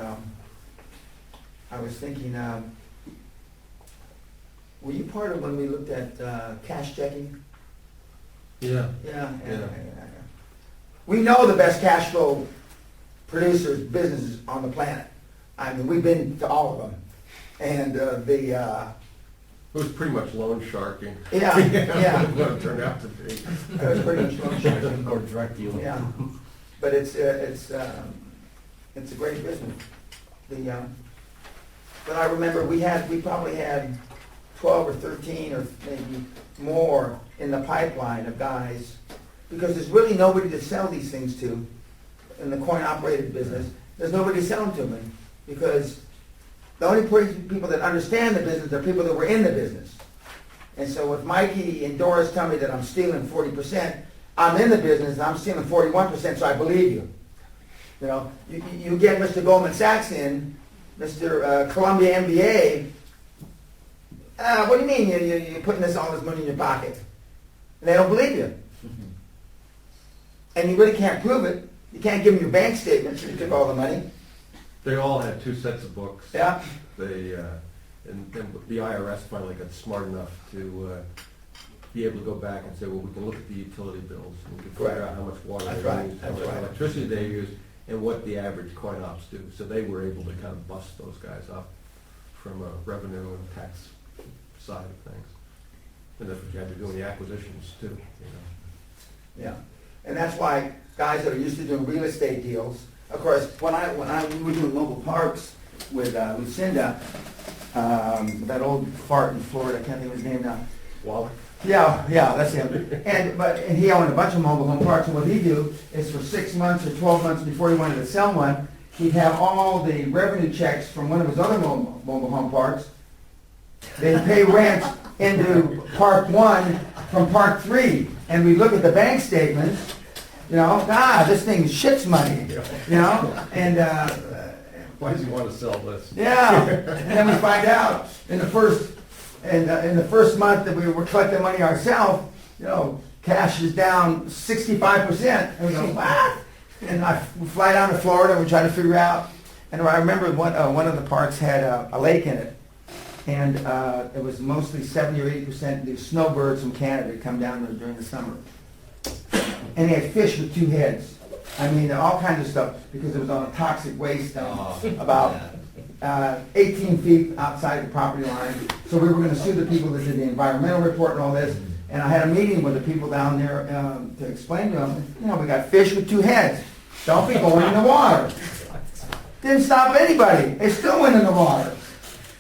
I was thinking, were you part of when we looked at cash checking? Yeah. Yeah. Yeah. We know the best cash flow producers, businesses on the planet. I mean, we've been to all of them. And It was pretty much loan sharking. yeah, yeah. What it turned out to be. It was pretty much loan sharking. Or direct dealing. Yeah, but it's a great business. But I remember we probably had 12 or 13 or maybe more in the pipeline of guys, because there's really nobody to sell these things to in the coin-operated business. There's nobody to sell them to me, because the only people that understand the business are people that were in the business. And so if Mikey and Doris tell me that I'm stealing 40%, I'm in the business, and I'm stealing 41%, so I believe you. You know, you get Mr. Goldman Sachs in, Mr. Columbia MBA, what do you mean you're putting all this money in your pocket? And they don't believe you. And you really can't prove it. You can't give them your bank statements that you took all the money. They all had 2 sets of books. Yeah. They, and the IRS finally got smart enough to be able to go back and say, well, we can look at the utility bills, and we can figure Correct. out how much water That's they right. use, how That's much right. electricity they use, and what the average coin ops do. So they were able to kind of bust those guys up from a revenue and tax side of things. And that's what you had to do in the acquisitions too, you know. Yeah. And that's why guys that are used to doing real estate deals, of course, when we were doing mobile parks with Lucinda, that old fart in Florida, I can't think of his name now. Wallach? Yeah, that's him. And he owned a bunch of mobile home parks, and what he'd do is for 6 months or 12 months before he wanted to sell one, he'd have all the revenue checks from one of his other mobile home parks. They'd pay rent into Park 1 from Park 3, and we'd look at the bank statements, you know, this thing shits money, you know, and Why does he want to sell this? yeah, and then we find out in the first month that we were collecting money ourselves, you know, cash is down 65%, and we go, what? And we fly down to Florida and we try to figure out, and I remember one of the parks had a lake in it, and it was mostly 70 or 80% the snowbirds from Canada come down there during the summer. And they had fish with 2 heads. I mean, all kinds of stuff, because it was on a toxic waste dump, about 18 feet outside the property line. So we were going to sue the people that did the environmental report and all this. And I had a meeting with the people down there to explain to them, you know, we got fish with 2 heads. Don't be going in the water. Didn't stop anybody. They still went in the water.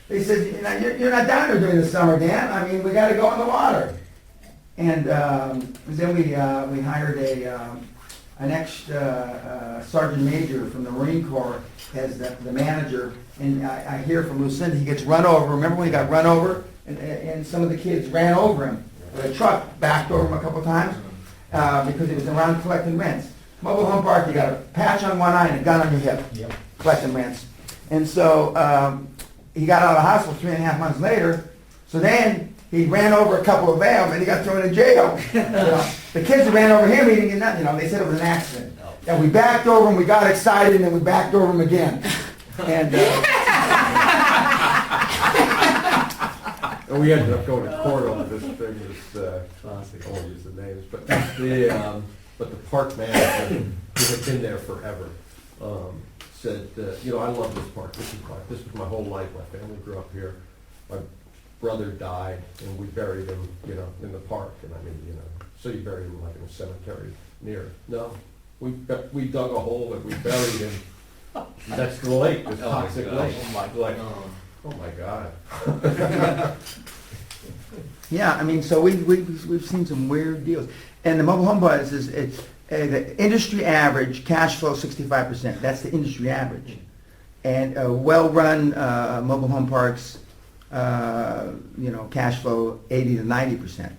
They said, you know, you're not down there during the summer, Dan. I mean, we got to go in the water. And then we hired an ex-sergeant major from the Marine Corps as the manager. And I hear from Lucinda, he gets run over. Remember when he got run over? And some of the kids ran over him. The truck backed over him a couple times because he was around collecting rents. Mobile home park, you got a patch on one eye and a gun on your hip, collecting rents. And so he got out of the hospital 3.5 months later. So then he ran over a couple of them and he got thrown in jail. You know, the kids that ran over him, he didn't get nothing. You know, they said it was an accident. And we backed over him, we got excited, and then we backed over him again. And And we ended up going to court over this thing, I won't use the names, but the park manager, who had been there forever, said, you know, I love this park, this was my whole life, my family grew up here, my brother died, and we buried him, you know, in the park, and I mean, you know, so you bury him like in a cemetery near, no, we dug a hole and we buried him next to the lake, this toxic lake. Oh my God. yeah, I mean, so we've seen some weird deals. And the mobile home park is the industry average cash flow 65%. That's the industry average. And well-run mobile home parks, you know, cash flow 80 to 90%.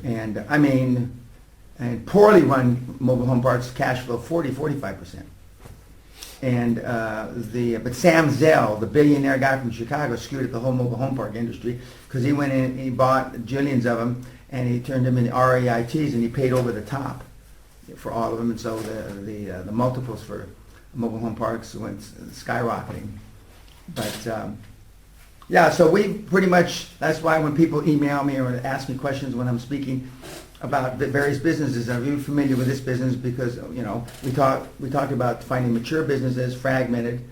And I mean, and poorly run mobile home parks cash flow 40, 45%. And but Sam Zell, the billionaire guy from Chicago, screwed up the whole mobile home park industry because he went in and he bought jillions of them and he turned them into REITs and he paid over the top for all of them. And so the multiples for mobile home parks went skyrocketing. But yeah, so we pretty much, that's why when people email me or ask me questions when I'm speaking about the various businesses, are you familiar with this business? Because, you know, we talked about finding mature businesses, fragmented,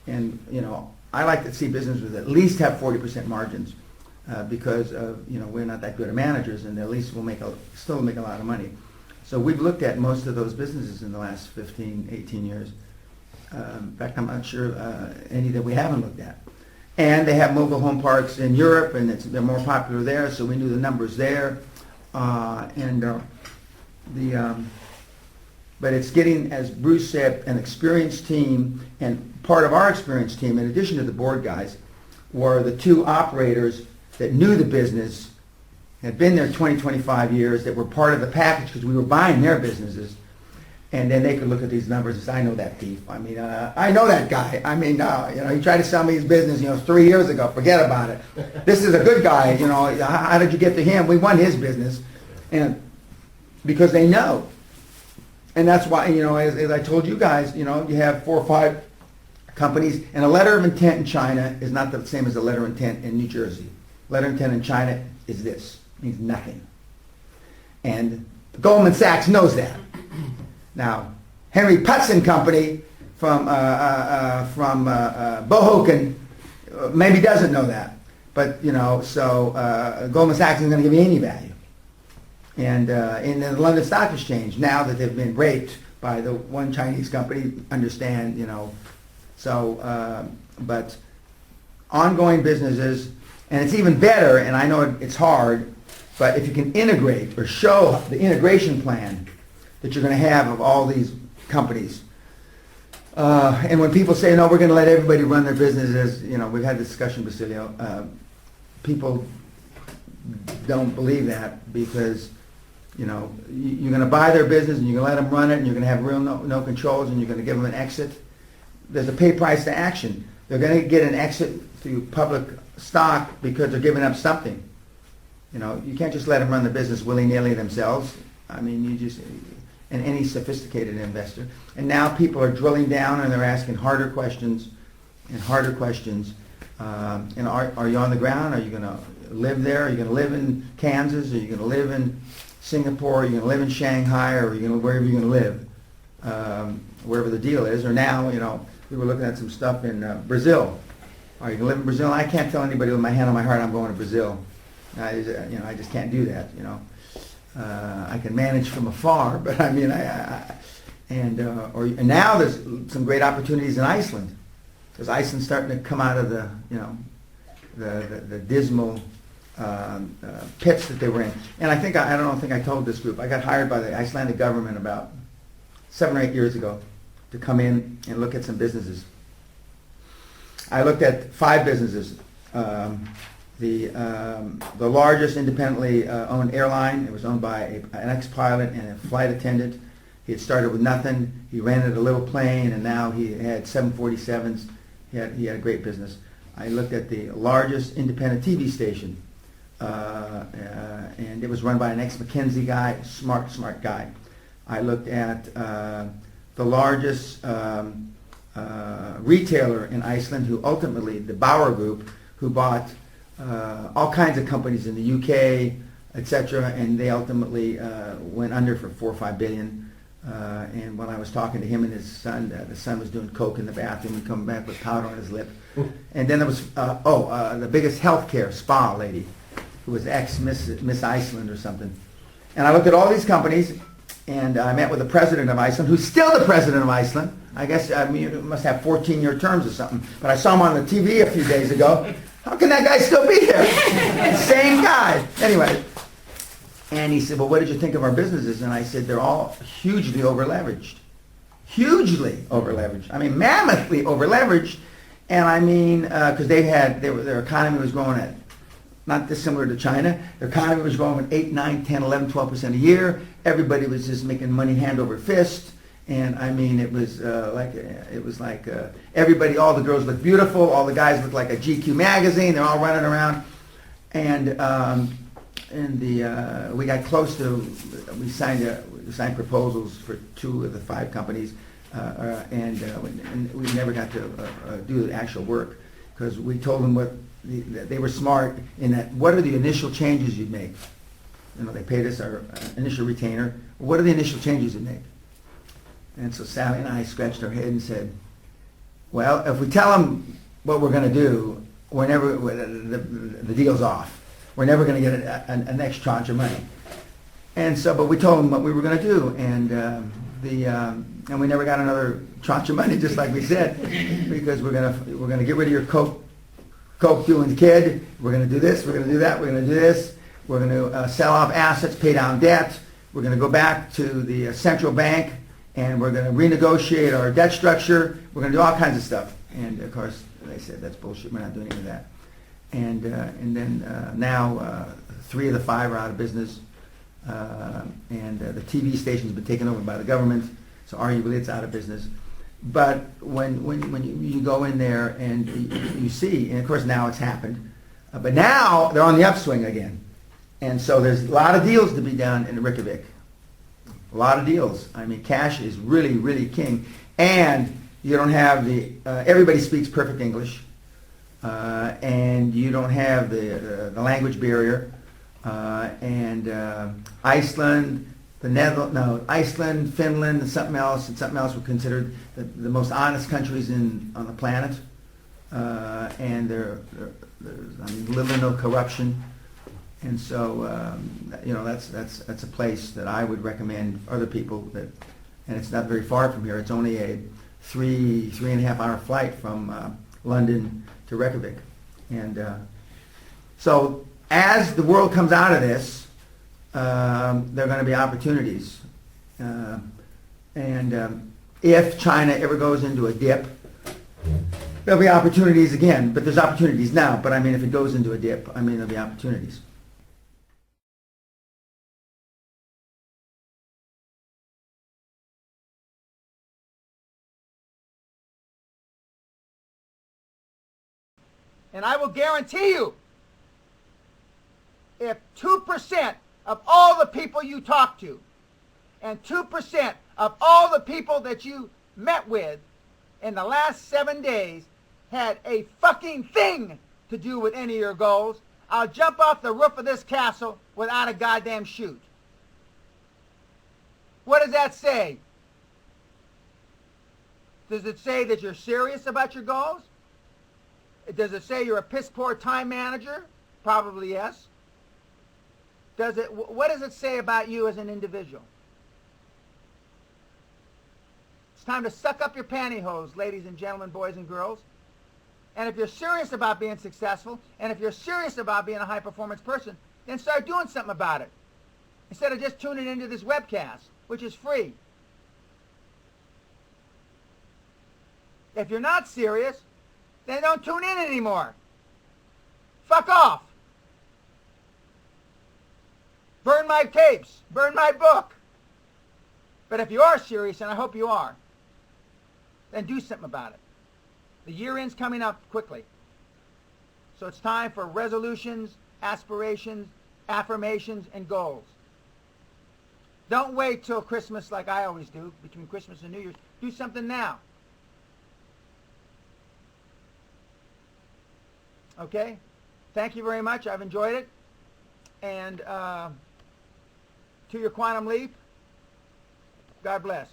and, you know, I like to see businesses that at least have 40% margins because, you know, we're not that good at managers and at least we'll still make a lot of money. So we've looked at most of those businesses in the last 15, 18 years. In fact, I'm not sure any that we haven't looked at. And they have mobile home parks in Europe, and they're more popular there, so we knew the numbers there. But it's getting, as Bruce said, an experienced team, and part of our experienced team, in addition to the board guys, were the two operators that knew the business, had been there 20, 25 years, that were part of the package because we were buying their businesses. And then they could look at these numbers and say, I know that thief. I mean, I know that guy. I mean, you know, he tried to sell me his business, you know, 3 years ago. Forget about it. This is a good guy, you know. How did you get to him? We won his business. And because they know. And that's why, you know, as I told you guys, you know, you have 4 or 5 companies. And a letter of intent in China is not the same as a letter of intent in New Jersey. Letter of intent in China is this. It means nothing. And Goldman Sachs knows that. Now, Henry Putz & Company from Bohoken maybe doesn't know that. But, you know, so Goldman Sachs isn't going to give you any value. And in the London Stock Exchange, now that they've been raped by the one Chinese company, understand, you know. So, but ongoing businesses, and it's even better, and I know it's hard, but if you can integrate or show the integration plan that you're going to have of all these companies. And when people say, no, we're going to let everybody run their businesses, you know, we've had this discussion, Basilio, people don't believe that because, you know, you're going to buy their business and you're going to let them run it and you're going to have real no controls and you're going to give them an exit. There's a pay price to action. They're going to get an exit through public stock because they're giving up something. You know, you can't just let them run the business willy-nilly themselves. I mean, you just... and any sophisticated investor. And now people are drilling down and they're asking harder questions and harder questions. And are you on the ground? Are you going to live there? Are you going to live in Kansas? Are you going to live in Singapore? Are you going to live in Shanghai? Or are you going to wherever you're going to live, wherever the deal is? Or now, you know, we were looking at some stuff in Brazil. Are you going to live in Brazil? I can't tell anybody with my hand on my heart I'm going to Brazil. I just can't do that, you know. I can manage from afar, but I mean, and now there's some great opportunities in Iceland, because Iceland's starting to come out of the, you know, the dismal pits that they were in. And I think I don't think I told this group. I got hired by the Icelandic government about 7 or 8 years ago to come in and look at some businesses. I looked at 5 businesses. The largest independently owned airline. It was owned by an ex-pilot and a flight attendant. He had started with nothing. He rented a little plane, and now he had 747s. He had a great business. I looked at the largest independent TV station, and it was run by an ex-McKinsey guy, smart guy. I looked at the largest retailer in Iceland, who ultimately, the Bauer Group, who bought all kinds of companies in the UK, etc., and they ultimately went under for 4 or 5 billion. And when I was talking to him and his son, the son was doing coke in the bathroom and coming back with powder on his lip. And then there was the biggest healthcare spa lady, who was ex-Miss Iceland or something. And I looked at all these companies, and I met with the president of Iceland, who's still the president of Iceland. I guess you must have 14-year terms or something. But I saw him on the TV a few days ago. How can that guy still be there? Same guy. Anyway. And he said, well, what did you think of our businesses? And I said, they're all hugely over-leveraged. Hugely over-leveraged. I mean, mammothly over-leveraged. And I mean, because their economy was growing at, not dissimilar to China, their economy was growing at 8, 9, 10, 11, 12% a year. Everybody was just making money hand over fist. And I mean, it was like everybody, all the girls looked beautiful, all the guys looked like a GQ magazine. They're all running around, and we got close to, we signed proposals for 2 of the 5 companies, and we never got to do the actual work because we told them they were smart in that. What are the initial changes you'd make? You know, they paid us our initial retainer. What are the initial changes you'd make? And so Sally and I scratched our head and said, well, if we tell them what we're going to do, the deal's off. We're never going to get a next tranche of money. And so, but we told them what we were going to do, and and we never got another tranche of money, just like we said, because we're going to get rid of your coke doing kid. We're going to do this. We're going to do that. We're going to do this. We're going to sell off assets, pay down debt. We're going to go back to the central bank, and we're going to renegotiate our debt structure. We're going to do all kinds of stuff. And of course, they said that's bullshit. We're not doing any of that. And then now 3 of the 5 are out of business, and the TV station's been taken over by the government, so arguably it's out of business. But when you go in there and you see, and of course now it's happened, but now they're on the upswing again, and so there's a lot of deals to be done in Reykjavik. A lot of deals. I mean, cash is really, really king, and you don't have everybody speaks perfect English. And you don't have the language barrier, and Iceland, Iceland, Finland, and something else were considered the most honest countries on the planet, and there's little or no corruption, and so that's a place that I would recommend other people and it's not very far from here. It's only a 3.5 hour flight from London to Reykjavik. And so as the world comes out of this, there are going to be opportunities. If China ever goes into a dip, there'll be opportunities again. But there's opportunities now. But I mean, if it goes into a dip, I mean, there'll be opportunities. And I will guarantee you, if 2% of all the people you talk to and 2% of all the people that you met with in the last 7 days had a fucking thing to do with any of your goals, I'll jump off the roof of this castle without a goddamn chute. What does that say? Does it say that you're serious about your goals? Does it say you're a piss-poor time manager? Probably yes. What does it say about you as an individual? It's time to suck up your pantyhose, ladies and gentlemen, boys and girls. And if you're serious about being successful, and if you're serious about being a high-performance person, then start doing something about it. Instead of just tuning into this webcast, which is free. If you're not serious, then don't tune in anymore. Fuck off. Burn my tapes. Burn my book. But if you are serious, and I hope you are, then do something about it. The year end's coming up quickly. So it's time for resolutions, aspirations, affirmations, and goals. Don't wait till Christmas like I always do, between Christmas and New Year's. Do something now. Okay? Thank you very much. I've enjoyed it. And to your quantum leap, God bless.